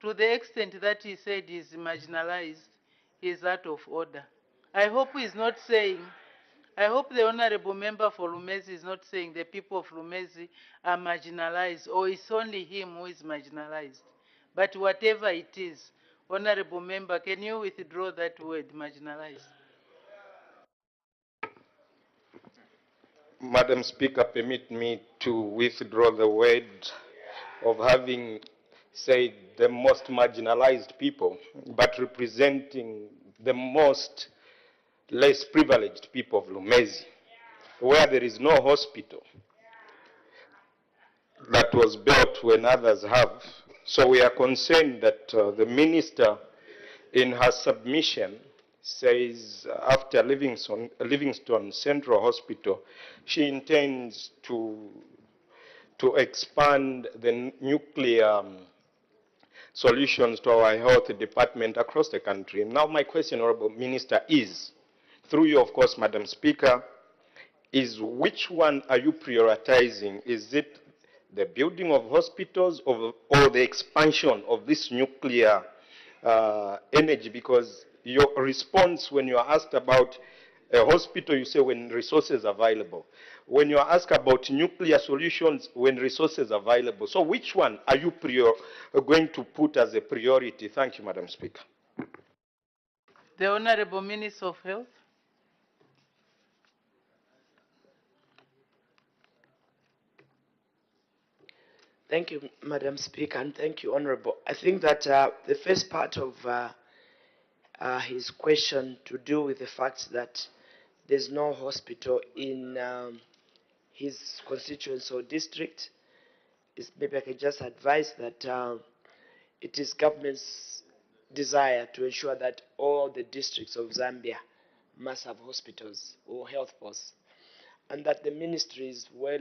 to the extent that he said he is marginalized, he is out of order. I hope he is not saying, I hope the Honorable Member for Lumezi is not saying the people of Lumezi are marginalized, or it's only him who is marginalized. But whatever it is, Honorable Member, can you withdraw that word, marginalized? Madam Speaker, permit me to withdraw the word of having said the most marginalized people, but representing the most less privileged people of Lumezi, where there is no hospital that was built when others have. So we are concerned that the minister, in her submission, says after Livingstone Central Hospital, she intends to expand the nuclear solutions to our health department across the country. Now my question, Honorable Minister, is, through you, of course, Madam Speaker, is which one are you prioritizing? Is it the building of hospitals or the expansion of this nuclear energy? Because your response when you are asked about a hospital, you say when resources are available. When you are asked about nuclear solutions, when resources are available. So which one are you going to put as a priority? Thank you, Madam Speaker. The Honorable Minister of Health. Thank you, Madam Speaker, and thank you, Honorable. I think that the first part of his question to do with the fact that there's no hospital in his constituency or district, is maybe I can just advise that it is government's desire to ensure that all the districts of Zambia must have hospitals or health posts, and that the ministry is well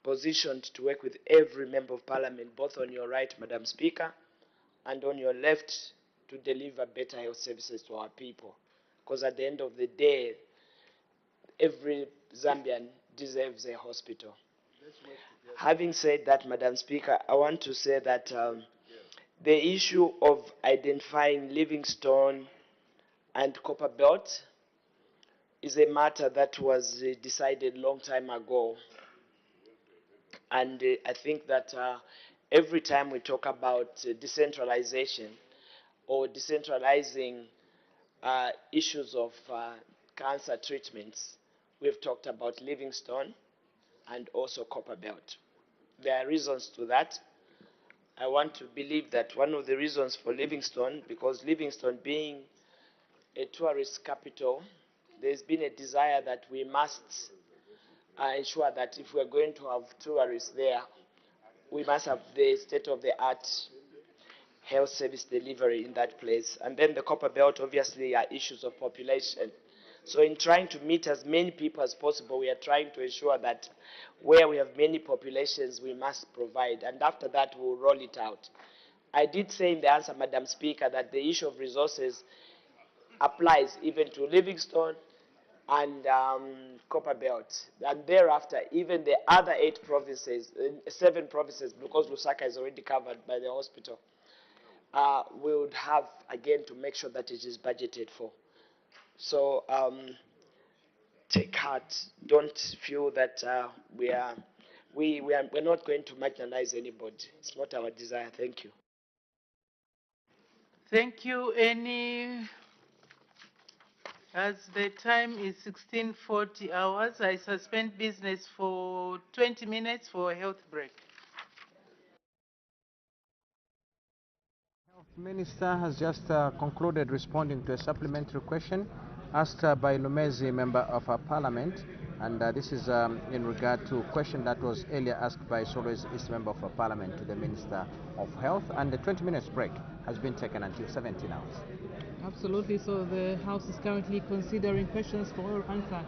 positioned to work with every member of parliament, both on your right, Madam Speaker, and on your left, to deliver better health services to our people. Because at the end of the day, every Zambian deserves a hospital. Having said that, Madam Speaker, I want to say that the issue of identifying Livingstone and Copper Belt is a matter that was decided a long time ago. And I think that every time we talk about decentralization or decentralizing issues of cancer treatments, we've talked about Livingstone and also Copper Belt. There are reasons to that. I want to believe that one of the reasons for Livingstone, because Livingstone being a tourist capital, there's been a desire that we must ensure that if we're going to have tourists there, we must have the state-of-the-art health service delivery in that place. And then the Copper Belt, obviously, are issues of population. So in trying to meet as many people as possible, we are trying to ensure that where we have many populations, we must provide. And after that, we'll roll it out. I did say in the answer, Madam Speaker, that the issue of resources applies even to Livingstone and Copper Belt. And thereafter, even the other 8 provinces, 7 provinces, because Lusaka is already covered by the hospital, we would have, again, to make sure that it is budgeted for. So take heart. Don't feel that we're not going to marginalize anybody. It's not our desire. Thank you. Thank you. As the time is 16:40 hours, I suspend business for 20 minutes for a health break. Minister has just concluded responding to a supplementary question asked by Lumezi, member of our parliament, and this is in regard to a question that was earlier asked by Solwezi East, member of our parliament, to the Minister of Health, and the 20 minutes break has been taken until 17 hours. Absolutely. So the House is currently considering questions for oral answer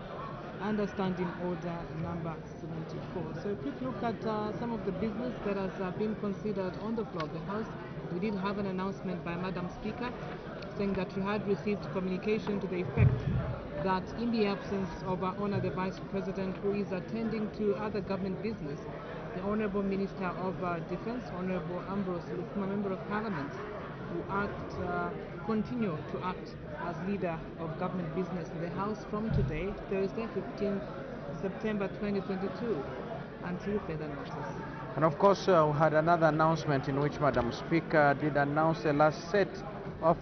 under Standing Order number 74. So a quick look at some of the business that has been considered on the floor of the House. We did have an announcement by Madam Speaker saying that she had received communication to the effect that in the absence of our Honour the Vice President, who is attending to other government business, the Honourable Minister of Defence, Honourable Ambrose Lufuma, Member of Parliament, will continue to act as leader of government business in the House from today, Thursday, 15 September 2022, until further notice. And of course, we had another announcement in which Madam Speaker did announce the last set of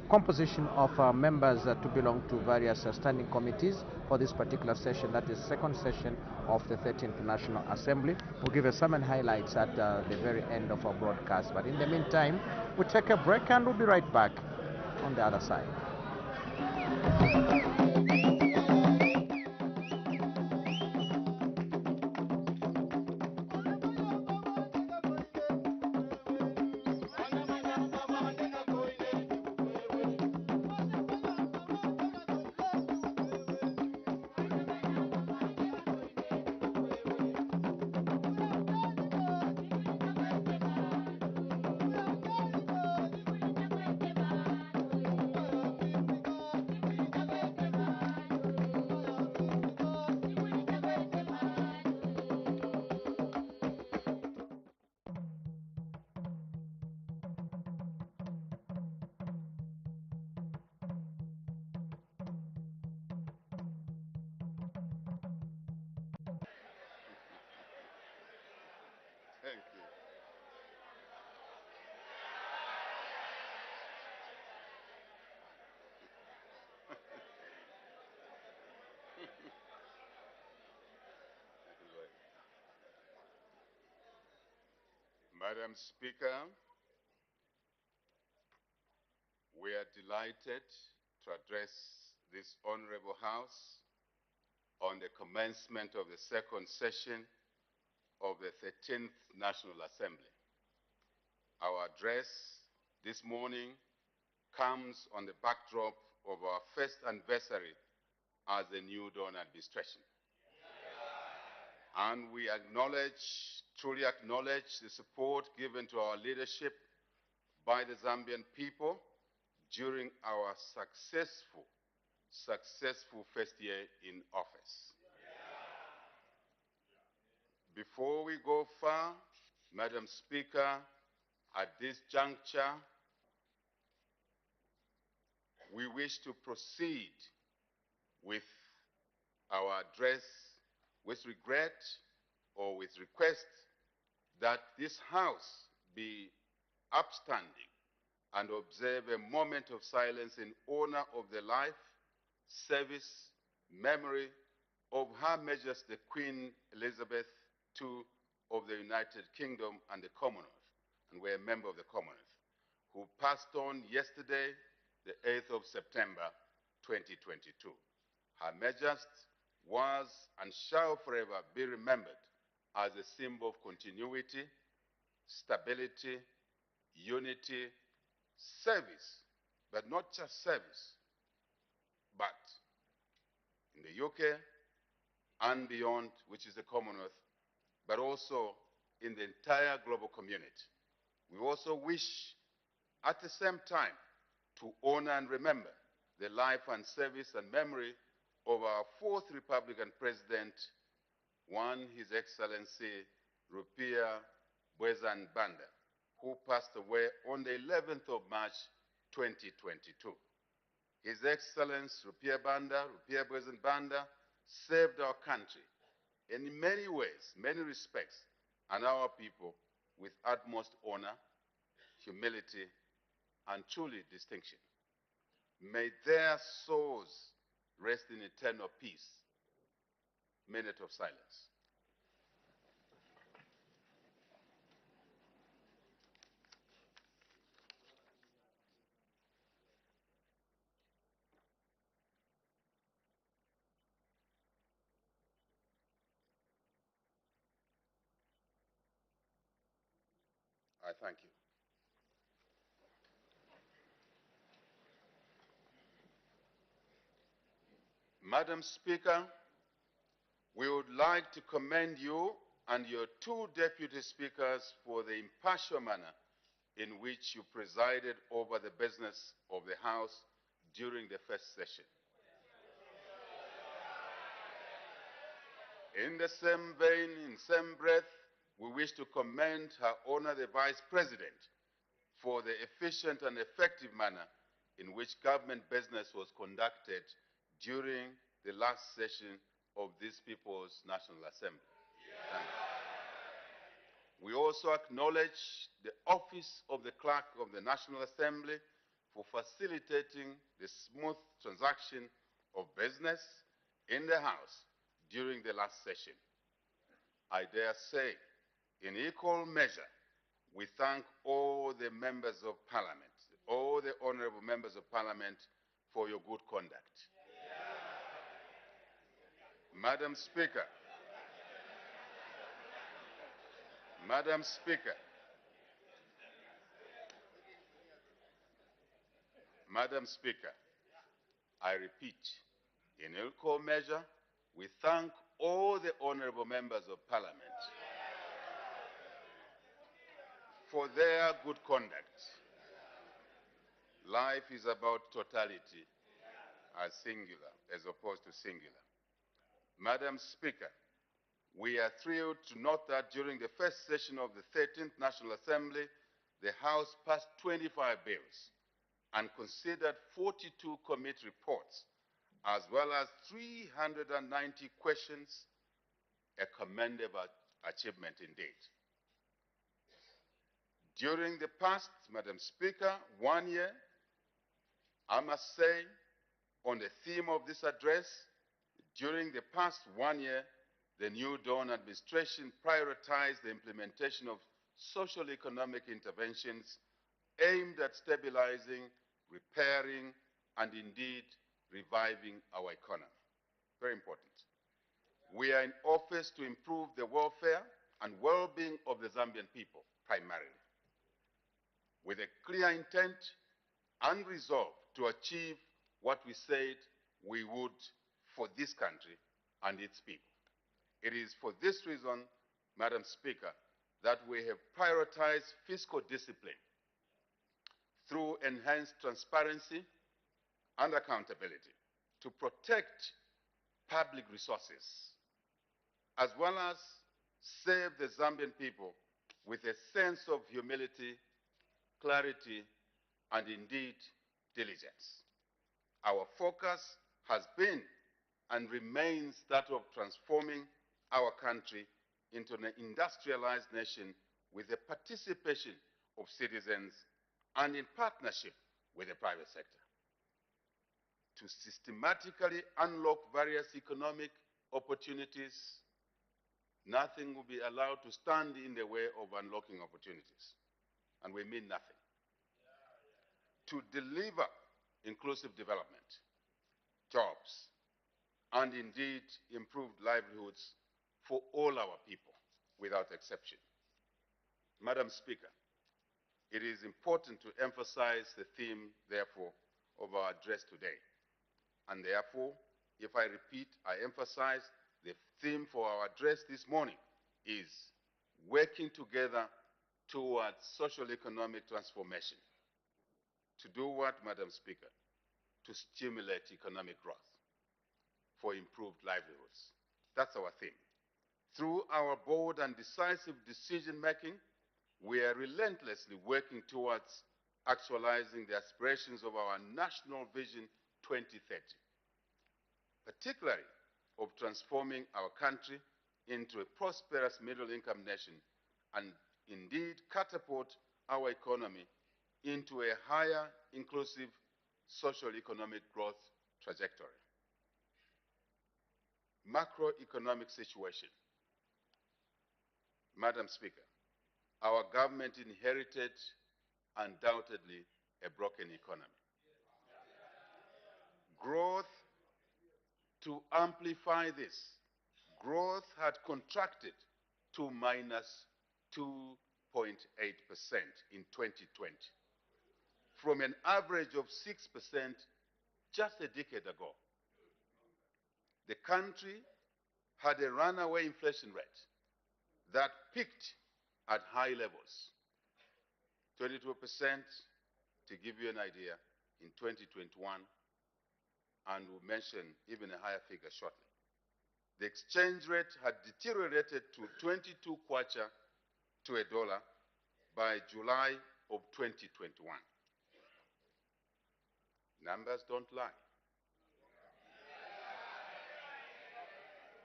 composition of members to belong to various standing committees for this particular session, that is second session of the 13th National Assembly. We'll give you some highlights at the very end of our broadcast. But in the meantime, we'll take a break and we'll be right back on the other side. Thank you. Madam Speaker, we are delighted to address this Honorable House on the commencement of the second session of the 13th National Assembly. Our address this morning comes on the backdrop of our first anniversary as the New Dawn administration. And we truly acknowledge the support given to our leadership by the Zambian people during our successful first year in office. Before we go far, Madam Speaker, at this juncture, we wish to proceed with our address with regret or with request that this House be upstanding and observe a moment of silence in honor of the life, service, memory of Her Majesty Queen Elizabeth II of the United Kingdom and the Commonwealth, and we're a member of the Commonwealth, who passed on yesterday, the 8th of September, 2022. Her Majesty was and shall forever be remembered as a symbol of continuity, stability, unity, service, but not just service, but in the UK and beyond, which is the Commonwealth, but also in the entire global community. We also wish, at the same time, to honor and remember the life and service and memory of our fourth Republican President, His Excellency Rupia Banda, who passed away on the 11th of March, 2022. His Excellency Rupia Banda, served our country in many ways, many respects, and our people with utmost honor, humility, and truly distinction. May their souls rest in eternal peace. Minute of silence. I thank you. Madam Speaker, we would like to commend you and your two deputy speakers for the impartial manner in which you presided over the business of the House during the first session. In the same vein, in same breath, we wish to commend Her Honor the Vice President for the efficient and effective manner in which government business was conducted during the last session of this People's National Assembly. Thank you. We also acknowledge the Office of the Clerk of the National Assembly for facilitating the smooth transaction of business in the House during the last session. I dare say, in equal measure, we thank all the members of Parliament, all the honorable members of Parliament, for your good conduct. Madam Speaker, Madam Speaker, Madam Speaker, I repeat, in equal measure, we thank all the honorable members of Parliament for their good conduct. Life is about totality as singular as opposed to singular. Madam Speaker, we are thrilled to note that during the first session of the 13th National Assembly, the House passed 25 bills and considered 42 committee reports, as well as 390 questions, a commendable achievement indeed. During the past, Madam Speaker, 1 year, I must say, on the theme of this address, during the past 1 year, the New Dawn administration prioritized the implementation of social economic interventions aimed at stabilizing, repairing, and indeed reviving our economy. Very important. We are in office to improve the welfare and well-being of the Zambian people, primarily, with a clear intent and resolve to achieve what we said we would for this country and its people. It is for this reason, Madam Speaker, that we have prioritized fiscal discipline through enhanced transparency and accountability to protect public resources, as well as save the Zambian people with a sense of humility, clarity, and indeed diligence. Our focus has been and remains that of transforming our country into an industrialized nation with the participation of citizens and in partnership with the private sector. To systematically unlock various economic opportunities, nothing will be allowed to stand in the way of unlocking opportunities. And we mean nothing. To deliver inclusive development, jobs, and indeed improved livelihoods for all our people, without exception. Madam Speaker, it is important to emphasize the theme, therefore, of our address today. And therefore, if I repeat, I emphasize the theme for our address this morning is working together towards social economic transformation. To do what, Madam Speaker? To stimulate economic growth for improved livelihoods. That's our theme. Through our bold and decisive decision-making, we are relentlessly working towards actualizing the aspirations of our National Vision 2030, particularly of transforming our country into a prosperous middle-income nation and indeed catapult our economy into a higher inclusive social economic growth trajectory. Macroeconomic situation. Madam Speaker, our government inherited undoubtedly a broken economy. Growth, to amplify this, growth had contracted to minus 2.8% in 2020, from an average of 6% just a decade ago. The country had a runaway inflation rate that peaked at high levels, 22%, to give you an idea, in 2021, and we'll mention even a higher figure shortly. The exchange rate had deteriorated to 22 kwacha to a dollar by July of 2021. Numbers don't lie.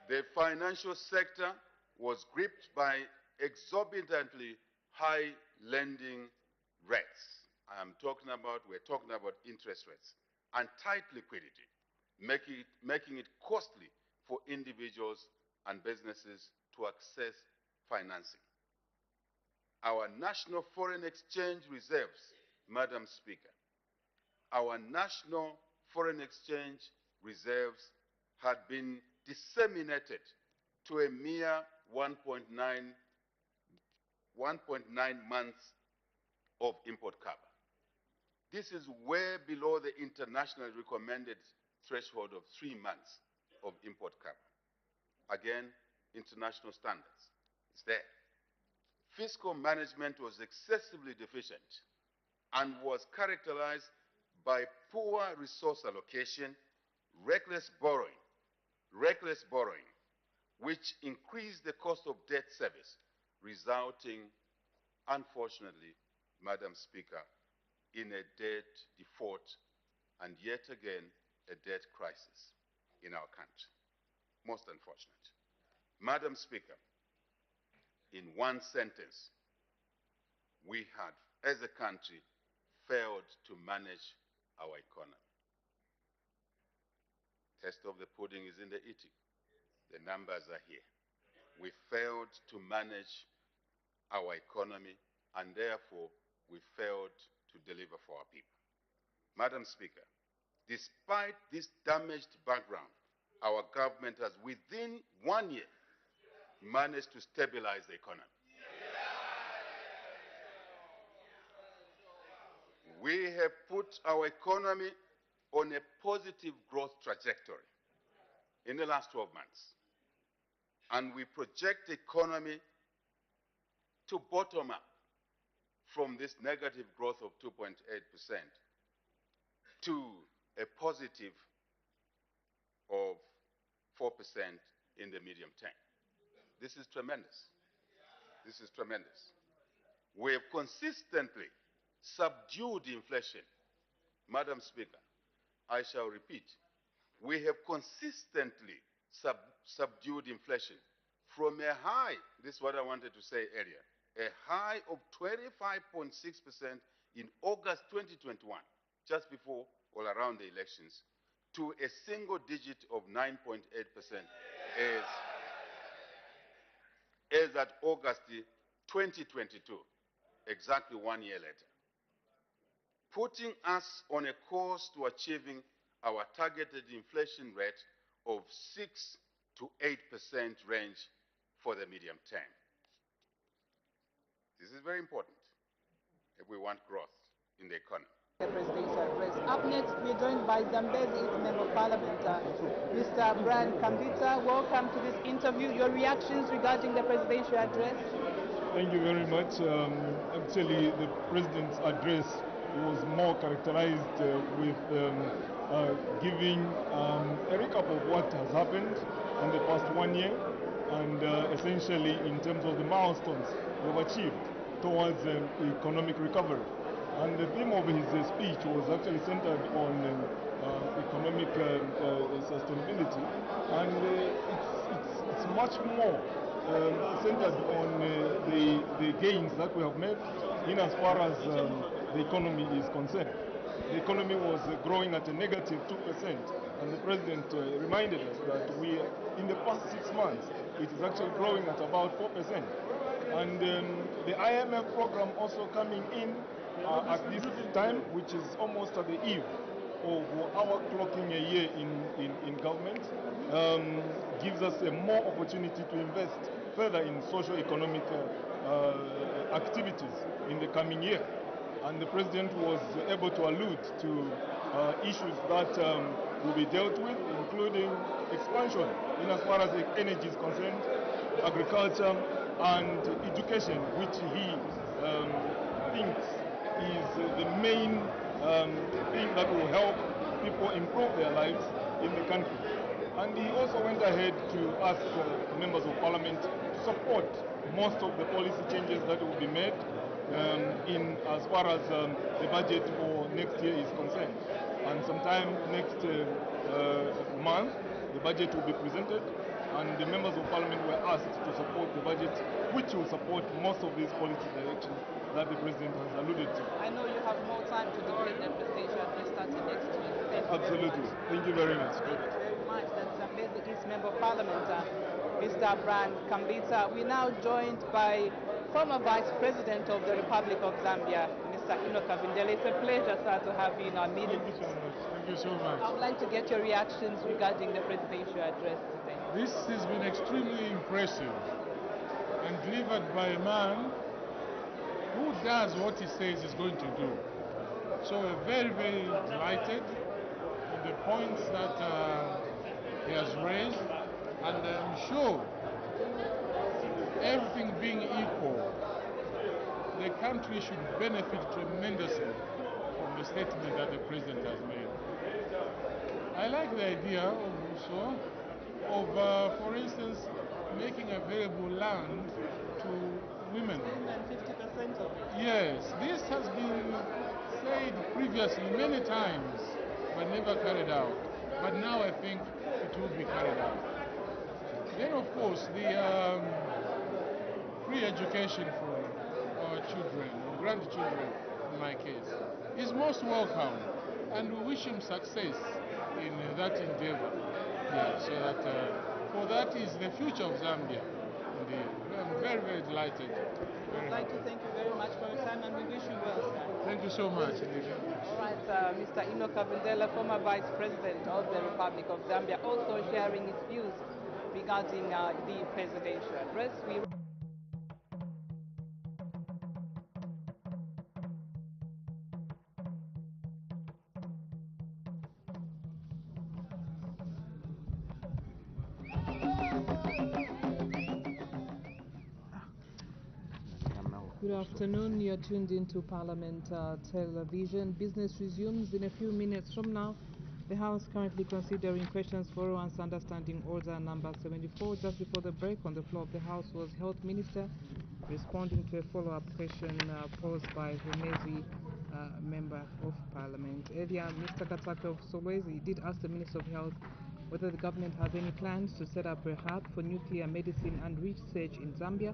The financial sector was gripped by exorbitantly high lending rates. We're talking about interest rates, and tight liquidity, making it costly for individuals and businesses to access financing. Our national foreign exchange reserves, Madam Speaker, our national foreign exchange reserves had been disseminated to a mere 1.9 months of import cover. This is way below the internationally recommended threshold of 3 months of import cover. Again, international standards. It's there. Fiscal management was excessively deficient and was characterized by poor resource allocation, reckless borrowing, which increased the cost of debt service, resulting, unfortunately, Madam Speaker, in a debt default and yet again a debt crisis in our country. Most unfortunate. Madam Speaker, in one sentence, we had, as a country, failed to manage our economy. Taste of the pudding is in the eating. The numbers are here. We failed to manage our economy, and therefore we failed to deliver for our people. Madam Speaker, despite this damaged background, our government has, within 1 year, managed to stabilize the economy. We have put our economy on a positive growth trajectory in the last 12 months. And we project the economy to bottom up from this negative growth of 2.8% to a positive of 4% in the medium term. This is tremendous. This is tremendous. We have consistently subdued inflation. Madam Speaker, I shall repeat, we have consistently subdued inflation from a high, this is what I wanted to say earlier, a high of 25.6% in August 2021, just before or around the elections, to a single digit of 9.8% as at August 2022, exactly 1 year later, putting us on a course to achieving our targeted inflation rate of 6 to 8% range for the medium term. This is very important if we want growth in the economy. The presidential address. Up next, we're joined by Zambezi's Member of Parliament, Mr. Brian Kambita. Welcome to this interview. Your reactions regarding the presidential address? Thank you very much. Actually, the President's address was more characterized with giving a recap of what has happened in the past 1 year and essentially in terms of the milestones we've achieved towards economic recovery. And the theme of his speech was actually centered on economic sustainability, and it's much more centered on the gains that we have made in as far as the economy is concerned. The economy was growing at a negative 2%, and the President reminded us that in the past 6 months, it is actually growing at about 4%. And the IMF program also coming in at this time, which is almost at the eve of our clocking a year in government, gives us a more opportunity to invest further in socio-economic activities in the coming year. And the President was able to allude to issues that will be dealt with, including expansion in as far as the energy is concerned, agriculture, and education, which he thinks is the main thing that will help people improve their lives in the country. And he also went ahead to ask members of parliament to support most of the policy changes that will be made in as far as the budget for next year is concerned. And sometime next month, the budget will be presented, and the members of parliament were asked to support the budget, which will support most of these policy directions that the president has alluded to. I know you have more time to debate the presidential address starting next week. Absolutely. Thank you very much. Thank you very much. That's Zambezi East Member of Parliament, Mr. Brian Kambita. We're now joined by former Vice President of the Republic of Zambia, Mr. Enoch Kavindele. It's a pleasure, sir, to have you in our midst. Thank you so much. Thank you so much. I would like to get your reactions regarding the presidential address today. This has been extremely impressive and delivered by a man who does what he says he's going to do. So we're very, very delighted with the points that he has raised, and I'm sure, everything being equal, the country should benefit tremendously from the statement that the President has made. I like the idea also of, for instance, making available land to women. 50% of it. Yes, this has been said previously many times, but never carried out. But now I think it will be carried out. Then, of course, the free education for our children, or grandchildren in my case, is most welcome, and we wish him success in that endeavor. Yeah, so that, for that is the future of Zambia. Indeed. I'm very, very delighted. I'd like to thank you very much for your time, and we wish you well, sir. Thank you so much. All right, Mr. Enoch Kavindela, former Vice President of the Republic of Zambia, also sharing his views regarding the presidential address. Good afternoon. You're tuned into Parliament Television. Business resumes in a few minutes from now. The House currently considering questions for once understanding order number 74. Just before the break, on the floor of the House was Health Minister responding to a follow-up question posed by Humezi, Member of Parliament. Earlier, Mr. Kataka of Solwezi did ask the Minister of Health whether the government has any plans to set up a hub for nuclear medicine and research in Zambia.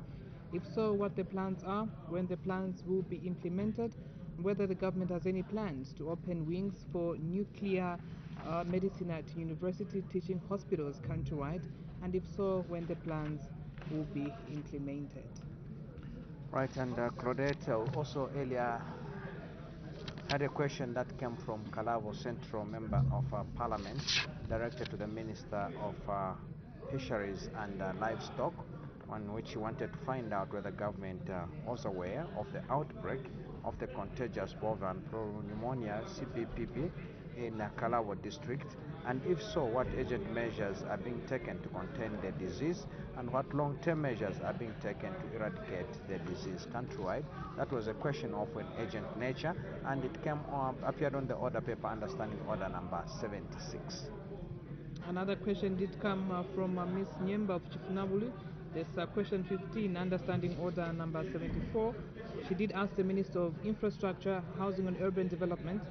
If so, what the plans are, when the plans will be implemented, whether the government has any plans to open wings for nuclear medicine at university teaching hospitals countrywide, and if so, when the plans will be implemented. Right, and Claudette also earlier had a question that came from Kalavo Central Member of Parliament, directed to the Minister of Fisheries and Livestock, on which he wanted to find out whether the government was aware of the outbreak of the contagious bovine pneumonia (CBPP) in Kalavo district, and if so, what urgent measures are being taken to contain the disease, and what long-term measures are being taken to eradicate the disease countrywide. That was a question of an urgent nature, and it appeared on the order paper understanding order number 76. Another question did come from Ms. Nyemba of Chifunabuli. There's question 15, understanding order number 74. She did ask the Minister of Infrastructure, Housing and Urban Development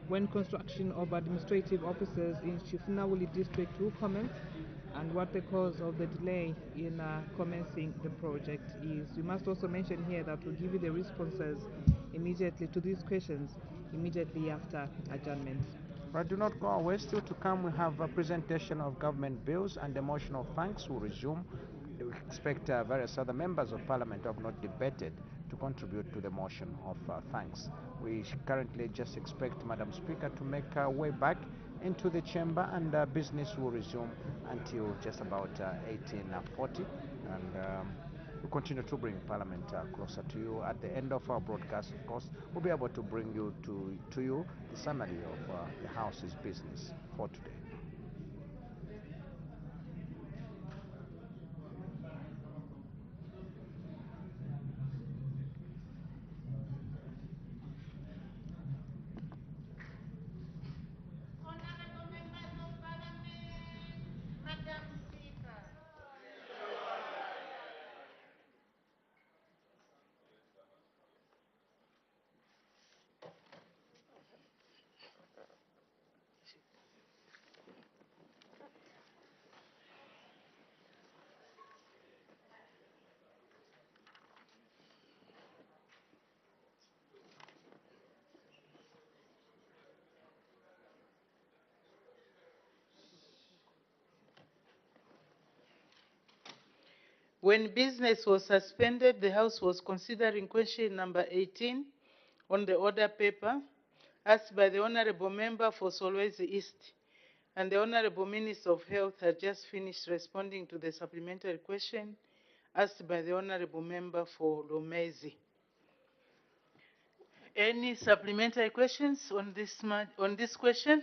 when construction of administrative offices in Chifunabuli district will commence, and what the cause of the delay in commencing the project is. We must also mention here that we'll give you the responses immediately to these questions immediately after adjournment. But do not go away. Still to come, we have a presentation of government bills and the motion of thanks will resume. We expect various other members of parliament who have not debated to contribute to the motion of thanks. We currently just expect Madam Speaker to make her way back into the chamber, and business will resume until just about 18:40, and we'll continue to bring Parliament closer to you. At the end of our broadcast, of course, we'll be able to bring you to you the summary of the House's business for today. When business was suspended, the House was considering question number 18 on the order paper asked by the Honorable Member for Solwezi East, and the Honorable Minister of Health had just finished responding to the supplementary question asked by the Honorable Member for Lomezi. Any supplementary questions on this question?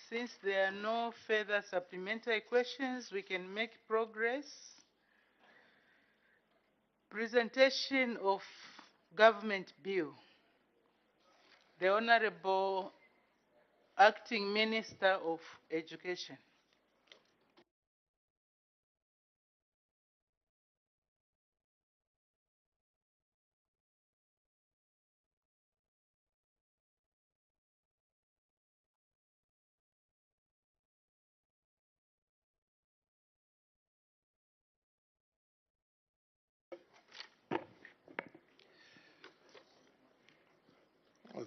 Since there are no further supplementary questions, we can make progress. Presentation of government bill. The Honorable Acting Minister of Education.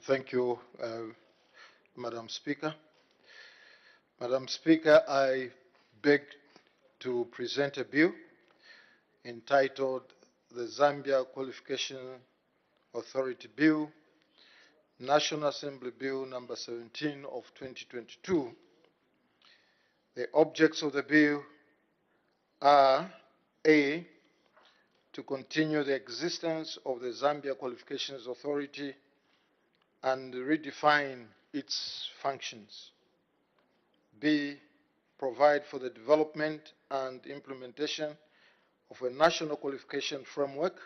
Thank you, Madam Speaker. Madam Speaker, I beg to present a bill entitled the Zambia Qualification Authority Bill, National Assembly Bill number 17 of 2022. The objects of the bill are A, to continue the existence of the Zambia Qualifications Authority and redefine its functions. B, provide for the development and implementation of a national qualification framework.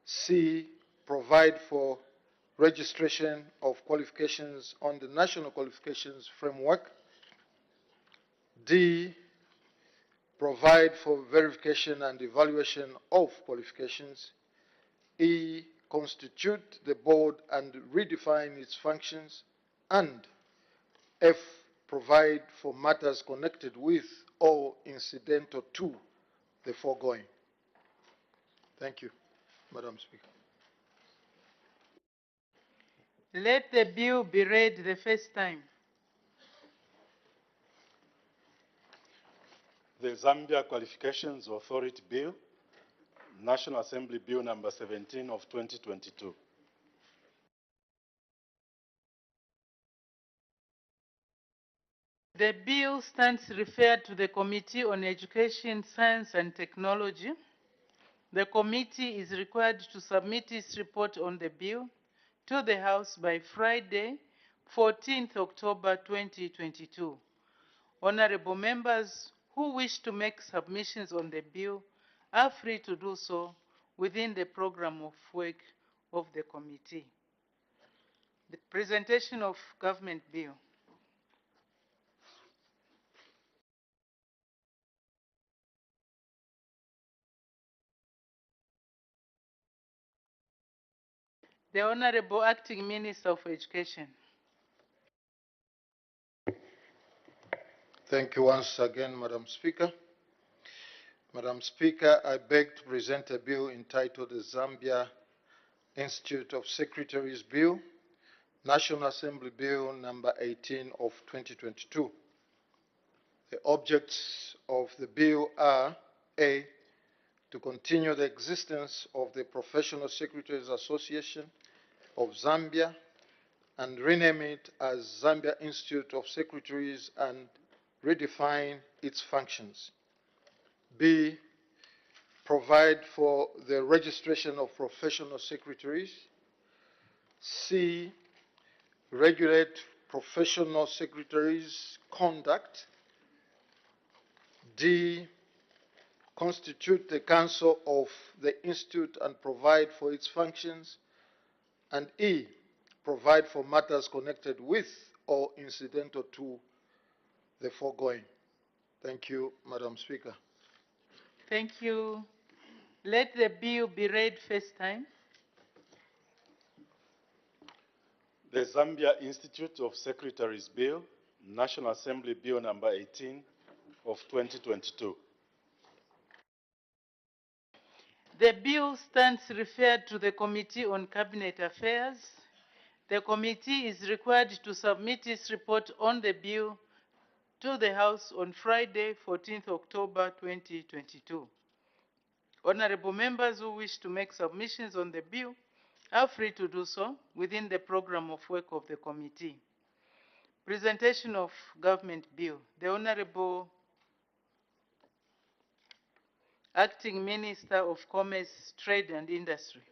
C, provide for registration of qualifications on the national qualifications framework. D, provide for verification and evaluation of qualifications. E, constitute the board and redefine its functions. And F, provide for matters connected with or incidental to the foregoing. Thank you, Madam Speaker. Let the bill be read the first time. The Zambia Qualifications Authority Bill, National Assembly Bill number 17 of 2022. The bill stands referred to the Committee on Education, Science and Technology. The committee is required to submit its report on the bill to the House by Friday, 14th October 2022. Honorable members who wish to make submissions on the bill are free to do so within the program of work of the committee. The presentation of government bill. The Honorable Acting Minister of Education. Thank you once again, Madam Speaker. Madam Speaker, I beg to present a bill entitled the Zambia Institute of Secretaries Bill, National Assembly Bill number 18 of 2022. The objects of the bill are A, to continue the existence of the Professional Secretaries Association of Zambia and rename it as Zambia Institute of Secretaries and redefine its functions. B, provide for the registration of professional secretaries. C, regulate professional secretaries' conduct. D, constitute the council of the institute and provide for its functions. And E, provide for matters connected with or incidental to the foregoing. Thank you, Madam Speaker. Thank you. Let the bill be read first time. The Zambia Institute of Secretaries Bill, National Assembly Bill number 18 of 2022. The bill stands referred to the Committee on Cabinet Affairs. The committee is required to submit its report on the bill to the House on Friday, 14th October 2022. Honorable members who wish to make submissions on the bill are free to do so within the program of work of the committee. Presentation of government bill. The Honorable Acting Minister of Commerce, Trade and Industry.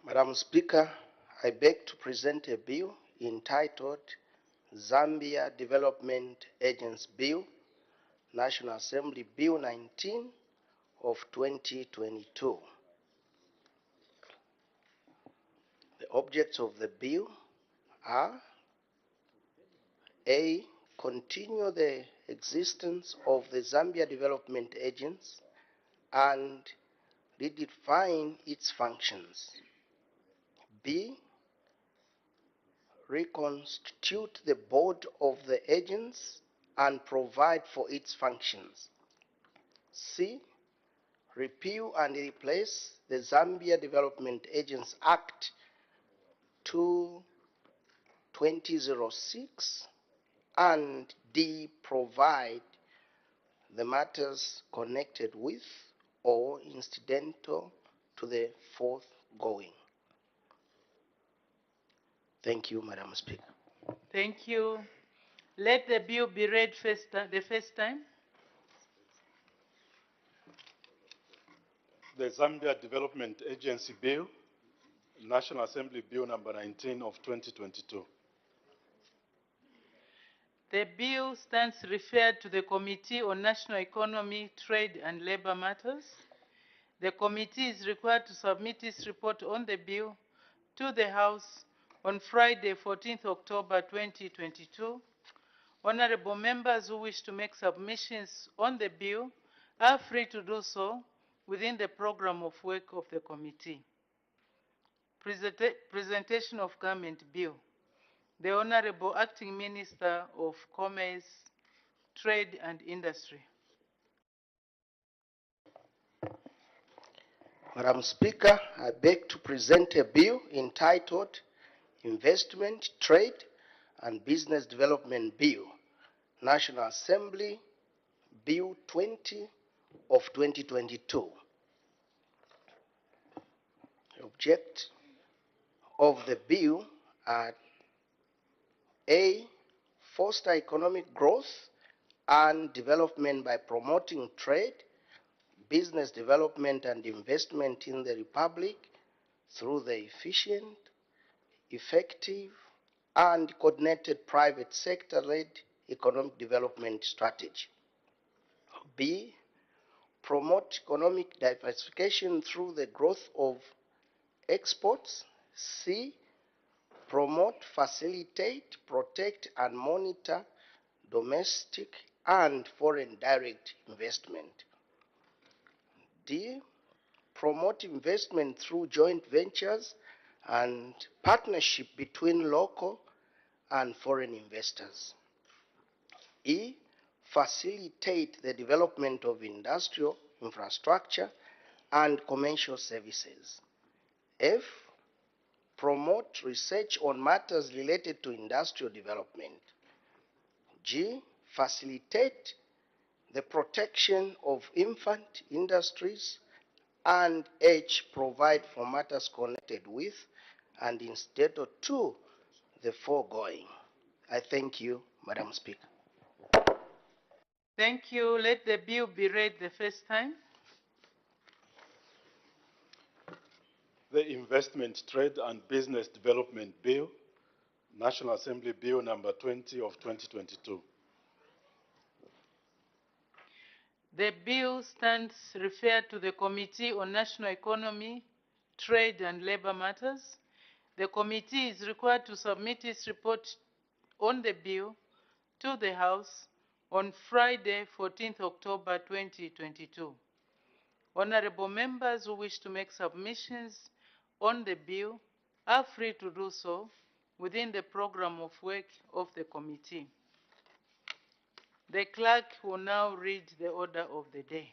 Madam Speaker, I beg to present a bill entitled Zambia Development Agency Bill, National Assembly Bill 19 of 2022. The objects of the bill are A, continue the existence of the Zambia Development Agency and redefine its functions. B, reconstitute the board of the agency and provide for its functions. C, repeal and replace the Zambia Development Agency Act 2006, and D, provide the matters connected with or incidental to the foregoing. Thank you, Madam Speaker. Thank you. Let the bill be read the first time. The Zambia Development Agency Bill, National Assembly Bill number 19 of 2022. The bill stands referred to the Committee on National Economy, Trade and Labor Matters. The committee is required to submit its report on the bill to the House on Friday, 14th October 2022. Honorable members who wish to make submissions on the bill are free to do so within the program of work of the committee. Presentation of government bill. The Honorable Acting Minister of Commerce, Trade and Industry. Madam Speaker, I beg to present a bill entitled Investment, Trade and Business Development Bill, National Assembly Bill 20 of 2022. The object of the bill are A, foster economic growth and development by promoting trade, business development and investment in the Republic through the efficient, effective, and coordinated private sector-led economic development strategy. B, promote economic diversification through the growth of exports. C, promote, facilitate, protect, and monitor domestic and foreign direct investment. D, promote investment through joint ventures and partnership between local and foreign investors. E, facilitate the development of industrial infrastructure and commercial services. F, promote research on matters related to industrial development. G, facilitate the protection of infant industries. And H, provide for matters connected with and incidental to the foregoing. I thank you, Madam Speaker. Thank you. Let the bill be read the first time. The Investment, Trade and Business Development Bill, National Assembly Bill number 20 of 2022. The bill stands referred to the Committee on National Economy, Trade and Labor Matters. The committee is required to submit its report on the bill to the House on Friday, 14th October 2022. Honorable members who wish to make submissions on the bill are free to do so within the program of work of the committee. The clerk will now read the order of the day.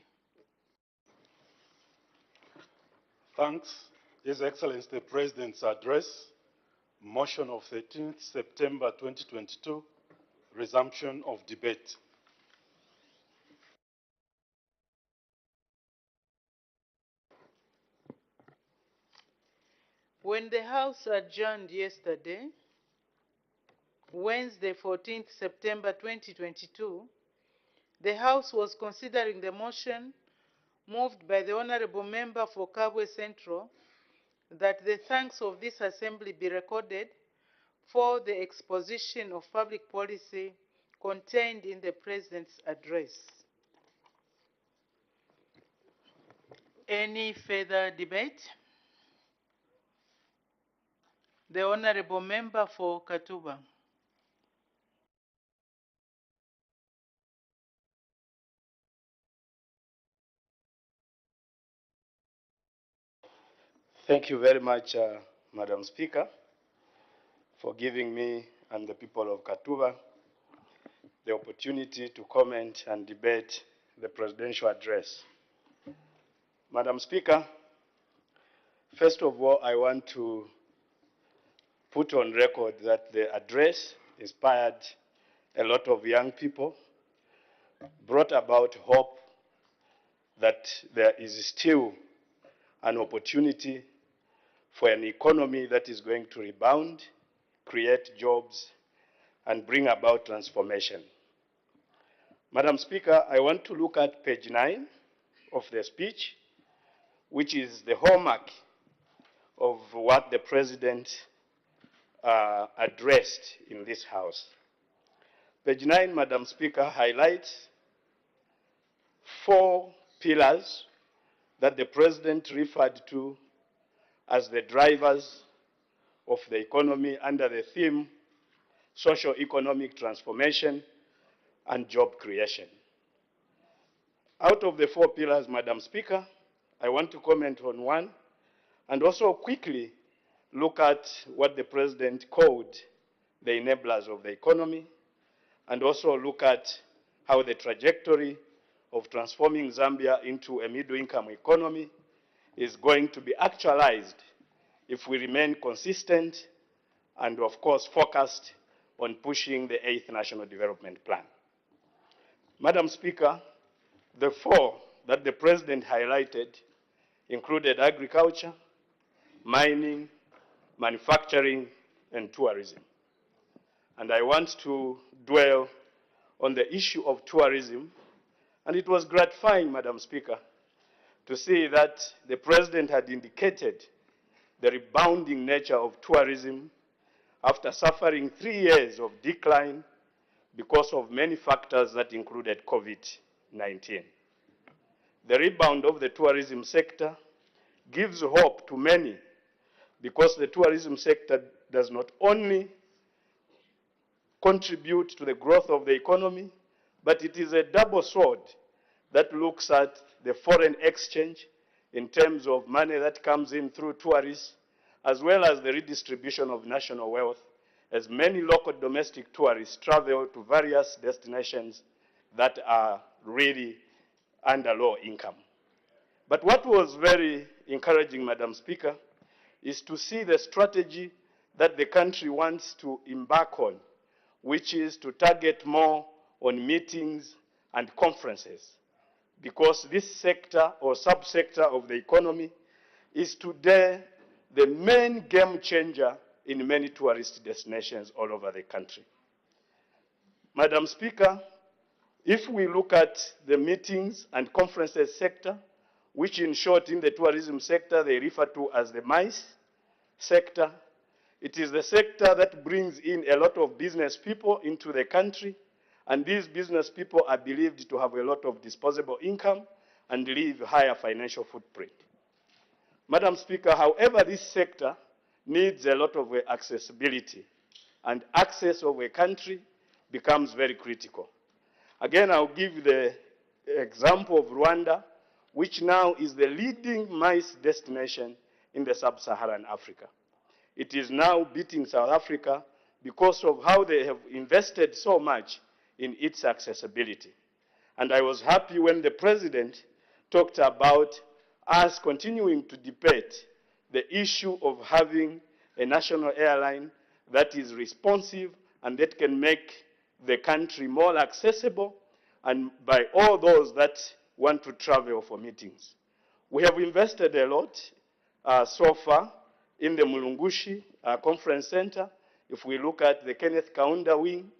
Thanks. His Excellency the President's address, motion of 13th September 2022, resumption of debate. When the House adjourned yesterday, Wednesday, 14th September 2022, the House was considering the motion moved by the Honorable Member for Kabwe Central that the thanks of this Assembly be recorded for the exposition of public policy contained in the President's address. Any further debate? The Honorable Member for Katuba. Thank you very much, Madam Speaker, for giving me and the people of Katuba the opportunity to comment and debate the presidential address. Madam Speaker, first of all, I want to put on record that the address inspired a lot of young people, brought about hope that there is still an opportunity for an economy that is going to rebound, create jobs, and bring about transformation. Madam Speaker, I want to look at page 9 of the speech, which is the hallmark of what the President addressed in this House. Page 9, Madam Speaker, highlights 4 pillars that the President referred to as the drivers of the economy under the theme socio-economic transformation and job creation. Out of the 4 pillars, Madam Speaker, I want to comment on one and also quickly look at what the President called the enablers of the economy, and also look at how the trajectory of transforming Zambia into a middle-income economy is going to be actualized if we remain consistent and, of course, focused on pushing the 8th National Development Plan. Madam Speaker, the 4 that the President highlighted included agriculture, mining, manufacturing, and tourism. And I want to dwell on the issue of tourism, and it was gratifying, Madam Speaker, to see that the President had indicated the rebounding nature of tourism after suffering 3 years of decline because of many factors that included COVID-19. The rebound of the tourism sector gives hope to many because the tourism sector does not only contribute to the growth of the economy, but it is a double sword that looks at the foreign exchange in terms of money that comes in through tourists, as well as the redistribution of national wealth, as many local domestic tourists travel to various destinations that are really under low income. But what was very encouraging, Madam Speaker, is to see the strategy that the country wants to embark on, which is to target more on meetings and conferences, because this sector or subsector of the economy is today the main game changer in many tourist destinations all over the country. Madam Speaker, if we look at the meetings and conferences sector, which in short in the tourism sector they refer to as the MICE sector, it is the sector that brings in a lot of business people into the country, and these business people are believed to have a lot of disposable income and leave higher financial footprint. Madam Speaker, however, this sector needs a lot of accessibility, and access of a country becomes very critical. Again, I'll give the example of Rwanda, which now is the leading MICE destination in the sub-Saharan Africa. It is now beating South Africa because of how they have invested so much in its accessibility. And I was happy when the President talked about us continuing to debate the issue of having a national airline that is responsive and that can make the country more accessible and by all those that want to travel for meetings. We have invested a lot so far in the Mulungushi Conference Center. If we look at the Kenneth Kaunda wing,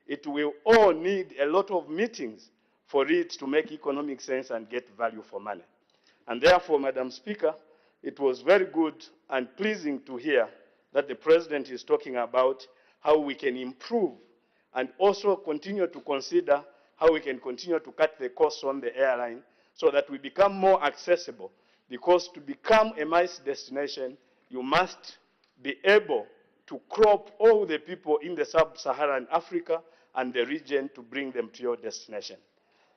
it will all need a lot of meetings for it to make economic sense and get value for money. And therefore, Madam Speaker, it was very good and pleasing to hear that the President is talking about how we can improve and also continue to consider how we can continue to cut the costs on the airline so that we become more accessible. Because to become a MICE destination, you must be able to crop all the people in the sub-Saharan Africa and the region to bring them to your destination.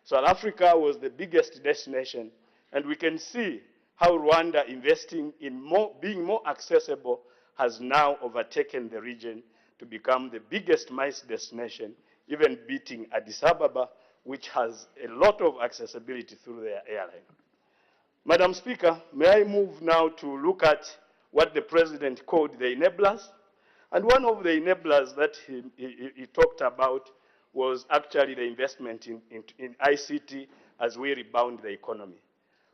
South Africa was the biggest destination, and we can see how Rwanda investing in being more accessible has now overtaken the region to become the biggest MICE destination, even beating Addis Ababa, which has a lot of accessibility through their airline. Madam Speaker, may I move now to look at what the President called the enablers? And one of the enablers that he talked about was actually the investment in ICT as we rebound the economy.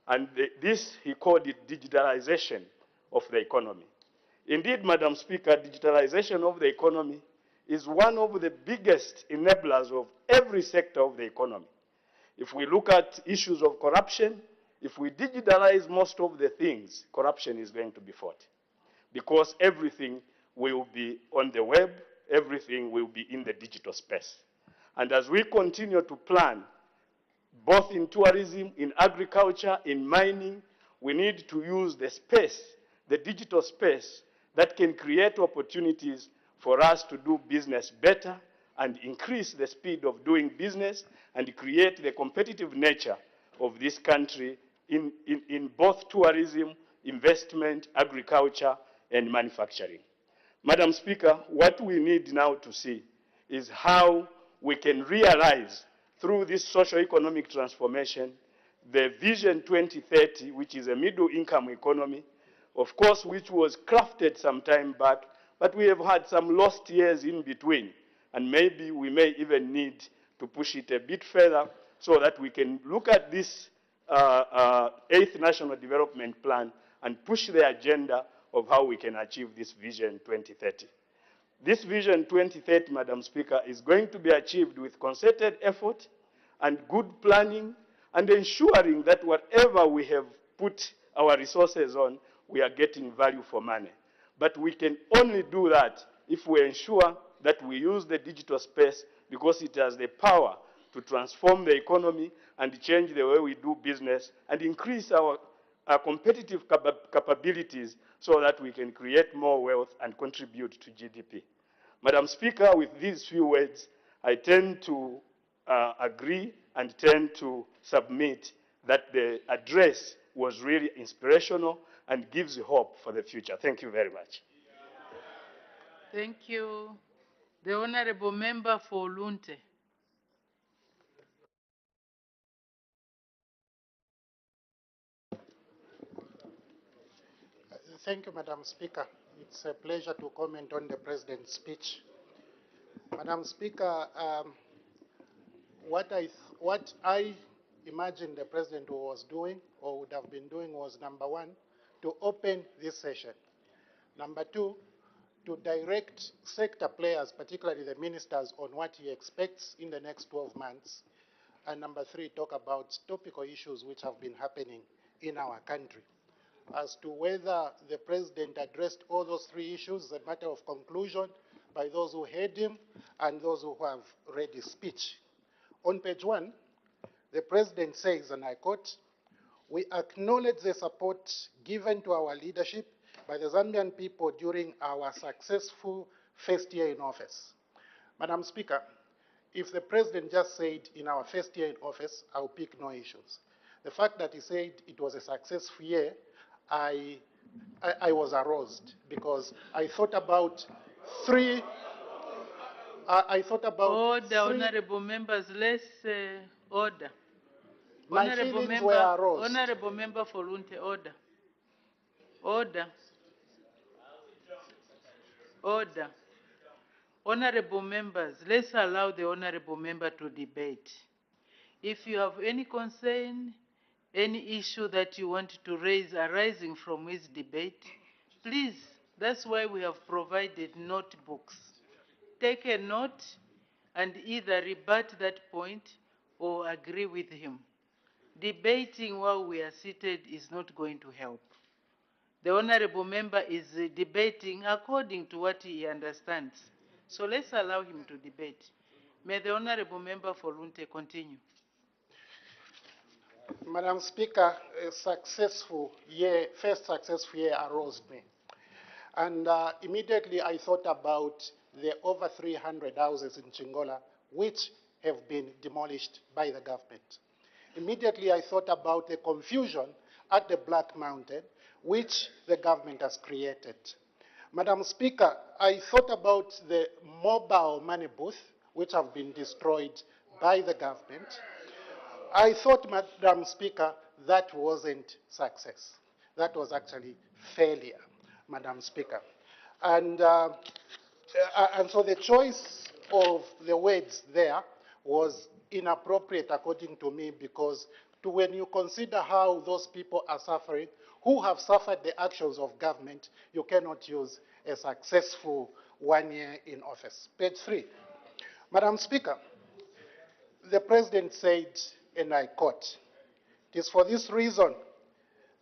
And this, he called it digitalization of the economy. Indeed, Madam Speaker, digitalization of the economy is one of the biggest enablers of every sector of the economy. If we look at issues of corruption, if we digitalize most of the things, corruption is going to be fought. Because everything will be on the web, everything will be in the digital space. And as we continue to plan, both in tourism, in agriculture, in mining, we need to use the space, the digital space, that can create opportunities for us to do business better and increase the speed of doing business and create the competitive nature of this country in both tourism, investment, agriculture, and manufacturing. Madam Speaker, what we need now to see is how we can realize through this socio-economic transformation the Vision 2030, which is a middle-income economy, of course, which was crafted some time back, but we have had some lost years in between, and maybe we may even need to push it a bit further so that we can look at this 8th National Development Plan and push the agenda of how we can achieve this Vision 2030. This Vision 2030, Madam Speaker, is going to be achieved with concerted effort and good planning and ensuring that whatever we have put our resources on, we are getting value for money. But we can only do that if we ensure that we use the digital space because it has the power to transform the economy and change the way we do business and increase our competitive capabilities so that we can create more wealth and contribute to GDP. Madam Speaker, with these few words, I tend to agree and tend to submit that the address was really inspirational and gives hope for the future. Thank you very much. Thank you. The Honorable Member for Lunte. Thank you, Madam Speaker. It's a pleasure to comment on the President's speech. Madam Speaker, what I imagine the President was doing or would have been doing was, number one, to open this session. Number two, to direct sector players, particularly the ministers, on what he expects in the next 12 months. And number three, talk about topical issues which have been happening in our country. As to whether the President addressed all those three issues is a matter of conclusion by those who heard him and those who have read his speech. On page 1, the President says, and I quote, "We acknowledge the support given to our leadership by the Zambian people during our successful first year in office." Madam Speaker, if the President just said in our first year in office, I'll pick no issues. The fact that he said it was a successful year, I was aroused because I thought about three. I thought about Order, honorable members, let's order. My Honorable feelings member, were aroused. Honorable Member for Lunte, order. Order. Order. Honorable members, let's allow the honorable member to debate. If you have any concern, any issue that you want to raise arising from his debate, please, that's why we have provided notebooks. Take a note and either rebut that point or agree with him. Debating while we are seated is not going to help. The honorable member is debating according to what he understands. So let's allow him to debate. May the honorable member for Lunte continue. Madam Speaker, a successful year, first successful year aroused me. And immediately I thought about the over 300 houses in Chingola which have been demolished by the government. Immediately I thought about the confusion at the Black Mountain which the government has created. Madam Speaker, I thought about the mobile money booth which have been destroyed by the government. I thought, Madam Speaker, that wasn't success. That was actually failure, Madam Speaker. And so the choice of the words there was inappropriate according to me because when you consider how those people are suffering, who have suffered the actions of government, you cannot use a successful 1 year in office. Page 3. Madam Speaker, the President said, and I quote, "It is for this reason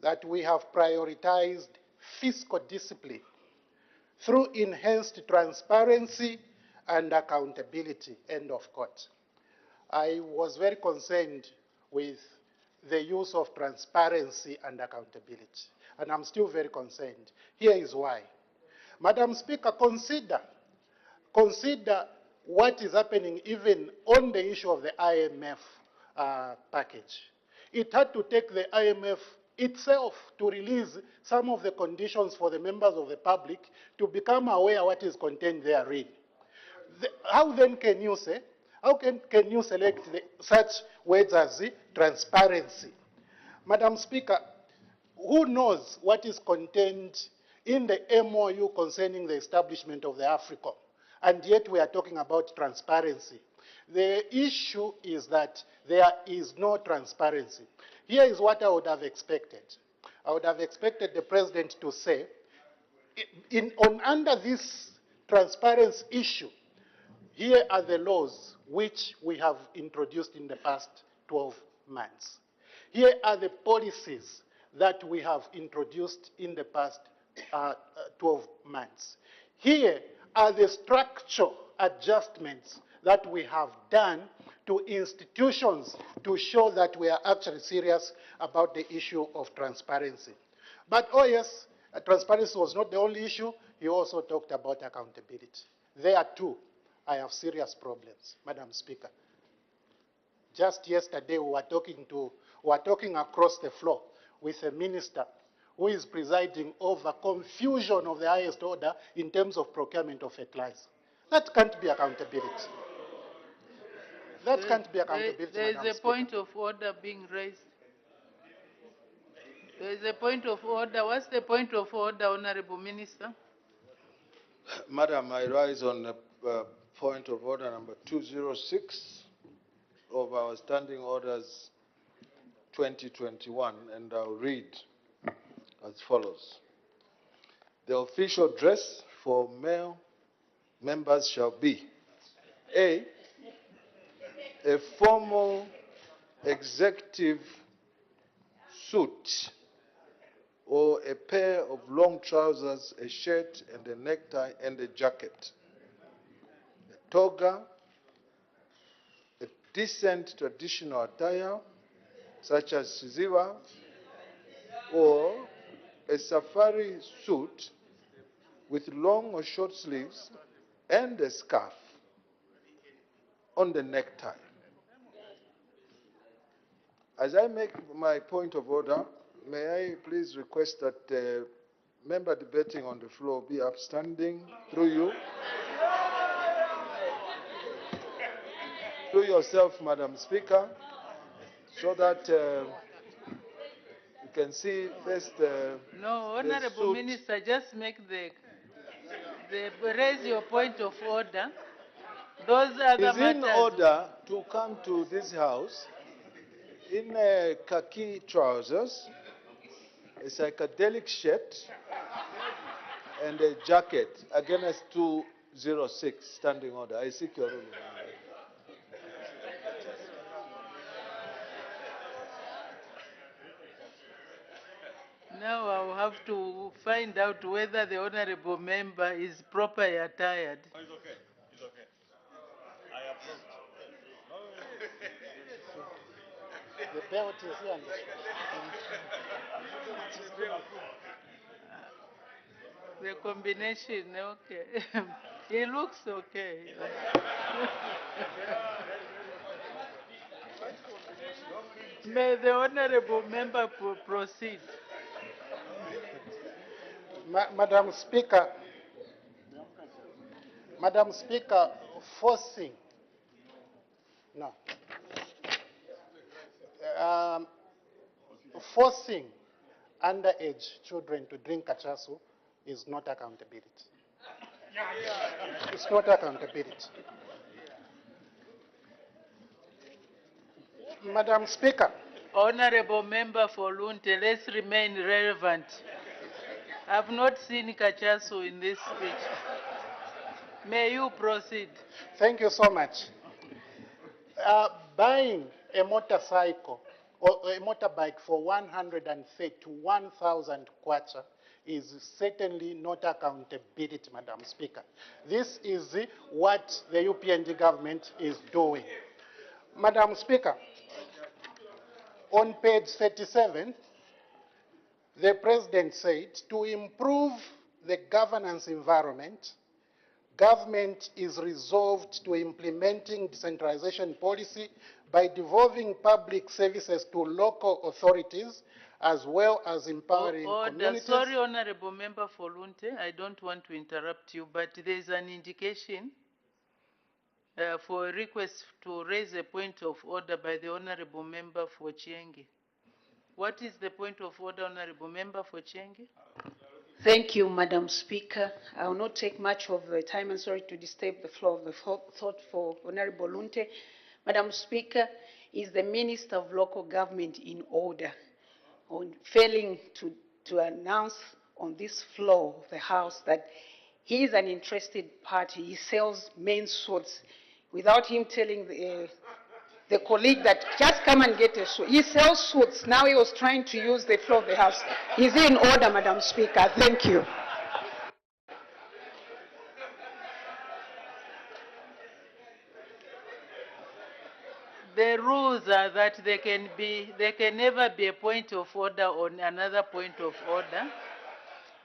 that we have prioritized fiscal discipline through enhanced transparency and accountability," end of quote. I was very concerned with the use of transparency and accountability, and I'm still very concerned. Here is why. Madam Speaker, consider what is happening even on the issue of the IMF package. It had to take the IMF itself to release some of the conditions for the members of the public to become aware what is contained therein. How then can you say, how can you select such words as transparency? Madam Speaker, who knows what is contained in the MOU concerning the establishment of the AFRICOM? And yet we are talking about transparency. The issue is that there is no transparency. Here is what I would have expected. I would have expected the President to say, under this transparency issue, here are the laws which we have introduced in the past 12 months. Here are the policies that we have introduced in the past 12 months. Here are the structural adjustments that we have done to institutions to show that we are actually serious about the issue of transparency. But, oh yes, transparency was not the only issue. He also talked about accountability. There too, I have serious problems, Madam Speaker. Just yesterday, we were talking across the floor with a minister who is presiding over confusion of the highest order in terms of procurement of fertilizer. That can't be accountability. That can't be accountability, There is Madam a Speaker. point of order being raised. There is a point of order. What's the point of order, Honorable Minister? Madam, I rise on point of order number 206 of our standing orders 2021, and I'll read as follows. The official dress for male members shall be A, a formal executive suit or a pair of long trousers, a shirt and a necktie and a jacket. A toga, a decent traditional attire such as siziva, or a safari suit with long or short sleeves and a scarf on the necktie. As I make my point of order, may I please request that the member debating on the floor be upstanding through you. Through yourself, Madam Speaker, so that you can see first No, the Honorable suit. Minister, just make raise your point of order. Those other Is in matters. order to come to this house in khaki trousers, a psychedelic shirt, and a jacket against 206 standing order. I seek your ruling. Now I'll have to find out whether the honorable member is properly attired. No, it's okay. It's okay. I approve. The belt is here. The combination, okay. It looks okay. May the honorable member proceed. Madam Speaker, forcing, forcing underage children to drink kachasu is not accountability. It's not accountability. Madam Speaker. Honorable member for Lunte, let's remain relevant. I've not seen Kachasu in this speech. May you proceed. Thank you so much. Buying a motorcycle or a motorbike for 130 to 1,000 kwacha is certainly not accountability, Madam Speaker. This is what the UPND government is doing. Madam Speaker, on page 37, the President said, to improve the governance environment, government is resolved to implementing decentralization policy by devolving public services to local authorities as well as empowering communities. Sorry, Honorable Member for Lunte, I don't want to interrupt you, but there is an indication for a request to raise a point of order by the Honorable Member for Chiengi. What is the point of order, Honorable Member for Chiengi? Thank you, Madam Speaker. I will not take much of the time. I'm sorry to disturb the flow of the thought for Honorable Lunte. Madam Speaker, is the Minister of Local Government in order on failing to announce on this floor of the House that he is an interested party? He sells main suits without him telling the colleague that just come and get a suit. He sells suits. Now he was trying to use the floor of the House. Is he in order, Madam Speaker? Thank you. The rules are that there can never be a point of order on another point of order.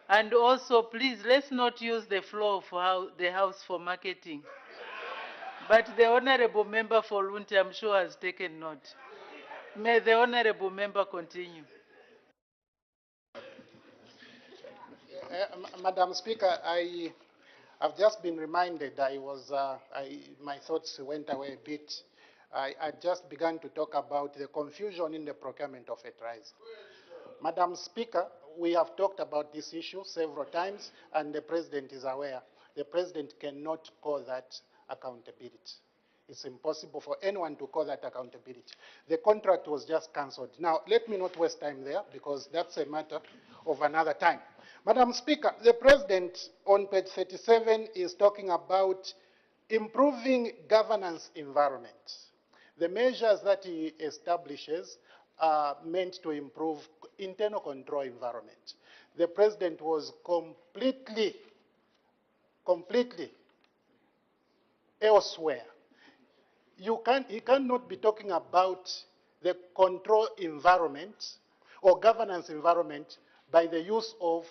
And also, please, let's not use the floor of the House for marketing. But the Honorable Member for Lunte, I'm sure, has taken note. May the Honorable Member continue. Madam Speaker, I've just been reminded. My thoughts went away a bit. I just began to talk about the confusion in the procurement of fertilizer. Madam Speaker, we have talked about this issue several times, and the President is aware. The President cannot call that accountability. It's impossible for anyone to call that accountability. The contract was just cancelled. Now, let me not waste time there, because that's a matter of another time. Madam Speaker, the President on page 37 is talking about improving governance environment. The measures that he establishes are meant to improve internal control environment. The President was completely elsewhere. He cannot be talking about the control environment or governance environment by the use of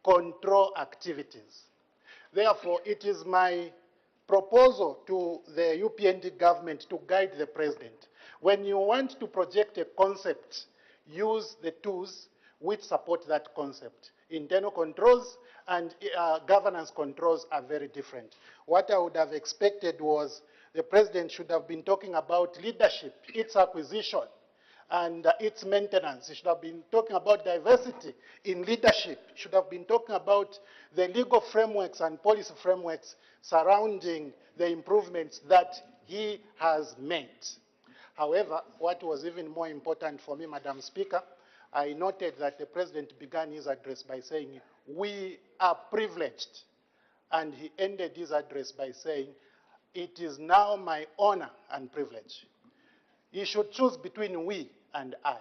control activities. Therefore, it is my proposal to the UPND government to guide the President. When you want to project a concept, use the tools which support that concept. Internal controls and governance controls are very different. What I would have expected was the President should have been talking about leadership, its acquisition, and its maintenance. He should have been talking about diversity in leadership. He should have been talking about the legal frameworks and policy frameworks surrounding the improvements that he has made. However, what was even more important for me, Madam Speaker, I noted that the President began his address by saying, "We are privileged." And he ended his address by saying, "It is now my honor and privilege." He should choose between we and I.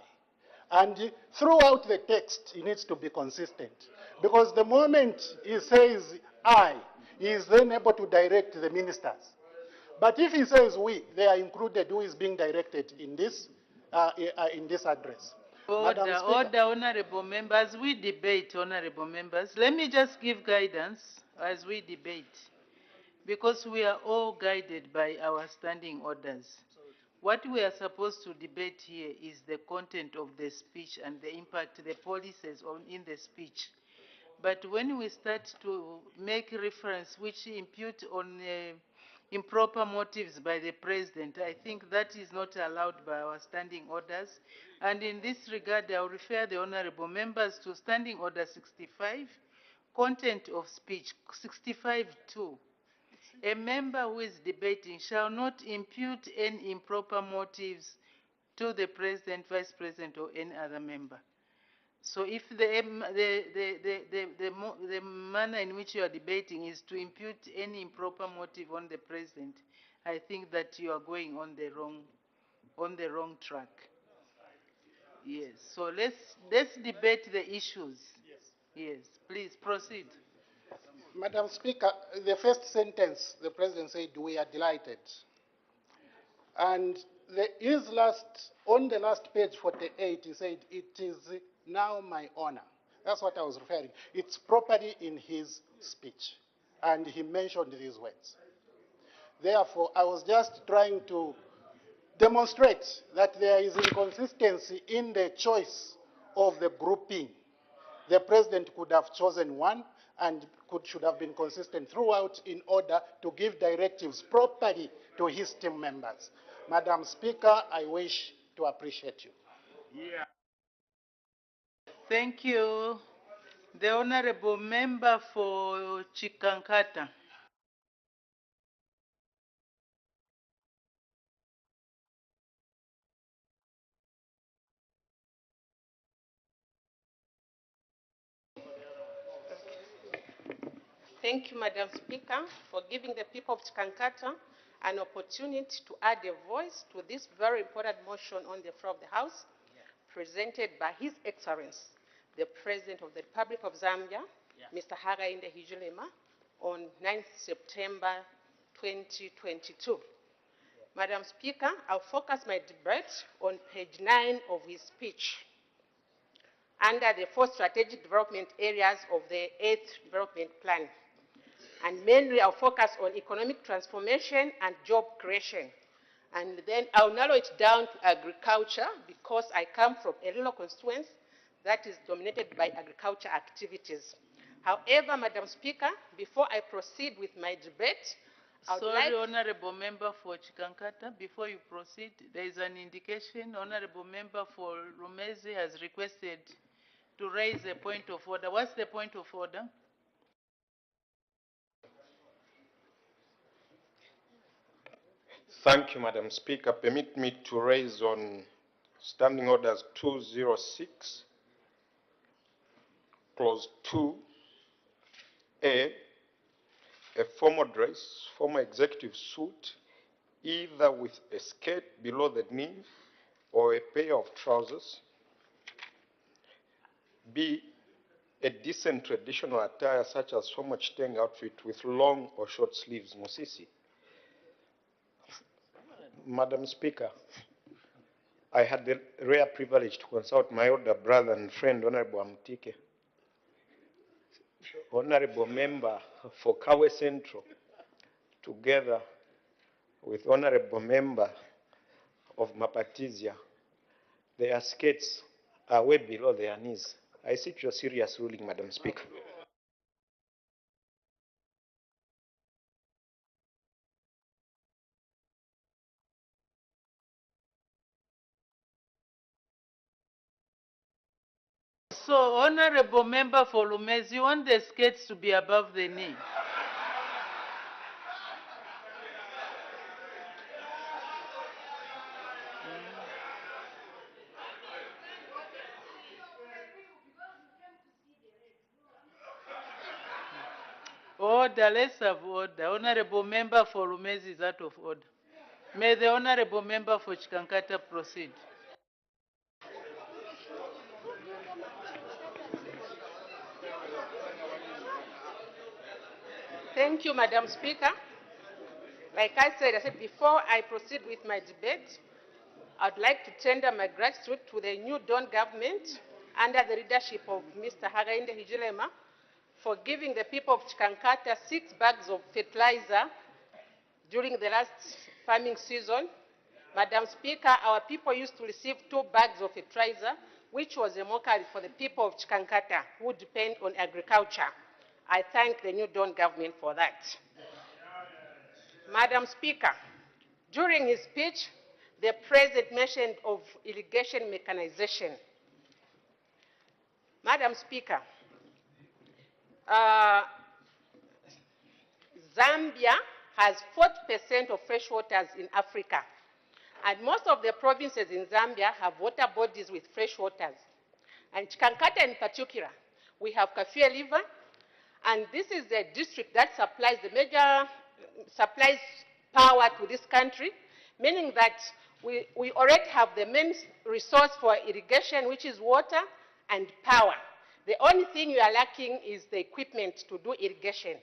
And throughout the text, he needs to be consistent. Because the moment he says I, he is then able to direct the ministers. But if he says we, they are included who is being directed in this address. Order, honorable members. We debate, honorable members. Let me just give guidance as we debate, because we are all guided by our standing orders. What we are supposed to debate here is the content of the speech and the impact, the policies in the speech. But when we start to make reference which impute on improper motives by the President, I think that is not allowed by our standing orders. And in this regard, I will refer the honorable members to Standing Order 65, content of speech, 65.2. A member who is debating shall not impute any improper motives to the President, Vice President, or any other member. So if the manner in which you are debating is to impute any improper motive on the President, I think that you are going on the wrong track. Yes. So let's debate the issues. Yes. Please proceed. Madam Speaker, the first sentence, the President said, "We are delighted." And on the last page 48, he said, "It is now my honor." That's what I was referring. It's properly in his speech. And he mentioned these words. Therefore, I was just trying to demonstrate that there is inconsistency in the choice of the grouping. The President could have chosen one and should have been consistent throughout in order to give directives properly to his team members. Madam Speaker, I wish to appreciate you. Yeah. Thank you. The Honorable Member for Chikankata. Thank you, Madam Speaker, for giving the people of Chikankata an opportunity to add a voice to this very important motion on the floor of the House, presented by His Excellency, the President of the Republic of Zambia, Mr. Hakainde Hichilema, on 9th September 2022. Madam Speaker, I'll focus my debate on page 9 of his speech. under the 4 strategic development areas of the 8th development plan. And mainly I'll focus on economic transformation and job creation. And then I'll narrow it down to agriculture because I come from a rural constituency that is dominated by agriculture activities. However, Madam Speaker, before I proceed with my debate, I would Sorry, like... Honorable Member for Chikankata, before you proceed, there is an indication. Honorable Member for Rumezi has requested to raise a point of order. What's the point of order? Thank you, Madam Speaker. Permit me to raise on Standing Orders 206, Clause 2A, a formal dress, formal executive suit, either with a skirt below the knee or a pair of trousers. B, a decent traditional attire such as formal Chitenge outfit with long or short sleeves, Musisi. Madam Speaker, I had the rare privilege to consult my older brother and friend, Honorable Amtike, Honorable Member for Kawe Central, together with Honorable Member of Mapatizia. Their skirts are way below their knees. I seek your serious ruling, Madam Speaker. So, Honorable Member for Lumezi, you want the skirts to be above the knee? Order, let's have order. Honorable Member for Lumezi is out of order. May the Honorable Member for Chikankata proceed. Thank you, Madam Speaker. Like I said before I proceed with my debate, I'd like to tender my gratitude to the new Dawn government under the leadership of Mr. Hagainde Hijilema for giving the people of Chikankata 6 bags of fertilizer during the last farming season. Madam Speaker, our people used to receive 2 bags of fertilizer, which was a mockery for the people of Chikankata who depend on agriculture. I thank the new Dawn government for that. Madam Speaker, during his speech, the President mentioned of irrigation mechanization. Madam Speaker, Zambia has 40% of fresh waters in Africa, and most of the provinces in Zambia have water bodies with fresh waters. And Chikankata in particular, we have Kafue River, and this is the district that supplies supplies power to this country, meaning that we already have the main resource for irrigation, which is water and power. The only thing we are lacking is the equipment to do irrigation.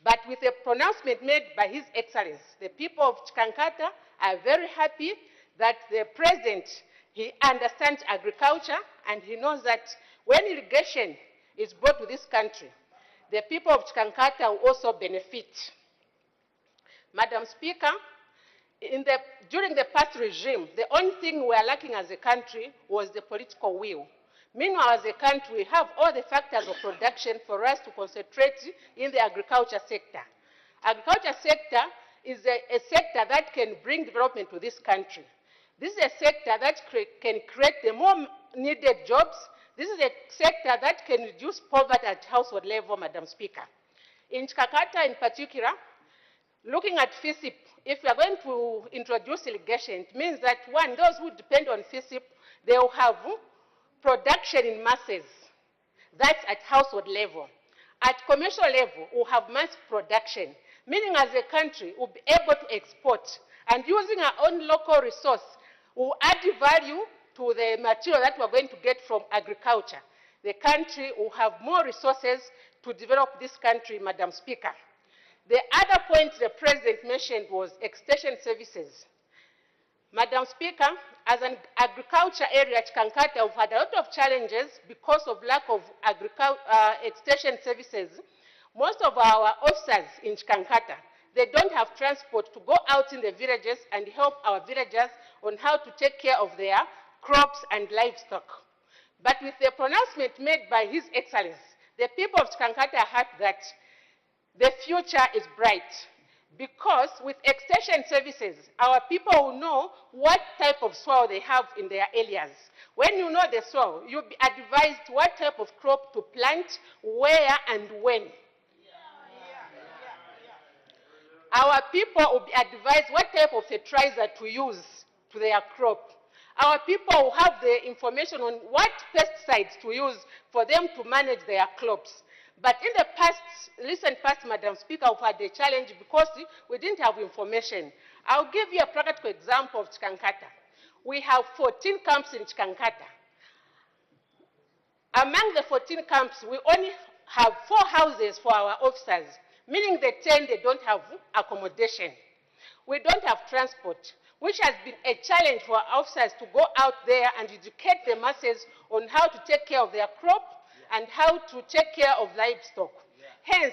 But with the pronouncement made by His Excellency, the people of Chikankata are very happy that the President, he understands agriculture and he knows that when irrigation is brought to this country, the people of Chikankata will also benefit. Madam Speaker, during the past regime, the only thing we are lacking as a country was the political will. Meanwhile, as a country, we have all the factors of production for us to concentrate in the agriculture sector. Agriculture sector is a sector that can bring development to this country. This is a sector that can create the more needed jobs. This is a sector that can reduce poverty at household level, Madam Speaker. In Chikankata in particular, looking at FISIP, if we are going to introduce irrigation, it means that, one, those who depend on FISIP, they will have production in masses. That's at household level. At commercial level, we'll have mass production, meaning as a country, we'll be able to export. And using our own local resource, we'll add value to the material that we're going to get from agriculture. The country will have more resources to develop this country, Madam Speaker. The other point the President mentioned was extension services. Madam Speaker, as an agriculture area at Kankata, we've had a lot of challenges because of lack of extension services. Most of our officers in Kankata, they don't have transport to go out in the villages and help our villagers on how to take care of their crops and livestock. But with the pronouncement made by His Excellency, the people of Kankata heard that the future is bright. Because with extension services, our people will know what type of soil they have in their areas. When you know the soil, you'll be advised what type of crop to plant, where and when. Our people will be advised what type of fertilizer to use to their crop. Our people will have the information on what pesticides to use for them to manage their crops. But in the recent past, Madam Speaker, we've had a challenge because we didn't have information. I'll give you a practical example of Chikankata. We have 14 camps in Chikankata. Among the 14 camps, we only have 4 houses for our officers, meaning the 10, they don't have accommodation. We don't have transport, which has been a challenge for our officers to go out there and educate the masses on how to take care of their crop and how to take care of livestock. Hence,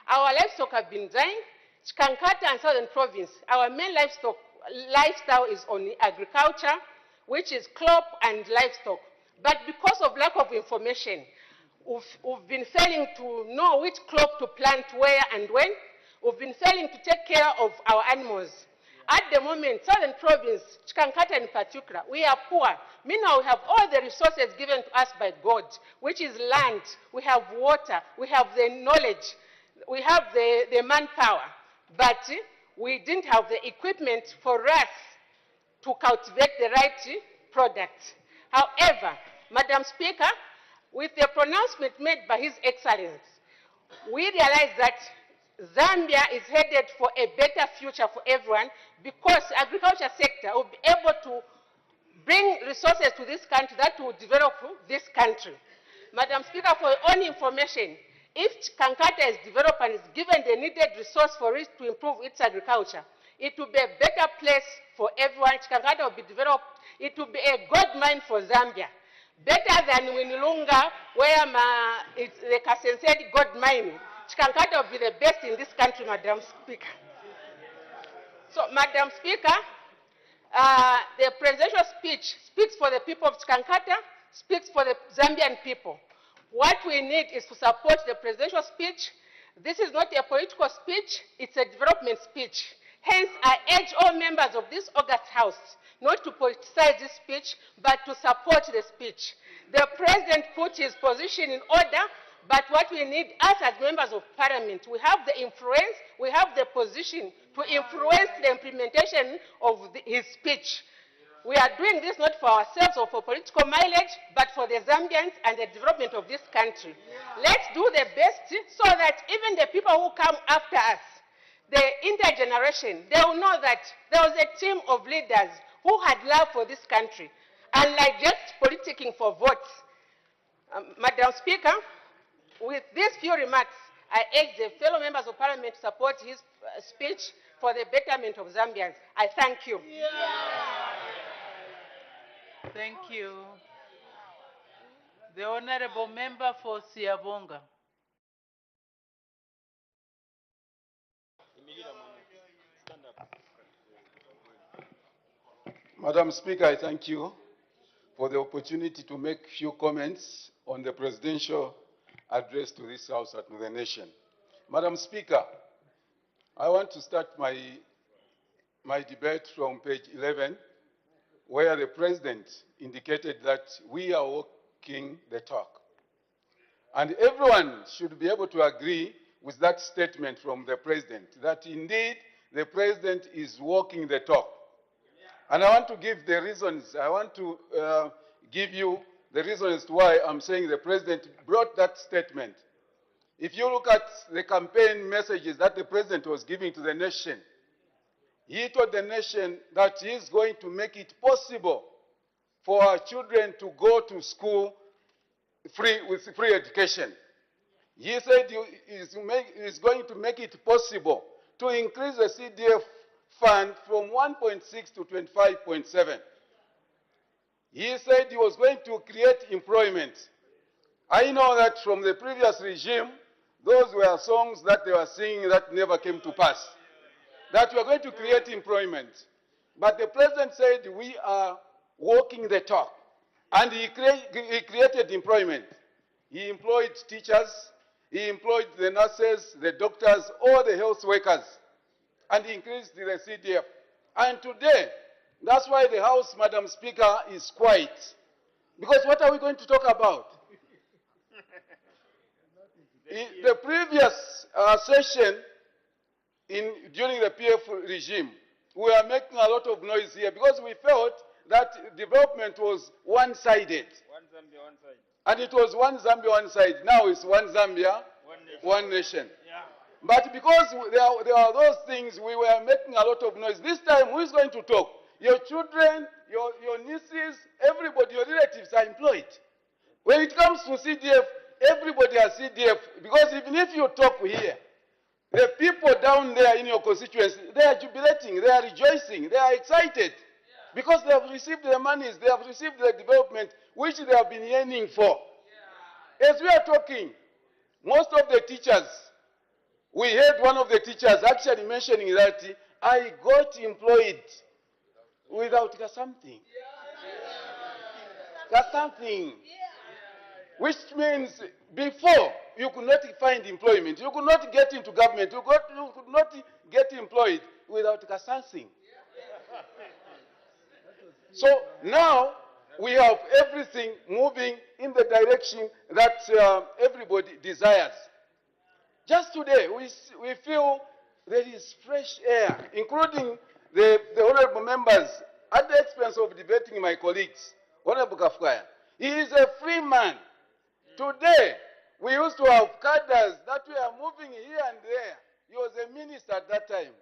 our livestock have been dying. Chikankata and Southern Province, our main lifestyle is on agriculture, which is crop and livestock. But because of lack of information, we've been failing to know which crop to plant where and when. We've been failing to take care of our animals. At the moment, Southern Province, Chikankata in particular, we are poor. Meanwhile, we have all the resources given to us by God, which is land, we have water, we have the knowledge, we have the manpower. But we didn't have the equipment for us to cultivate the right product. However, Madam Speaker, with the pronouncement made by His Excellency, we realize that Zambia is headed for a better future for everyone because the agriculture sector will be able to bring resources to this country that will develop this country. Madam Speaker, for your own information, if Kankata is developed and is given the needed resource for it to improve its agriculture, it will be a better place for everyone. Kankata will be developed. It will be a gold mine for Zambia. Better than Winilunga, where the Kasensedi gold mine. Chikankata will be the best in this country, Madam Speaker. So, Madam Speaker, the presidential speech speaks for the people of Chikankata, speaks for the Zambian people. What we need is to support the presidential speech. This is not a political speech, it's a development speech. Hence, I urge all members of this August House not to politicize this speech, but to support the speech. The President put his position in order, but what we need, us as members of Parliament, we have the influence, we have the position to influence the implementation of his speech. We are doing this not for ourselves or for political mileage, but for the Zambians and the development of this country. Let's do the best so that even the people who come after us, the intergeneration, they will know that there was a team of leaders who had love for this country, unlike just politicking for votes. Madam Speaker, with these few remarks, I urge the fellow members of Parliament to support his speech for the betterment of Zambians. I thank you. Thank you. The Honorable Member for Siabonga. Madam Speaker, I thank you for the opportunity to make few comments on the presidential address to this House and to the nation. Madam Speaker, I want to start my debate from page 11, where the President indicated that we are walking the talk. And everyone should be able to agree with that statement from the President, that indeed the President is walking the talk. And I want to give the reasons, I want to give you the reasons why I'm saying the President brought that statement. If you look at the campaign messages that the President was giving to the nation, he told the nation that he is going to make it possible for our children to go to school with free education. He said he is going to make it possible to increase the CDF fund from 1.6 to 25.7. He said he was going to create employment. I know that from the previous regime, those were songs that they were singing that never came to pass. That we are going to create employment. But the president said we are walking the talk. And he created employment. He employed teachers, he employed the nurses, the doctors, all the health workers, and he increased the CDF. And today, that's why the House, Madam Speaker, is quiet. Because what are we going to talk about? In the previous session, during the PF regime, we were making a lot of noise here because we felt that development was one-sided. One Zambia, one side. And it was one Zambia, one side. Now it's one Zambia, one nation. Yeah. But because there are those things, we were making a lot of noise. This time, who is going to talk? Your children, your nieces, everybody, your relatives are employed. When it comes to CDF, everybody has CDF. Because even if you talk here, the people down there in your constituency, they are jubilating, they are rejoicing, they are excited. Because they have received the monies, they have received the development which they have been yearning for. As we are talking, most of the teachers, we heard one of the teachers actually mentioning that I got employed without something. Something. Which means before you could not find employment, you could not get into government, you could not get employed without something. So now we have everything moving in the direction that everybody desires. Just today, we feel there is fresh air, including the honorable members, at the expense of debating my colleagues. Honorable Kafkaya, he is a free man. Today, we used to have cadres that were moving here and there. He was a minister at that time.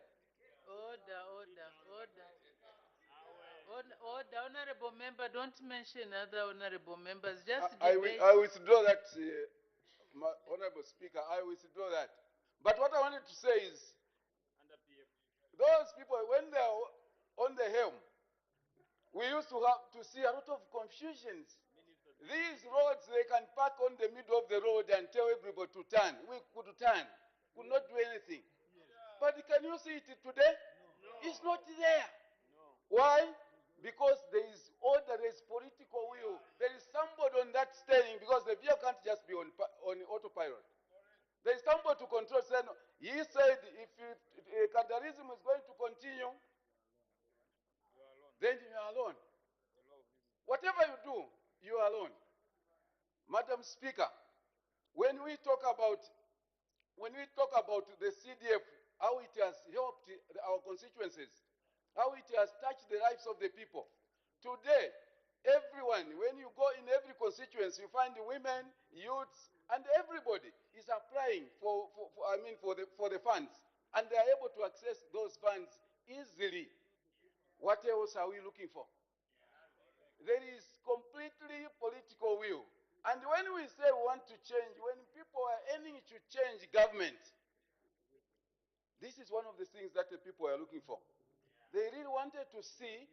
Order, honorable member, don't mention other honorable members. Just I withdraw that, Honorable Speaker. I withdraw that. But what I wanted to say is, those people, when they are on the helm, we used to have to see a lot of confusions. These roads, they can park on the middle of the road and tell everybody to turn. We could turn, could not do anything. But can you see it today? No. It's not there. No. Why? Because there is order, there is political will. There is somebody on that steering because the vehicle can't just be on autopilot. There is somebody to control. He said if Kadarism is going to continue, then you are alone. Whatever you do, you are alone. Madam Speaker, when we talk about the CDF, how it has helped our constituencies, how it has touched the lives of the people. Today, everyone, when you go in every constituency, you find the women, youths, and everybody is applying for the funds, and they are able to access those funds easily. What else are we looking for? There is completely political will. And when we say we want to change, when people are aiming to change government, this is one of the things that the people are looking for. They really wanted to see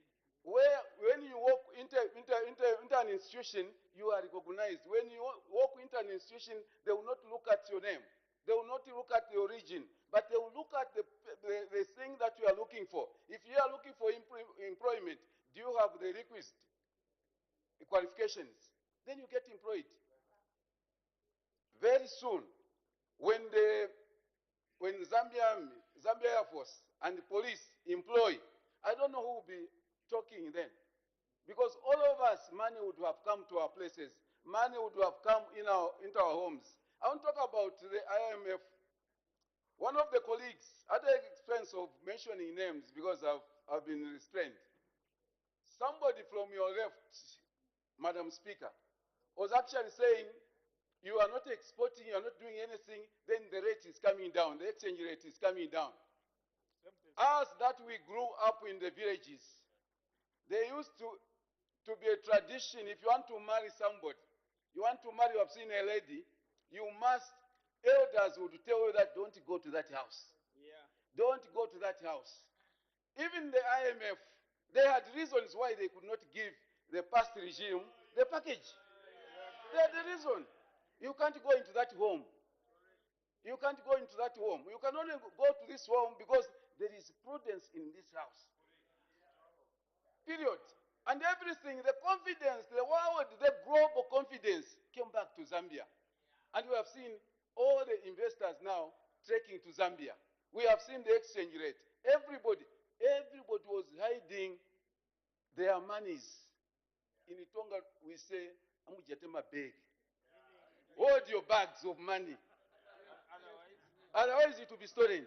where, when you walk into an institution, you are recognized. When you walk into an institution, they will not look at your name. They will not look at the origin, but they will look at the thing that you are looking for. If you are looking for employment, do you have the requisite qualifications? Then you get employed. Very soon, when Zambia Air Force and the police employ, I don't know who will be talking then. Because all of us, money would have come to our places. Money would have come into our homes. I want to talk about the IMF. One of the colleagues, at the expense of mentioning names because I've been restrained, somebody from your left, Madam Speaker, was actually saying, you are not exporting, you are not doing anything, then the rate is coming down, the exchange rate is coming down. Us that we grew up in the villages, there used to be a tradition, if you want to marry somebody, you want to marry, you have seen a lady, you must, elders would tell you that don't go to that house. Yeah. Don't go to that house. Even the IMF, they had reasons why they could not give the past regime the package. They had the reason. You can't go into that home. You can't go into that home. You can only go to this home because there is prudence in this house. Period. And everything, the confidence, the world, the global confidence came back to Zambia. And we have seen all the investors now trekking to Zambia. We have seen the exchange rate. Everybody was hiding their monies. In Itonga, we say, "Amujatema bag." Hold your bags of money. Otherwise, it will be stolen.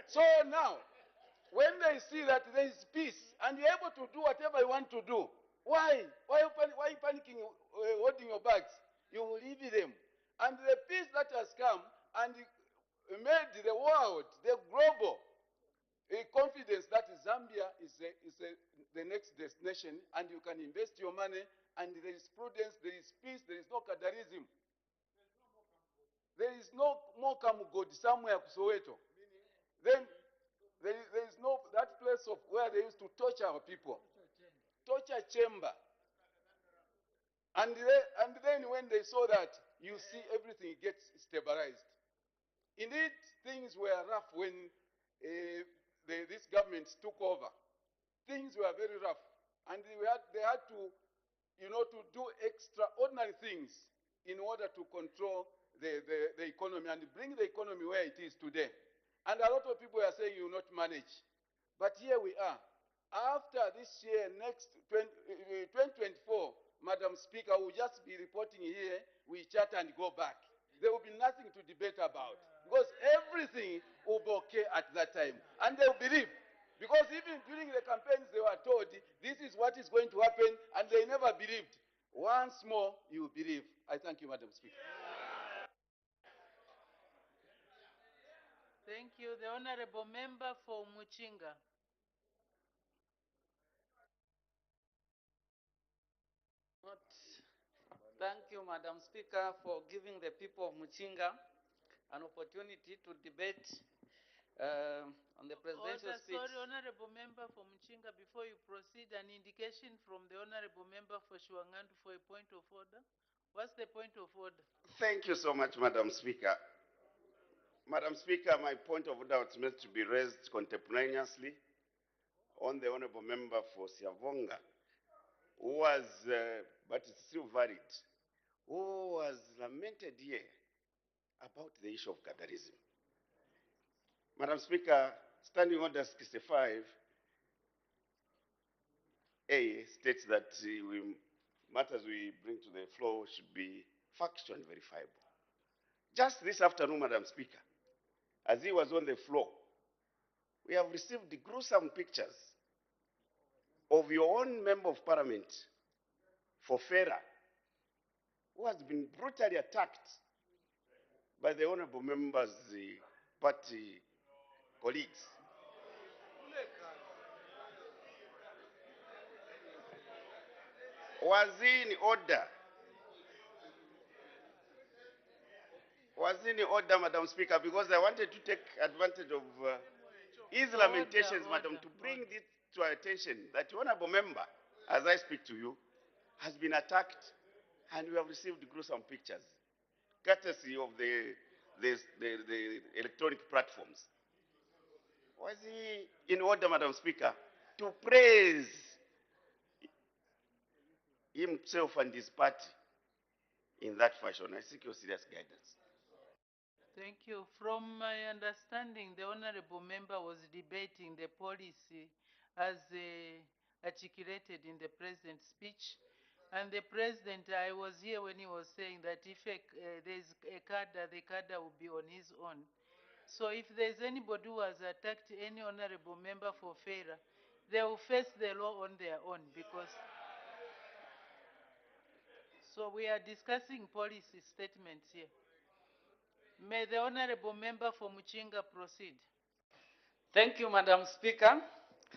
So now, when they see that there is peace and you're able to do whatever you want to do, why? Why are you panicking, holding your bags? You will leave them. And the peace that has come and made the world, the global, a confidence that Zambia is the next destination and you can invest your money and there is prudence, there is peace, there is no Kadarism. There is no more God somewhere, Soweto. Then there is no, that place of where they used to torture our people. Torture chamber. And then when they saw that, you see everything gets stabilized. Indeed, things were rough when this government took over. Things were very rough. And they had to, to do extraordinary things in order to control the economy and bring the economy where it is today. And a lot of people are saying you will not manage. But here we are. After this year, next 2024, Madam Speaker, will just be reporting here, we chat and go back. There will be nothing to debate about. Because everything will be okay at that time. And they will believe. Because even during the campaigns, they were told, this is what is going to happen, and they never believed. Once more, you will believe. I thank you, Madam Speaker. Thank you. The Honorable Member for Muchinga. Thank you, Madam Speaker, for giving the people of Muchinga an opportunity to debate on the presidential speech. Sorry, Honorable Member for Muchinga, before you proceed, an indication from the Honorable Member for Shuangandu for a point of order. What's the point of order? Thank you so much, Madam Speaker. Madam Speaker, my point of order was meant to be raised contemporaneously on the Honorable Member for Siavonga, who was, but it's still valid, who was lamented here about the issue of Gadarism. Madam Speaker, Standing Order 65A states that matters we bring to the floor should be factual and verifiable. Just this afternoon, Madam Speaker, as he was on the floor, we have received gruesome pictures of your own Member of Parliament for Fera, who has been brutally attacked by the Honorable Member's party colleagues. Was he in order? Was he in order, Madam Speaker? Because I wanted to take advantage of his lamentations, Madam, to bring this to our attention that the Honorable Member, as I speak to you, has been attacked and we have received gruesome pictures, courtesy of the electronic platforms. Was he in order, Madam Speaker, to praise himself and his party in that fashion? I seek your serious guidance. Thank you. From my understanding, the Honorable Member was debating the policy as articulated in the President's speech. And the President, I was here when he was saying that if there's a cadre, the cadre will be on his own. So if there's anybody who has attacked any Honorable Member for FERA, they will face the law on their own because... So we are discussing policy statements here. May the Honorable Member for Muchinga proceed. Thank you, Madam Speaker.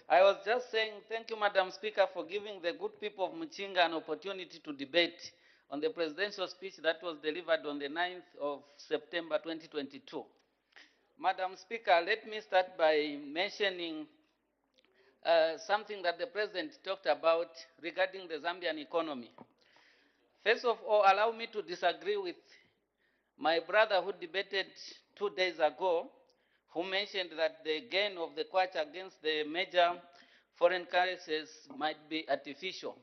I was just saying thank you, Madam Speaker, for giving the good people of Muchinga an opportunity to debate on the presidential speech that was delivered on the 9th of September 2022. Madam Speaker, let me start by mentioning something that the President talked about regarding the Zambian economy. First of all, allow me to disagree with my brother who debated 2 days ago, who mentioned that the gain of the kwacha against the major foreign currencies might be artificial.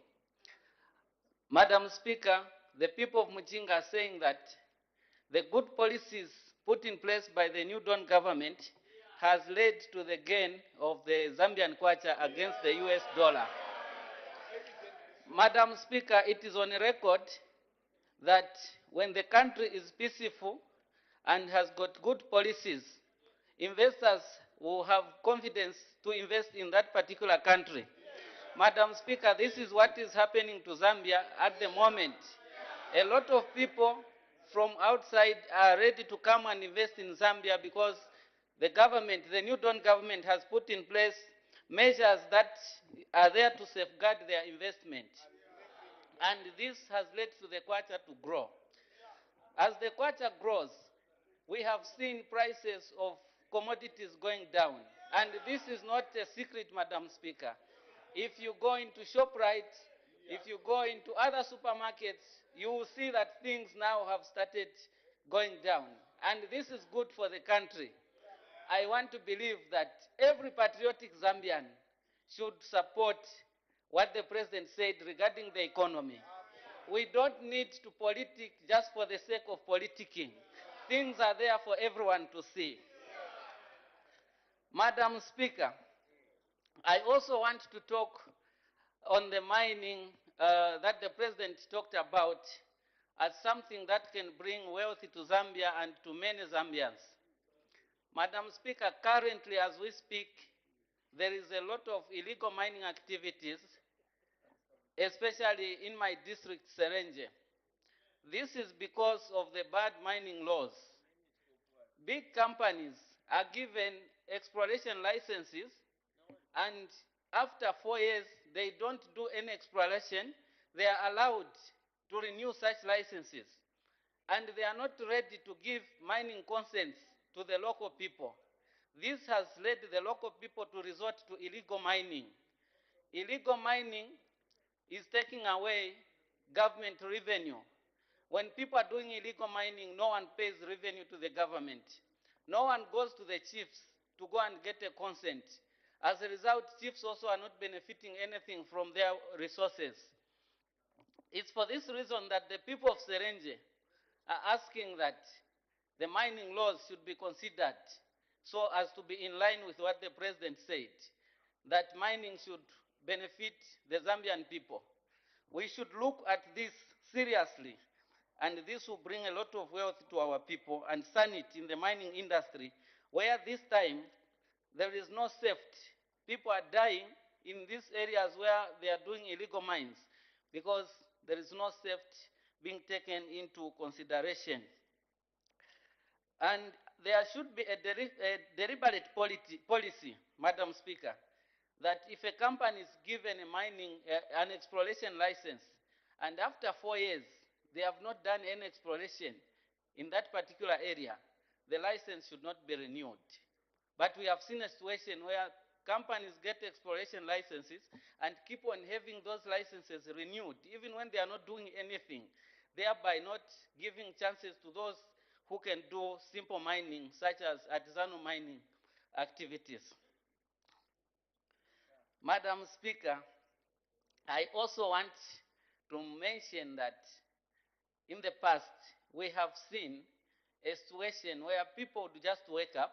Madam Speaker, the people of Muchinga are saying that the good policies put in place by the New Dawn government has led to the gain of the Zambian kwacha against the US dollar. Madam Speaker, it is on record that when the country is peaceful and has got good policies, investors will have confidence to invest in that particular country. Madam Speaker, this is what is happening to Zambia at the moment. A lot of people from outside are ready to come and invest in Zambia because the government, the New Dawn government, has put in place measures that are there to safeguard their investment. And this has led to the kwacha to grow. As the kwacha grows, we have seen prices of commodities going down. And this is not a secret, Madam Speaker. If you go into ShopRite, if you go into other supermarkets, you will see that things now have started going down. And this is good for the country. I want to believe that every patriotic Zambian should support what the President said regarding the economy. We don't need to politic just for the sake of politicking. Things are there for everyone to see. Madam Speaker, I also want to talk on the mining that the President talked about as something that can bring wealth to Zambia and to many Zambians. Madam Speaker, currently as we speak, there is a lot of illegal mining activities, especially in my district, Serenge. This is because of the bad mining laws. Big companies are given exploration licenses, and after 4 years, they don't do any exploration. They are allowed to renew such licenses. And they are not ready to give mining consents to the local people. This has led the local people to resort to illegal mining. Illegal mining is taking away government revenue. When people are doing illegal mining, no one pays revenue to the government. No one goes to the chiefs to go and get a consent. As a result, chiefs also are not benefiting anything from their resources. It's for this reason that the people of Serenge are asking that the mining laws should be considered so as to be in line with what the President said, that mining should benefit the Zambian people. We should look at this seriously, and this will bring a lot of wealth to our people and sanity in the mining industry, where this time there is no safety. People are dying in these areas where they are doing illegal mines because there is no safety being taken into consideration. And there should be a deliberate policy, Madam Speaker, that if a company is given a mining, an exploration license, and after 4 years they have not done any exploration in that particular area, the license should not be renewed. But we have seen a situation where companies get exploration licenses and keep on having those licenses renewed, even when they are not doing anything, thereby not giving chances to those who can do simple mining, such as artisanal mining activities. Madam Speaker, I also want to mention that in the past, we have seen a situation where people would just wake up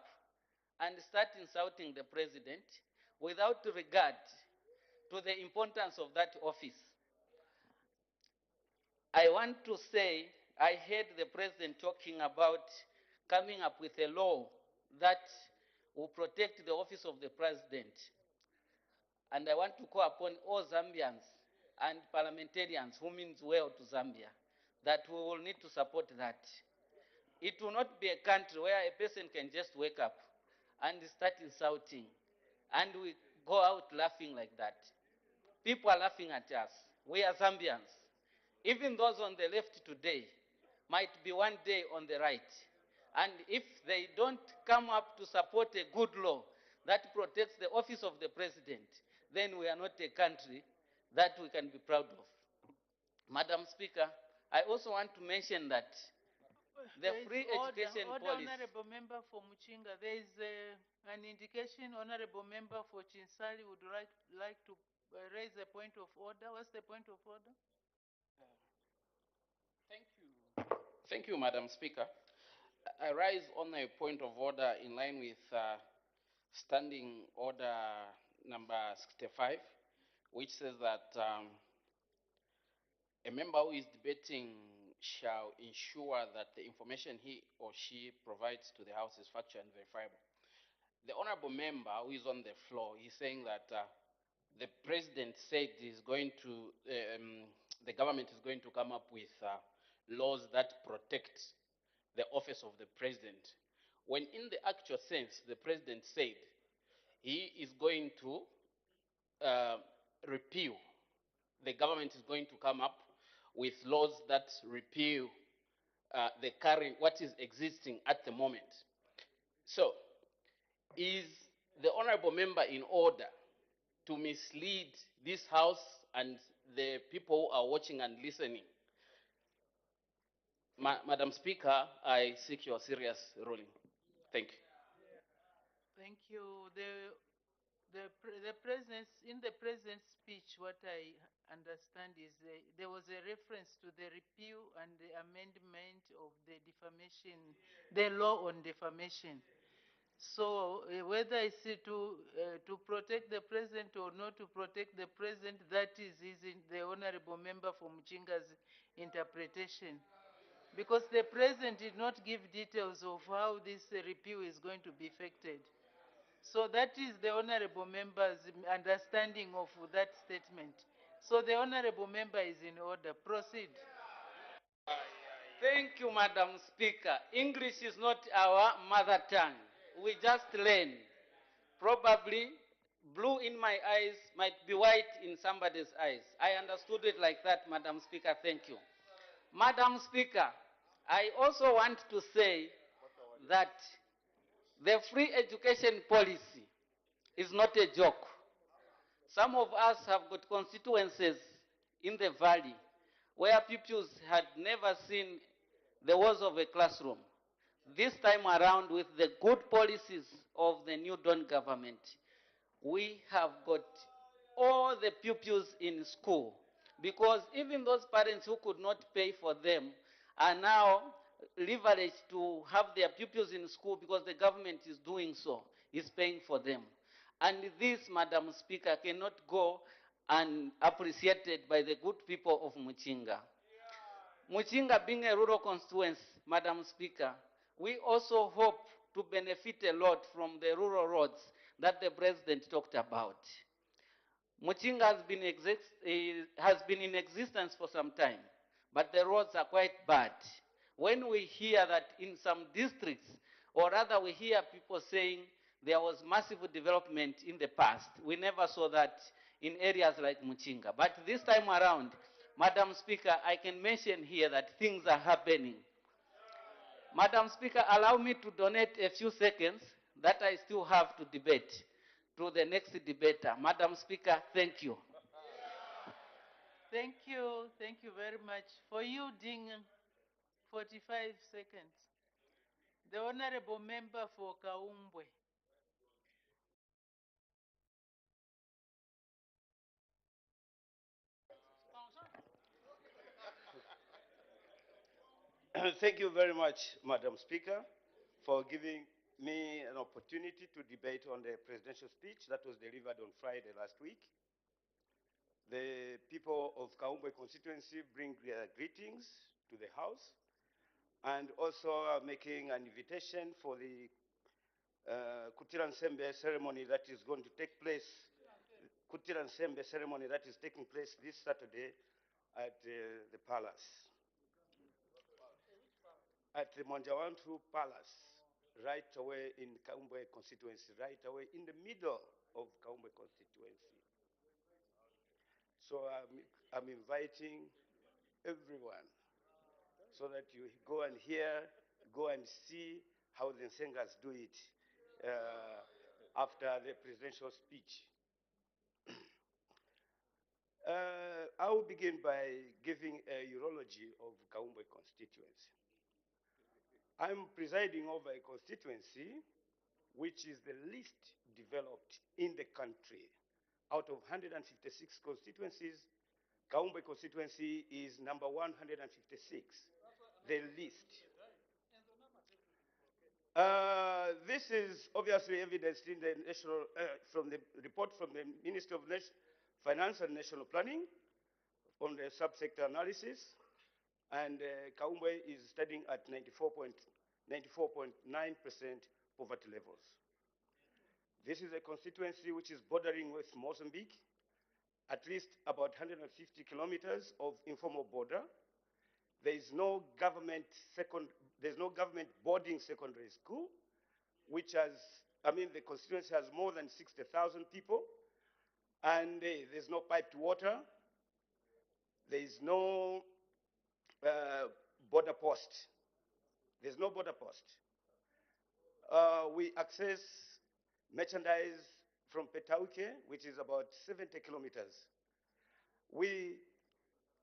and start insulting the President without regard to the importance of that office. I want to say, I heard the President talking about coming up with a law that will protect the office of the President. And I want to call upon all Zambians and parliamentarians who means well to Zambia that we will need to support that. It will not be a country where a person can just wake up and start insulting, and we go out laughing like that. People are laughing at us. We are Zambians. Even those on the left today might be one day on the right. And if they don't come up to support a good law that protects the office of the President, then we are not a country that we can be proud of. Madam Speaker, I also want to mention that the There is free education order, policy. Honorable Member for Muchinga. There is an indication Honorable Member for Chinsali would like to raise a point of order. What's the point of order? Thank you, Madam Speaker. I rise on a point of order in line with Standing Order number 65, which says that a member who is debating shall ensure that the information he or she provides to the House is factual and verifiable. The honorable member who is on the floor is saying that the president said he's going to, the government is going to come up with laws that protect the office of the president, when in the actual sense, the president said he is going to repeal, the government is going to come up with laws that repeal the current, what is existing at the moment. So, is the honorable member in order to mislead this House and the people who are watching and listening? Madam Speaker, I seek your serious ruling. Thank you. Thank you. The president's, in the president's speech, what I understand is there was a reference to the repeal and the amendment of the defamation, the law on defamation. So whether it's to protect the president or not to protect the president, that is the honorable member for Muchinga's interpretation. Because the president did not give details of how this repeal is going to be effected. So that is the honorable member's understanding of that statement. So the honorable member is in order. Proceed. Thank you, Madam Speaker. English is not our mother tongue. We just learn. Probably blue in my eyes might be white in somebody's eyes. I understood it like that, Madam Speaker. Thank you. Madam Speaker, I also want to say that the free education policy is not a joke. Some of us have got constituencies in the valley where pupils had never seen the walls of a classroom. This time around, with the good policies of the New Dawn government, we have got all the pupils in school, because even those parents who could not pay for them are now leveraged to have their pupils in school because the government is doing so, is paying for them. And this, Madam Speaker, cannot go unappreciated by the good people of Muchinga. Muchinga being a rural constituency, Madam Speaker, we also hope to benefit a lot from the rural roads that the President talked about. Muchinga has been in existence for some time, but the roads are quite bad. When we hear that in some districts, or rather we hear people saying there was massive development in the past, we never saw that in areas like Muchinga. But this time around, Madam Speaker, I can mention here that things are happening. Madam Speaker, allow me to donate a few seconds that I still have to debate to the next debater. Madam Speaker, thank you. Thank you. Thank you very much. For you, Ding, 45 seconds. The honorable member for Kaumbwe. Thank you very much, Madam Speaker, for giving me an opportunity to debate on the presidential speech that was delivered on Friday last week. The people of Kaumbwe constituency bring their greetings to the House and also are making an invitation for the Kutira Nsembe ceremony that is going to take place, Kutira Nsembe ceremony that is taking place this Saturday at the palace. At the Monjawantu Palace, right away in Kaumbwe constituency, right away in the middle of Kaumbwe constituency. So I'm inviting everyone so that you go and hear, go and see how the Nsengas do it after the presidential speech. I will begin by giving a urology of Kaumbwe constituency. I'm presiding over a constituency which is the least developed in the country. Out of 156 constituencies, Kaumbwe constituency is number 156, the least. This is obviously evidenced in the from the report from the Ministry of Finance and National Planning on the subsector analysis, and Kaumbwe is studying at 94.9% poverty levels. This is a constituency which is bordering with Mozambique, at least about 150 kilometers of informal border. There is no government boarding secondary school, which has, the constituency has more than 60,000 people, and there's no piped water. There is no border post. There's no border post. We access merchandise from Petauke, which is about 70 kilometers. We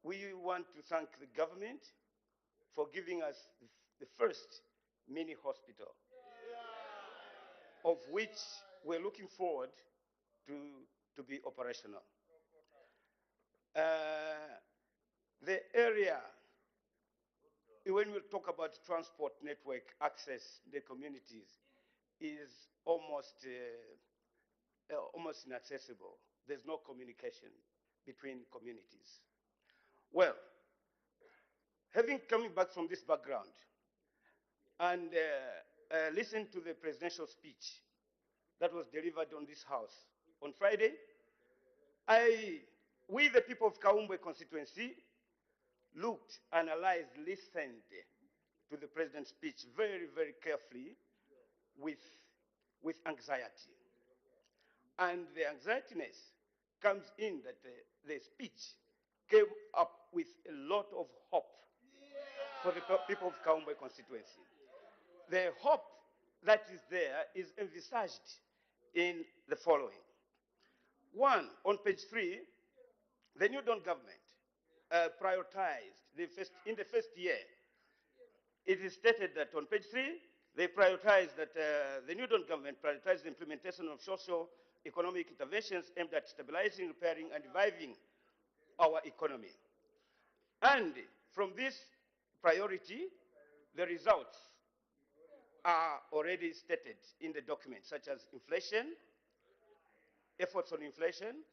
want to thank the government for giving us the first mini hospital, of which we're looking forward to be operational. The area, when we talk about transport network access, the communities is almost inaccessible. There's no communication between communities. Well, having coming back from this background and listened to the presidential speech that was delivered on this house on Friday, we, the people of Kaumbwe constituency, looked, analyzed, listened to the president's speech very, very carefully with anxiety. And the anxietiness comes in that the speech came up with a lot of hope for the people of Kaumbwe constituency. The hope that is there is envisaged in the following. One, on page 3, the New Dawn government prioritized in the first year. It is stated that on page 3, they prioritized that the New Dawn government prioritized the implementation of social economic interventions aimed at stabilizing, repairing, and reviving our economy. And from this priority, the results are already stated in the document, such as inflation, efforts on inflation,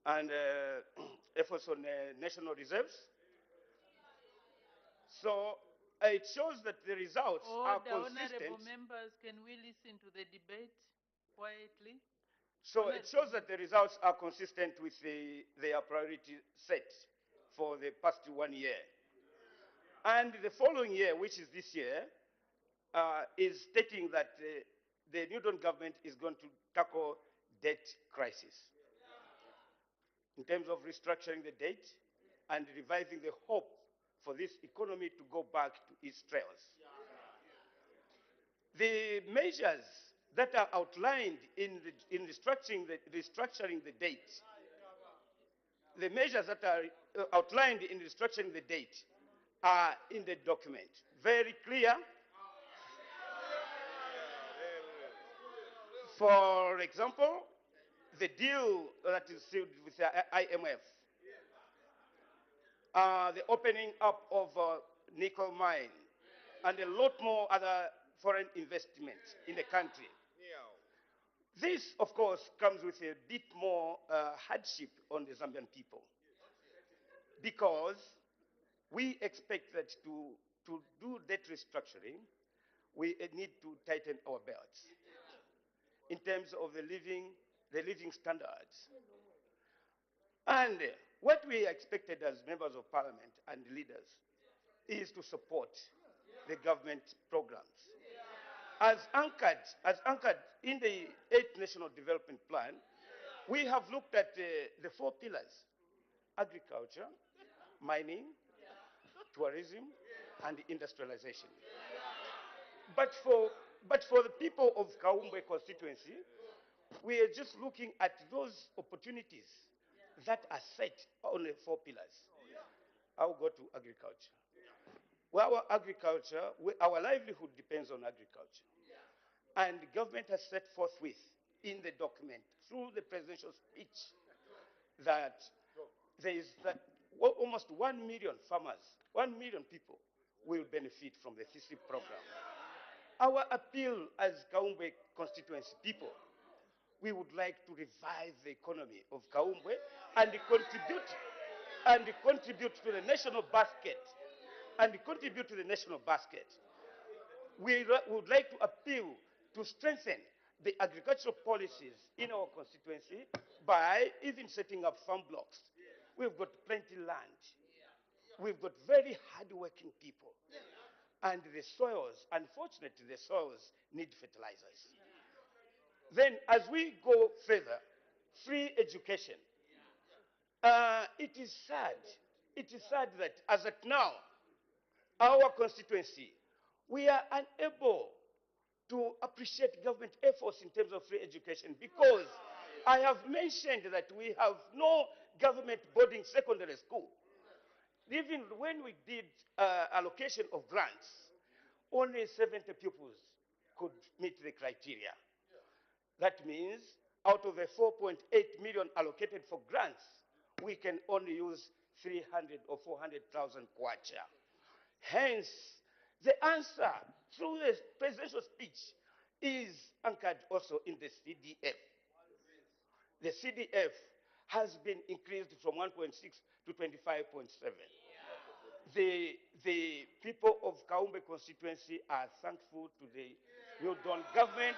and efforts on national reserves. So it shows that the results are consistent. Honorable members, can we listen to the debate quietly? So it shows that the results are consistent with their priority set for the past 1 year. And the following year, which is this year, is stating that the New Dawn government is going to tackle debt crisis in terms of restructuring the debt and reviving the hope for this economy to go back to its trails. The measures that are outlined in restructuring the debt, the measures that are outlined in restructuring the debt are in the document. Very clear. For example, the deal that is sealed with the IMF, the opening up of nickel mine, and a lot more other foreign investments in the country. This, of course, comes with a bit more hardship on the Zambian people, because we expect that to do debt restructuring, we need to tighten our belts in terms of the living standards. And what we expected as members of parliament and leaders is to support the government programs. As anchored in the 8th National Development Plan, we have looked at the 4 pillars: agriculture, mining, tourism, and industrialization. But for the people of Kaumbwe constituency, we are just looking at those opportunities that are set on the 4 pillars. I'll go to agriculture. Well, our agriculture, our livelihood depends on agriculture. And the government has set forthwith in the document through the presidential speech that there is that almost 1 million farmers, 1 million people will benefit from the TC program. Our appeal as Kaumbe constituency people, we would like to revive the economy of Kaumbe and contribute to the national basket. We would like to appeal to strengthen the agricultural policies in our constituency by even setting up farm blocks. We've got plenty land. We've got very hardworking people. And the soils, unfortunately, the soils need fertilizers. Then, as we go further, free education. It is sad. It is sad that as at now, our constituency, we are unable to appreciate government efforts in terms of free education because I have mentioned that we have no government boarding secondary school. Even when we did allocation of grants, only 70 pupils could meet the criteria. That means out of the 4.8 million allocated for grants, we can only use 300 or 400,000 kwacha. Hence, the answer through the presidential speech is anchored also in the CDF. The CDF has been increased from 1.6 to 25.7. The people of Kaumbe constituency are thankful to the New Dawn government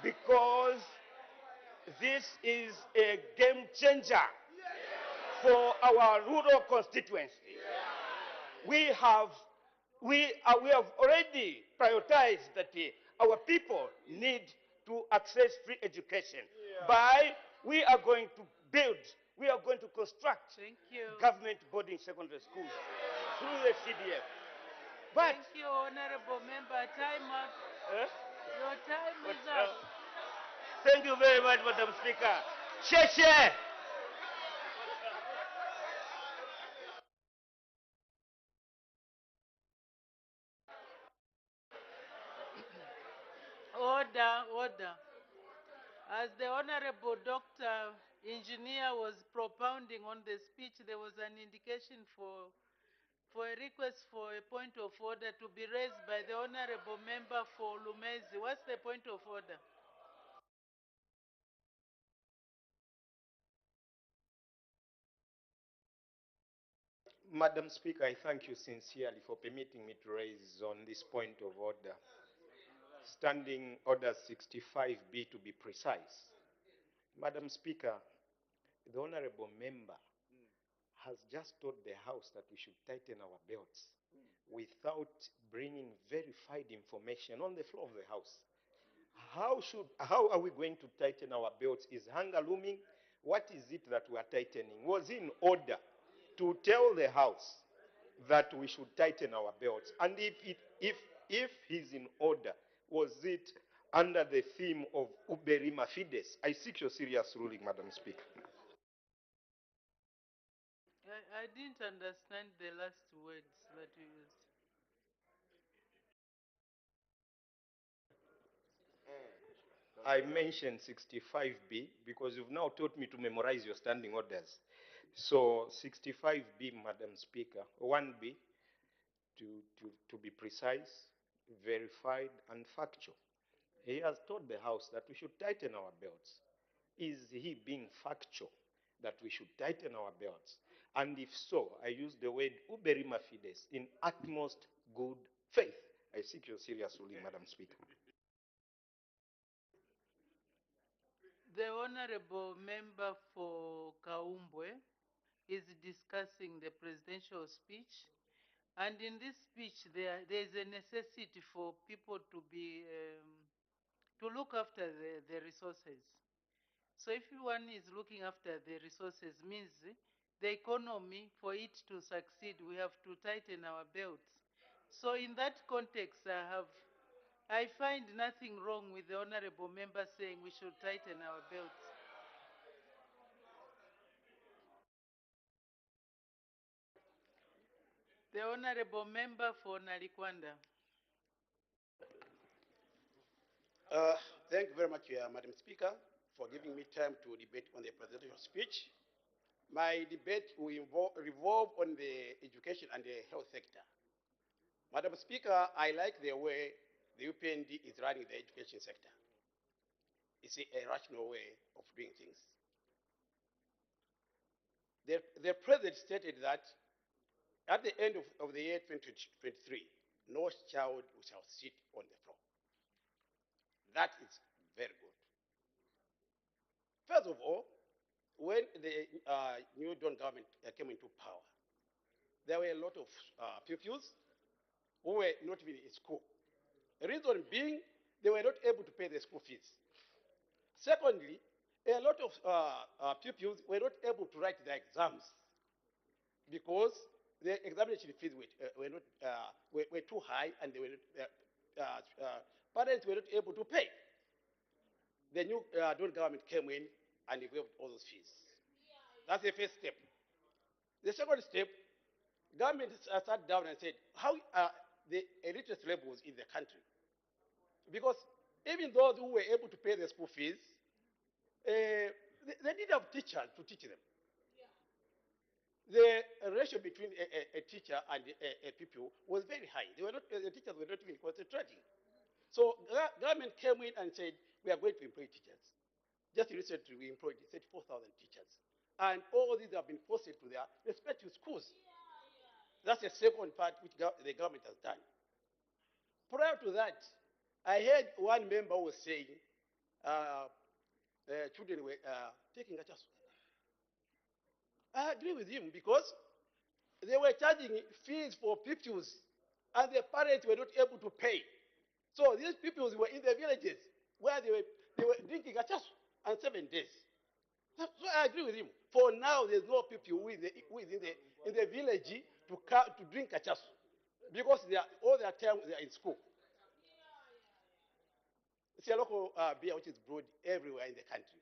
because this is a game changer for our rural constituency. We have already prioritized that our people need to access free education. We are going to build, we are going to construct government boarding secondary schools through the CDF. But thank you, Honorable Member. Time up. Your time is up. Thank you very much, Madam Speaker. Share. Order. As the Honorable Dr. Engineer was propounding on the speech, there was an indication for a request for a point of order to be raised by the Honorable Member for Lumezi. What's the point of order? Madam Speaker, I thank you sincerely for permitting me to raise on this point of order. Standing Order 65B to be precise. Madam Speaker, the Honorable Member has just told the House that we should tighten our belts without bringing verified information on the floor of the House. How are we going to tighten our belts? Is hunger looming? What is it that we are tightening? Was in order to tell the House that we should tighten our belts? And if he's in order, was it under the theme of Uberima Fides? I seek your serious ruling, Madam Speaker. I didn't understand the last words that you used. I mentioned 65B because you've now taught me to memorize your standing orders. So 65B, Madam Speaker, 1B, to be precise, verified, and factual. He has told the House that we should tighten our belts. Is he being factual that we should tighten our belts? And if so, I use the word uberima fides, in utmost good faith. I seek your serious ruling, Madam Speaker. The Honorable Member for Kaumbwe is discussing the presidential speech. And in this speech, there is a necessity for people to be to look after the resources. So if one is looking after the resources, means the economy, for it to succeed, we have to tighten our belts. So in that context, I find nothing wrong with the Honorable Member saying we should tighten our belts. The Honorable Member for Nalikwanda. Thank you very much, Madam Speaker, for giving me time to debate on the presidential speech. My debate will revolve on the education and the health sector. Madam Speaker, I like the way the UPND is running the education sector. It's a rational way of doing things. The president stated that at the end of the year 2023, no child shall sit on the floor. That is very good. First of all, when the new Dawn government came into power, there were a lot of pupils who were not even in school. The reason being, they were not able to pay their school fees. Secondly, a lot of pupils were not able to write their exams because the examination fees were too high and they were parents were not able to pay. The new Dawn government came in and waived all those fees. That's the first step. The second step, government sat down and said, how are the illiteracy levels in the country? Because even those who were able to pay the school fees, they didn't have teachers to teach them. The ratio between a teacher and a pupil was very high. The teachers were not even concentrating. So government came in and said, we are going to employ teachers. Just recently, we employed 34,000 teachers. And all these have been posted to their respective schools. That's the second part which the government has done. Prior to that, I heard one member was saying children were taking a chance. I agree with him because they were charging fees for pupils and the parents were not able to pay. So these pupils were in the villages where they were drinking a chance and 7 days. So I agree with him. For now, there's no people who is in the village to drink a chas because all their time they are in school. It's a local beer which is brewed everywhere in the country.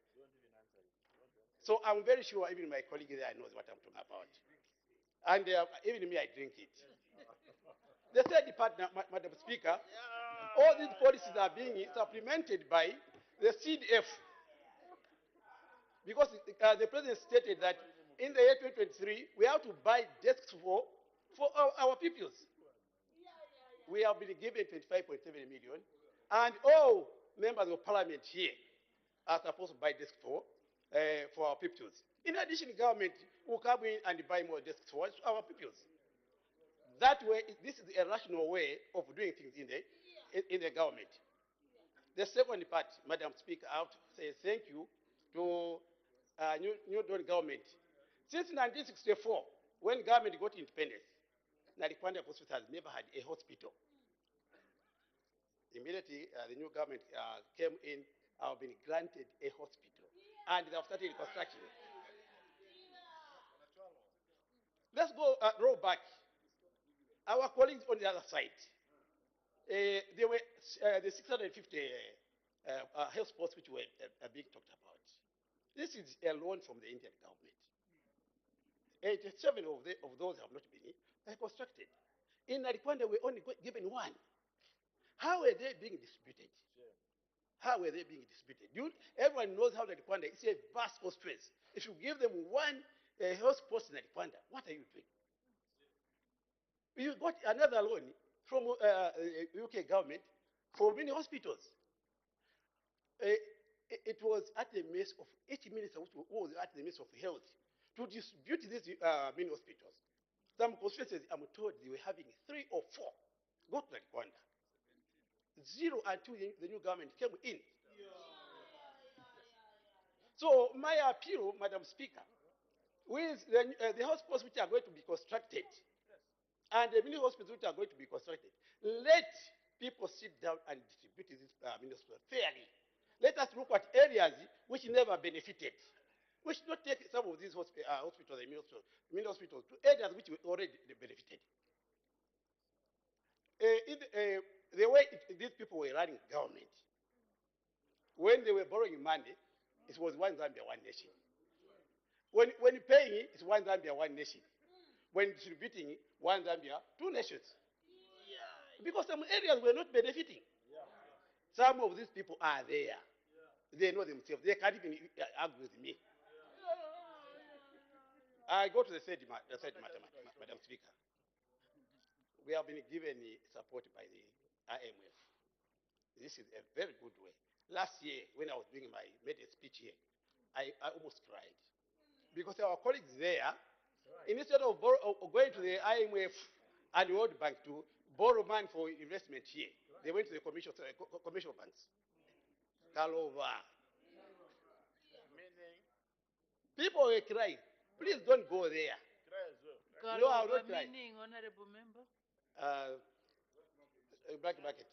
So I'm very sure even my colleague there knows what I'm talking about. And even me, I drink it. The third part, Madam Speaker, all these policies are being supplemented by the CDF. Because the president stated that in the year 2023, we have to buy desks for our pupils. We have been given 25.7 million, and all members of parliament here are supposed to buy desks for our pupils. In addition, government will come in and buy more desks for our pupils. That way, this is a rational way of doing things in the government. The second part, Madam Speaker, I have to say thank you to New Dawn government. Since 1964, when government got independence, Nalikwanda Hospital has never had a hospital. Immediately, the new government came in, I've been granted a hospital, and they have started construction. Let's go roll back. Our colleagues on the other side, there were the 650 health posts which were being talked about. This is a loan from the Indian government. 87 of those have not been constructed. In Nalikwanda, we only given one. How are they being distributed? How are they being distributed? Everyone knows how Nalikwanda is a vast space. If you give them one health post in Nalikwanda, what are you doing? You got another loan from UK government for many hospitals. It was at the mess of each minister who was at the mess of health to distribute these many hospitals. Some constituencies, I'm told, they were having 3 or 4. Go to Nalikwanda. 0 until the new government came in. So my appeal, Madam Speaker, with the hospitals which are going to be constructed and the mini hospitals which are going to be constructed, let people sit down and distribute these mini hospitals fairly. Let us look at areas which never benefited. We should not take some of these hospitals, mini hospitals, to areas which were already benefited. The way these people were running government, when they were borrowing money, it was one Zambia, one nation. When paying it, it's one Zambia, one nation. when distributing one Zambia, two nations. Because some areas were not benefiting. Some of these people are there. They know themselves. They can't even argue with me. I go to the third matter, Madam Speaker. We have been given support by the IMF. This is a very good way. Last year, when I was made a speech here, I almost cried. Because our colleagues there, instead of going to the IMF and World Bank to borrow money for investment here, they went to the commercial banks. Kalova. People were crying. Please don't go there. No, I will not cry. Meaning, honorable member? Black market.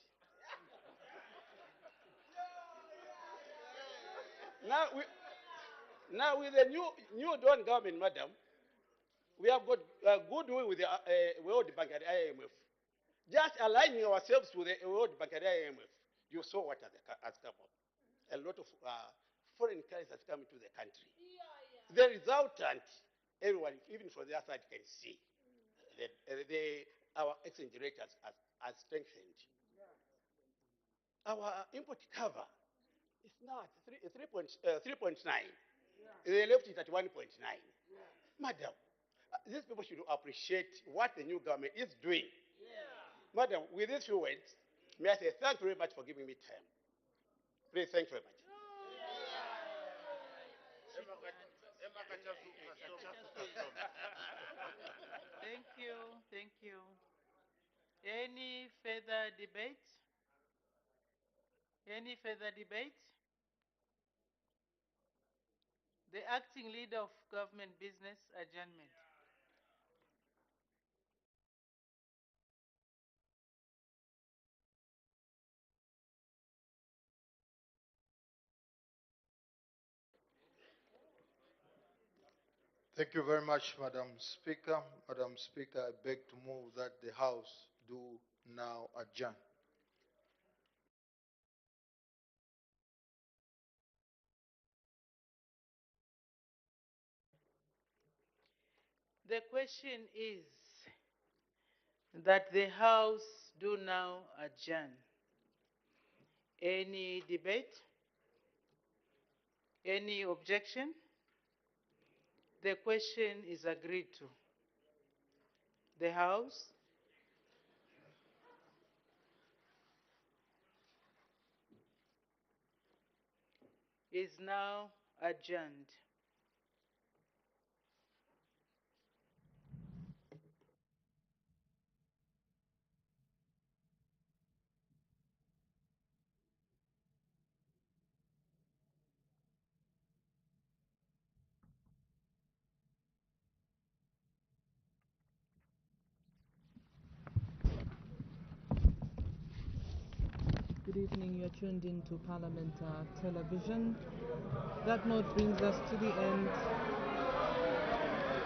Now with the new Dawn government, madam, we have got goodwill with the World Bank and IMF. Just aligning ourselves with the World Bank and IMF, you saw what has come up. A lot of foreign currency has come into the country. The resultant, everyone, even from their side, can see that our exchange rate has strengthened. Our import cover is now at 3.9. They left it at 1.9. Madam, these people should appreciate what the new government is doing. Madam, with these few words, may I say thank you very much for giving me time. Please, thank you very much. Thank you, thank you. Any further debate? Any further debate? The acting leader of government business adjournment. Thank you very much, Madam Speaker. Madam Speaker, I beg to move that the House do now adjourn. The question is that the House do now adjourn. Any debate? Any objection? The question is agreed to. The House is now adjourned. Good evening, you're tuned into Parliament Television. That note brings us to the end